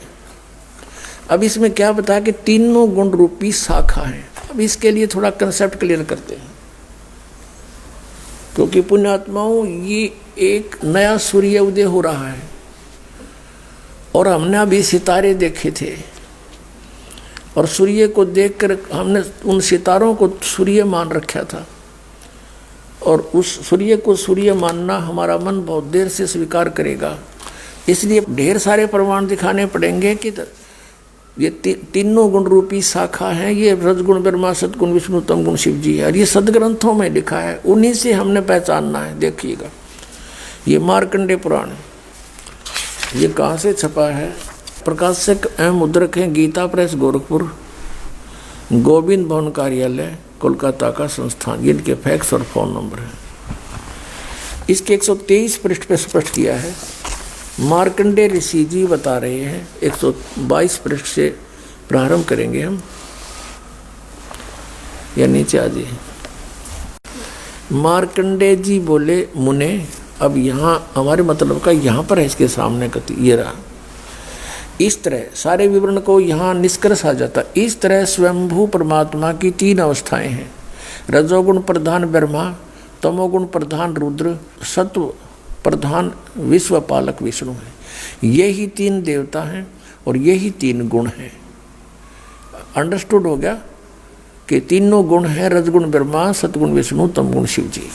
अब इसमें क्या बताया कि तीनों गुण रूपी शाखा है। अब इसके लिए थोड़ा कंसेप्ट क्लियर करते हैं, क्योंकि पुण्यात्माओं ये एक नया सूर्य उदय हो रहा है, और हमने अभी सितारे देखे थे, और सूर्य को देखकर हमने उन सितारों को सूर्य मान रखा था, और उस सूर्य को सूर्य मानना हमारा मन बहुत देर से स्वीकार करेगा। इसलिए ढेर सारे प्रमाण दिखाने पड़ेंगे कि ये तीनों गुण रूपी शाखा है, ये रजगुण ब्रह्मा सतगुण विष्णु तम गुण शिव जी है। और ये सदग्रंथों में लिखा है, उन्हीं से हमने पहचानना है। देखिएगा ये मार्कंडेय पुराण, ये कहाँ से छपा है? प्रकाशक एवं मुद्रक हैं गीता प्रेस गोरखपुर, गोविंद भवन कार्यालय कोलकाता का संस्थान। ये इनके फैक्स और फोन नंबर है। इसके 123 पृष्ठ पे स्पष्ट किया है। मार्कंडेय ऋषि जी बता रहे हैं, 122 पृष्ठ से प्रारंभ करेंगे हम, या नीचे आ जाइए। मार्कंडेय जी बोले, मुने, अब यहाँ हमारे मतलब का यहाँ पर है, इसके सामने कथी ये रहा। इस तरह सारे विवरण को यहाँ निष्कर्ष आ जाता। इस तरह स्वयंभू परमात्मा की 3 अवस्थाएं हैं। रजोगुण प्रधान ब्रह्मा, तमोगुण प्रधान रुद्र, सत्व प्रधान विश्व पालक विष्णु है। यही 3 देवता हैं और यही 3 गुण हैं। अंडरस्टूड हो गया कि तीनों गुण हैं, रजगुण ब्रह्मा, सतगुण विष्णु, तमगुण शिव जी।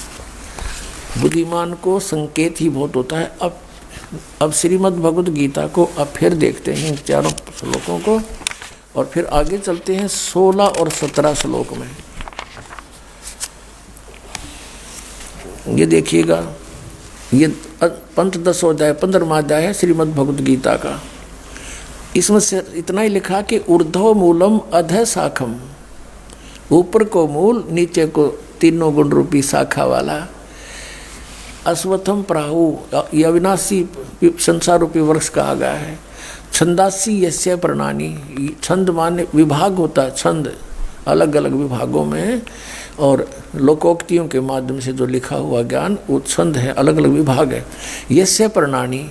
बुद्धिमान को संकेत ही बहुत होता है। अब श्रीमद् भगवद गीता को अब फिर देखते हैं, इन चारों श्लोकों को, और फिर आगे चलते हैं 16 और 17 श्लोक में। ये देखिएगा, ये पंचदशोध्याय 15वां अध्याय है श्रीमद् भगवद गीता का। इसमें से इतना ही लिखा कि ऊर्ध्व मूलम अधः शाखम, ऊपर को मूल, नीचे को तीनों गुण रूपी शाखा वाला। अश्वत्थम प्राहु, ये अविनाशी संसार रूपी वृक्ष कहा गया है। छंदासी यस्य प्रणानी, छंद माने विभाग होता है, छंद अलग अलग विभागों में, और लोकोक्तियों के माध्यम से जो लिखा हुआ ज्ञान वो छंद है, अलग अलग विभाग है। यस्य प्रणानी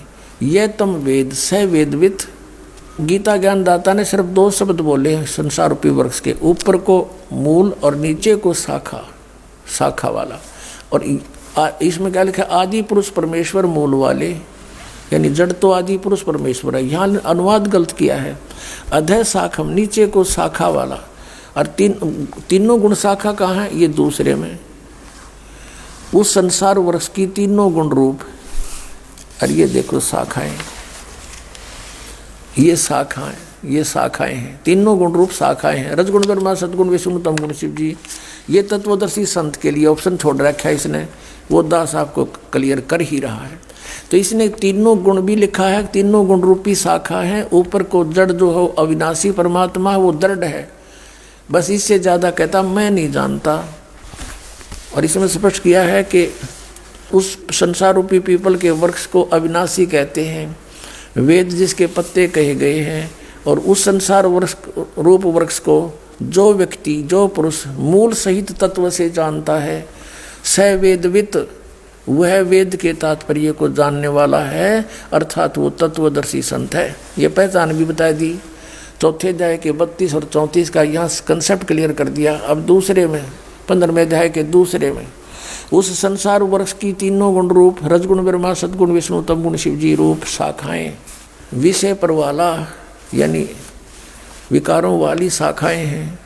ये तम वेद स वेदवित। गीता ज्ञान दाता ने सिर्फ 2 शब्द बोले हैं संसार रूपी वृक्ष के, ऊपर को मूल और नीचे को शाखा, शाखा वाला। और इसमें क्या लिखा है? आदि पुरुष परमेश्वर मूल वाले, यानी जड़ तो आदि पुरुष परमेश्वर है। यहाँ अनुवाद गलत किया है। अधः शाखम, नीचे को शाखा वाला। और तीनों गुण शाखा कहाँ है? ये दूसरे में, उस संसार वृक्ष की तीनों गुण रूप। और ये देखो शाखाएं, ये शाखाएं, ये शाखाएं हैं, तीनों गुण रूप शाखाएं हैं। रजगुण ब्रह्मा सतगुण विष्णु तमगुण शिव जी। ये तत्वदर्शी संत के लिए ऑप्शन छोड़ रखा है इसने, वो दास आपको क्लियर कर ही रहा है। तो इसने तीनों गुण भी लिखा है, तीनों गुण रूपी शाखा है। ऊपर को जड़ जो हो अविनाशी परमात्मा वो दृढ़ है, बस इससे ज़्यादा कहता मैं नहीं जानता। और इसमें स्पष्ट किया है कि उस संसार रूपी पीपल के वृक्ष को अविनाशी कहते हैं, वेद जिसके पत्ते कहे गए हैं। और उस संसार वृक्ष रूप वृक्ष को जो व्यक्ति, जो पुरुष मूल सहित तत्व से जानता है, स वेदवित, वह वेद के तात्पर्य को जानने वाला है, अर्थात वो तत्वदर्शी संत है। ये पहचान भी बता दी। चौथे अध्याय के 32 और 34 का यहाँ कंसेप्ट क्लियर कर दिया। अब दूसरे में 15वें अध्याय के दूसरे में उस संसार वृक्ष की तीनों गुण रूप रजगुण ब्रह्मा सतगुण विष्णु तमगुण शिव जी रूप शाखाएं, विषय पर वाला यानी विकारों वाली शाखाएं हैं।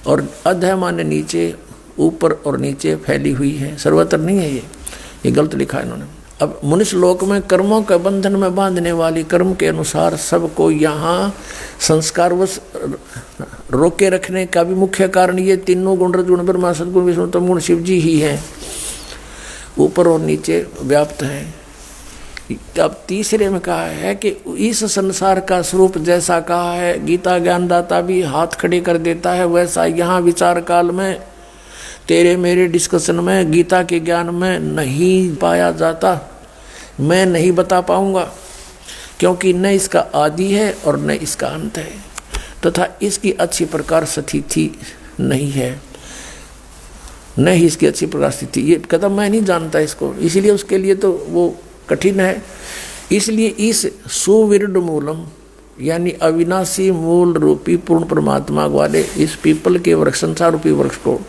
और अध्याय माने नीचे, ऊपर और नीचे फैली हुई है, सर्वत्र नहीं है। ये गलत लिखा है इन्होंने। अब मनुष्य लोक में कर्मों के बंधन में बांधने वाली कर्म के अनुसार सबको यहाँ संस्कारवश रोके रखने का भी मुख्य कारण ये तीनों गुण रजगुण ब्रह्मा सतगुण विष्णु तमगुण शिव जी ही हैं, ऊपर और नीचे व्याप्त हैं। अब तीसरे में कहा है कि इस संसार का स्वरूप जैसा कहा है, गीता ज्ञानदाता भी हाथ खड़े कर देता है, वैसा यहाँ विचार काल में तेरे मेरे डिस्कशन में गीता के ज्ञान में नहीं पाया जाता। मैं नहीं बता पाऊंगा, क्योंकि न इसका आदि है और न इसका अंत है, तथा इसकी अच्छी प्रकार स्थिति नहीं है, न ही इसकी अच्छी प्रकार स्थिति। ये कदम मैं नहीं जानता इसको, इसीलिए उसके लिए तो वो कठिन है। इसलिए इस सुविरुद्ध मूलम यानी अविनाशी मूल रूपी पूर्ण परमात्मा वाले इस पीपल के वृक्ष, संसार रूपी वृक्ष को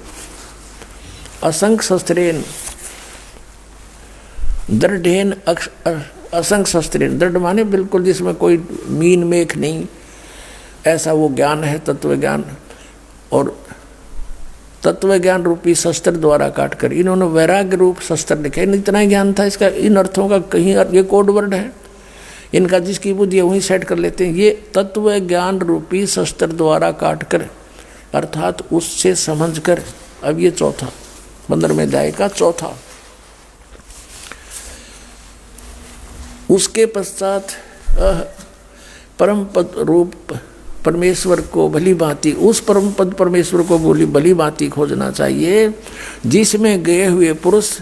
असंख्य शस्त्रेन दृढ़ेन, असंख्य शस्त्रेन, दृढ़ माने बिल्कुल जिसमें कोई मीन मेख नहीं, ऐसा वो ज्ञान है तत्व ज्ञान। और तत्व ज्ञान रूपी शस्त्र द्वारा काटकर इन्होंने वैराग्य रूप शस्त्र लिखे। इतना ही ज्ञान था इसका, इन अर्थों का कहीं ये कोड वर्ड है। इनका जिसकी बुद्धि है वहीं सेट कर लेते हैं। ये तत्व ज्ञान रूपी शस्त्र द्वारा काट कर अर्थात उससे समझ कर। अब ये चौथा 15वें अध्याय का चौथा। उसके पश्चात परम पद रूप परमेश्वर को भली भांति, उस परम पद परमेश्वर को भली भांति खोजना चाहिए, जिसमें गए हुए पुरुष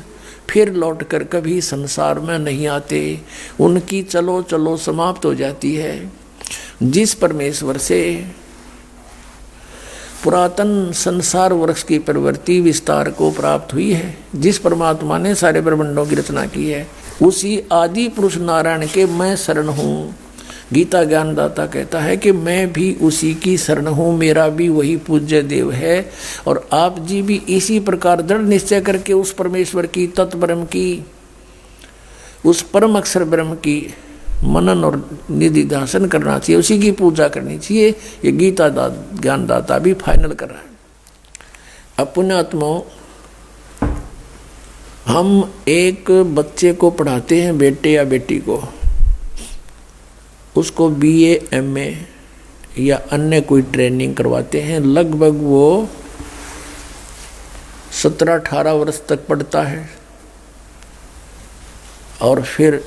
फिर लौटकर कभी संसार में नहीं आते, उनकी चलो चलो समाप्त हो जाती है। जिस परमेश्वर से पुरातन संसार वृक्ष की प्रवृत्ति विस्तार को प्राप्त हुई है, जिस परमात्मा ने सारे ब्रह्मांडों की रचना की है, उसी आदि पुरुष नारायण के मैं शरण हूँ। गीता ज्ञानदाता कहता है कि मैं भी उसी की शरण हूँ, मेरा भी वही पूज्य देव है। और आप जी भी इसी प्रकार दृढ़ निश्चय करके उस परमेश्वर की तत्ब्रह्म की, उस परम अक्षर ब्रह्म की मनन और निधिध्यासन करना चाहिए, उसी की पूजा करनी चाहिए। ये गीता ज्ञानदाता भी फाइनल कर रहा है। अब पुण्यात्माओं, हम एक बच्चे को पढ़ाते हैं, बेटे या बेटी को, उसको BA MA या अन्य कोई ट्रेनिंग करवाते हैं। लगभग वो 17-18 वर्ष तक पढ़ता है और फिर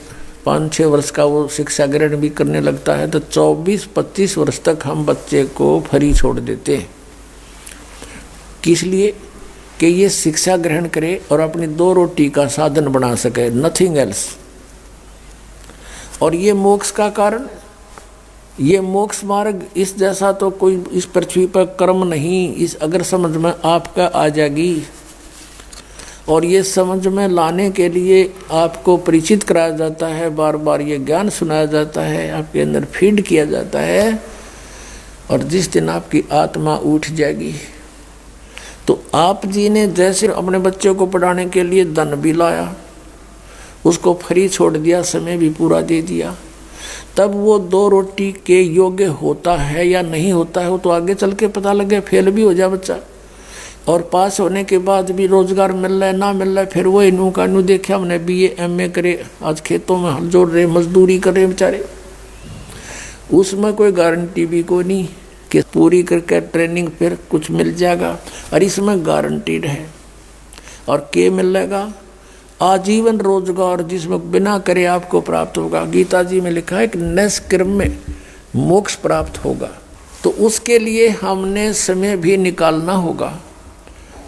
5-6 वर्ष का वो शिक्षा ग्रहण भी करने लगता है। तो 24-25 वर्ष तक हम बच्चे को फ्री छोड़ देते हैं। किस लिए? कि ये शिक्षा ग्रहण करे और अपनी 2 रोटी का साधन बना सके, नथिंग एल्स। और ये मोक्ष का कारण, ये मोक्ष मार्ग इस जैसा तो कोई इस पृथ्वी पर कर्म नहीं। इस अगर समझ में आपका आ जाएगी, और ये समझ में लाने के लिए आपको परिचित कराया जाता है, बार बार ये ज्ञान सुनाया जाता है, आपके अंदर फीड किया जाता है, और जिस दिन आपकी आत्मा उठ जाएगी तो आप जी ने जैसे अपने बच्चे को पढ़ाने के लिए धन भी लाया, उसको फ्री छोड़ दिया, समय भी पूरा दे दिया, तब वो 2 रोटी के योग्य होता है या नहीं होता है, वो तो आगे चल के पता लगे। फेल भी हो जाए बच्चा, और पास होने के बाद भी रोजगार मिल रहा है ना मिल रहा है, फिर वो इनू का नू देखा, हमने BA MA करे, आज खेतों में हल जोड़ रहे, मजदूरी कर रहे बेचारे। उसमें कोई गारंटी भी कोई नहीं कि पूरी करके ट्रेनिंग फिर कुछ मिल जाएगा, और इसमें गारंटीड है। और क्या मिलेगा? आजीवन रोजगार, जिसमें बिना करे आपको प्राप्त होगा। गीता जी में लिखा है कि निष्कर्म में मोक्ष प्राप्त होगा। तो उसके लिए हमने समय भी निकालना होगा,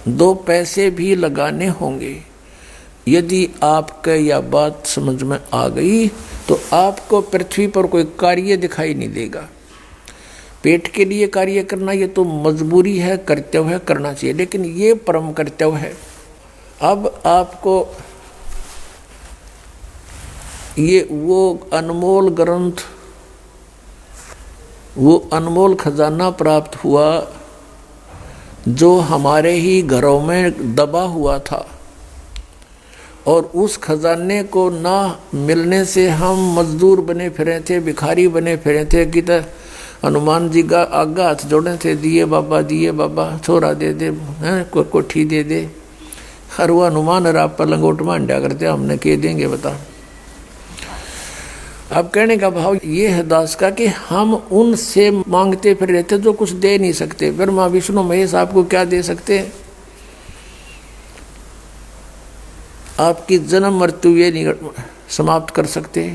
2 पैसे भी लगाने होंगे। यदि आपका यह बात समझ में आ गई तो आपको पृथ्वी पर कोई कार्य दिखाई नहीं देगा। पेट के लिए कार्य करना ये तो मजबूरी है, कर्तव्य है, करना चाहिए, लेकिन ये परम कर्तव्य है। अब आपको ये वो अनमोल ग्रंथ, वो अनमोल खजाना प्राप्त हुआ जो हमारे ही घरों में दबा हुआ था, और उस खजाने को ना मिलने से हम मजदूर बने फिरे थे, भिखारी बने फिरे थे। कि हनुमान जी का आगा हाथ जोड़े थे, दिए बाबा छोरा दे दे, कोई कोठी दे दे। हर वो हनुमान और आप पर लंगोट मांडा करते, हमने के देंगे बता। अब कहने का भाव ये है दास का कि हम उनसे मांगते फिर रहते जो कुछ दे नहीं सकते। ब्रह्मा विष्णु महेश आपको क्या दे सकते हैं? आपकी जन्म मृत्यु ये नहीं समाप्त कर सकते,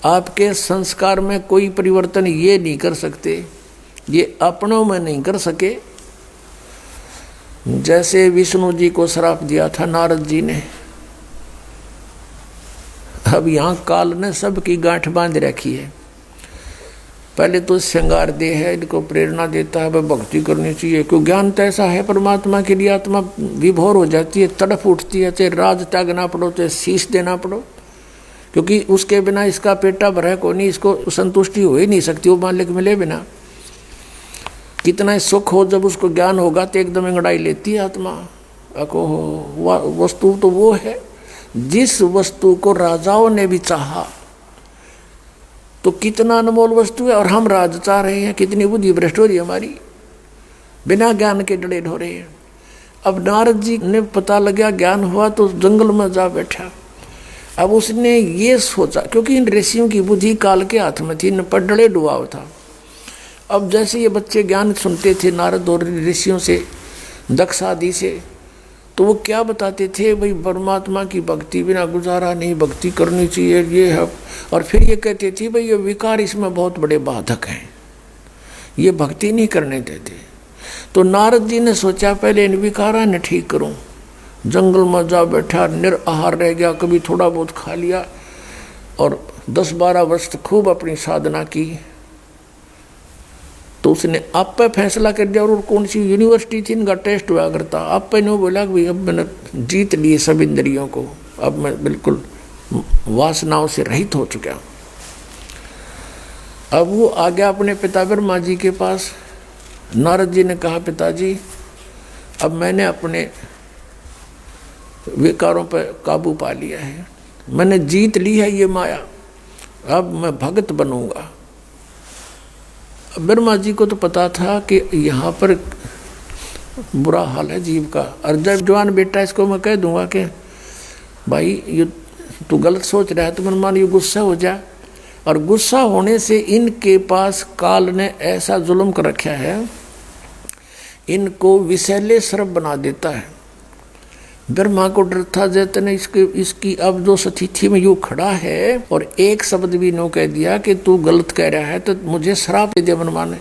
आपके संस्कार में कोई परिवर्तन ये नहीं कर सकते, ये अपनों में नहीं कर सके। जैसे विष्णु जी को श्राप दिया था नारद जी ने, अब यहाँ काल ने सबकी गांठ बांध रखी है। पहले तो श्रृंगार दे है, इनको प्रेरणा देता है, वह भक्ति करनी चाहिए। क्यों? ज्ञान तो ऐसा है परमात्मा के लिए, आत्मा विभोर हो जाती है, तड़फ उठती है, चाहे राज त्यागना पड़ो, चाहे शीश देना पड़ो, क्योंकि उसके बिना इसका पेटा भरा को नहीं, इसको संतुष्टि हो ही नहीं सकती वो मालिक मिले बिना। कितना सुख हो, जब उसको ज्ञान होगा तो एकदम अंगड़ाई लेती है आत्मा। वस्तु तो वो है जिस वस्तु को राजाओं ने भी चाहा, तो कितना अनमोल वस्तु है, और हम राज चाह रहे हैं। कितनी बुद्धि भ्रष्ट हो रही है हमारी, बिना ज्ञान के डरे हो रहे हैं। अब नारद जी ने पता लगा, ज्ञान हुआ तो जंगल में जा बैठा, अब उसने ये सोचा, क्योंकि इन ऋषियों की बुद्धि काल के हाथ में थी, इन पर डले डुबाव था। अब जैसे ये बच्चे ज्ञान सुनते थे नारद और ऋषियों से, दक्ष आदि से, तो वो क्या बताते थे, भाई परमात्मा की भक्ति बिना गुजारा नहीं, भक्ति करनी चाहिए, ये है। और फिर ये कहते थे भाई ये विकार इसमें बहुत बड़े बाधक हैं, ये भक्ति नहीं करने देते। तो नारद जी ने सोचा पहले इन विकारा ने ठीक करूं। जंगल में जा बैठा, निराहार रह गया, कभी थोड़ा बहुत खा लिया, और 10-12 वर्ष खूब अपनी साधना की। तो उसने आप पे फैसला कर दिया, और कौन सी यूनिवर्सिटी थी इनका टेस्ट हुआ करता, आप पे ने बोला कि अब मैंने जीत लिए सब इंद्रियों को, अब मैं बिल्कुल वासनाओं से रहित हो चुका हूँ। अब वो आ गया अपने पिता ब्रह्मा जी के पास। नारद जी ने कहा पिताजी अब मैंने अपने विकारों पर काबू पा लिया है, मैंने जीत ली है ये माया, अब मैं भगत बनूंगा। ब्रह्मा जी को तो पता था कि यहाँ पर बुरा हाल है जीव का, और जब जवान बेटा इसको मैं कह दूंगा कि भाई ये तू गलत सोच रहा है, तो मन मान ये गुस्सा हो जा, और गुस्सा होने से इनके पास काल ने ऐसा जुल्म कर रखा है, इनको विषैले सर्प बना देता है। ब्रह्मा को डर था जैसे ने इसकी अब जो स्थिति में यू खड़ा है, और एक शब्द भी नो कह दिया कि तू गलत कह रहा है तो मुझे श्राप दे दे मन माने।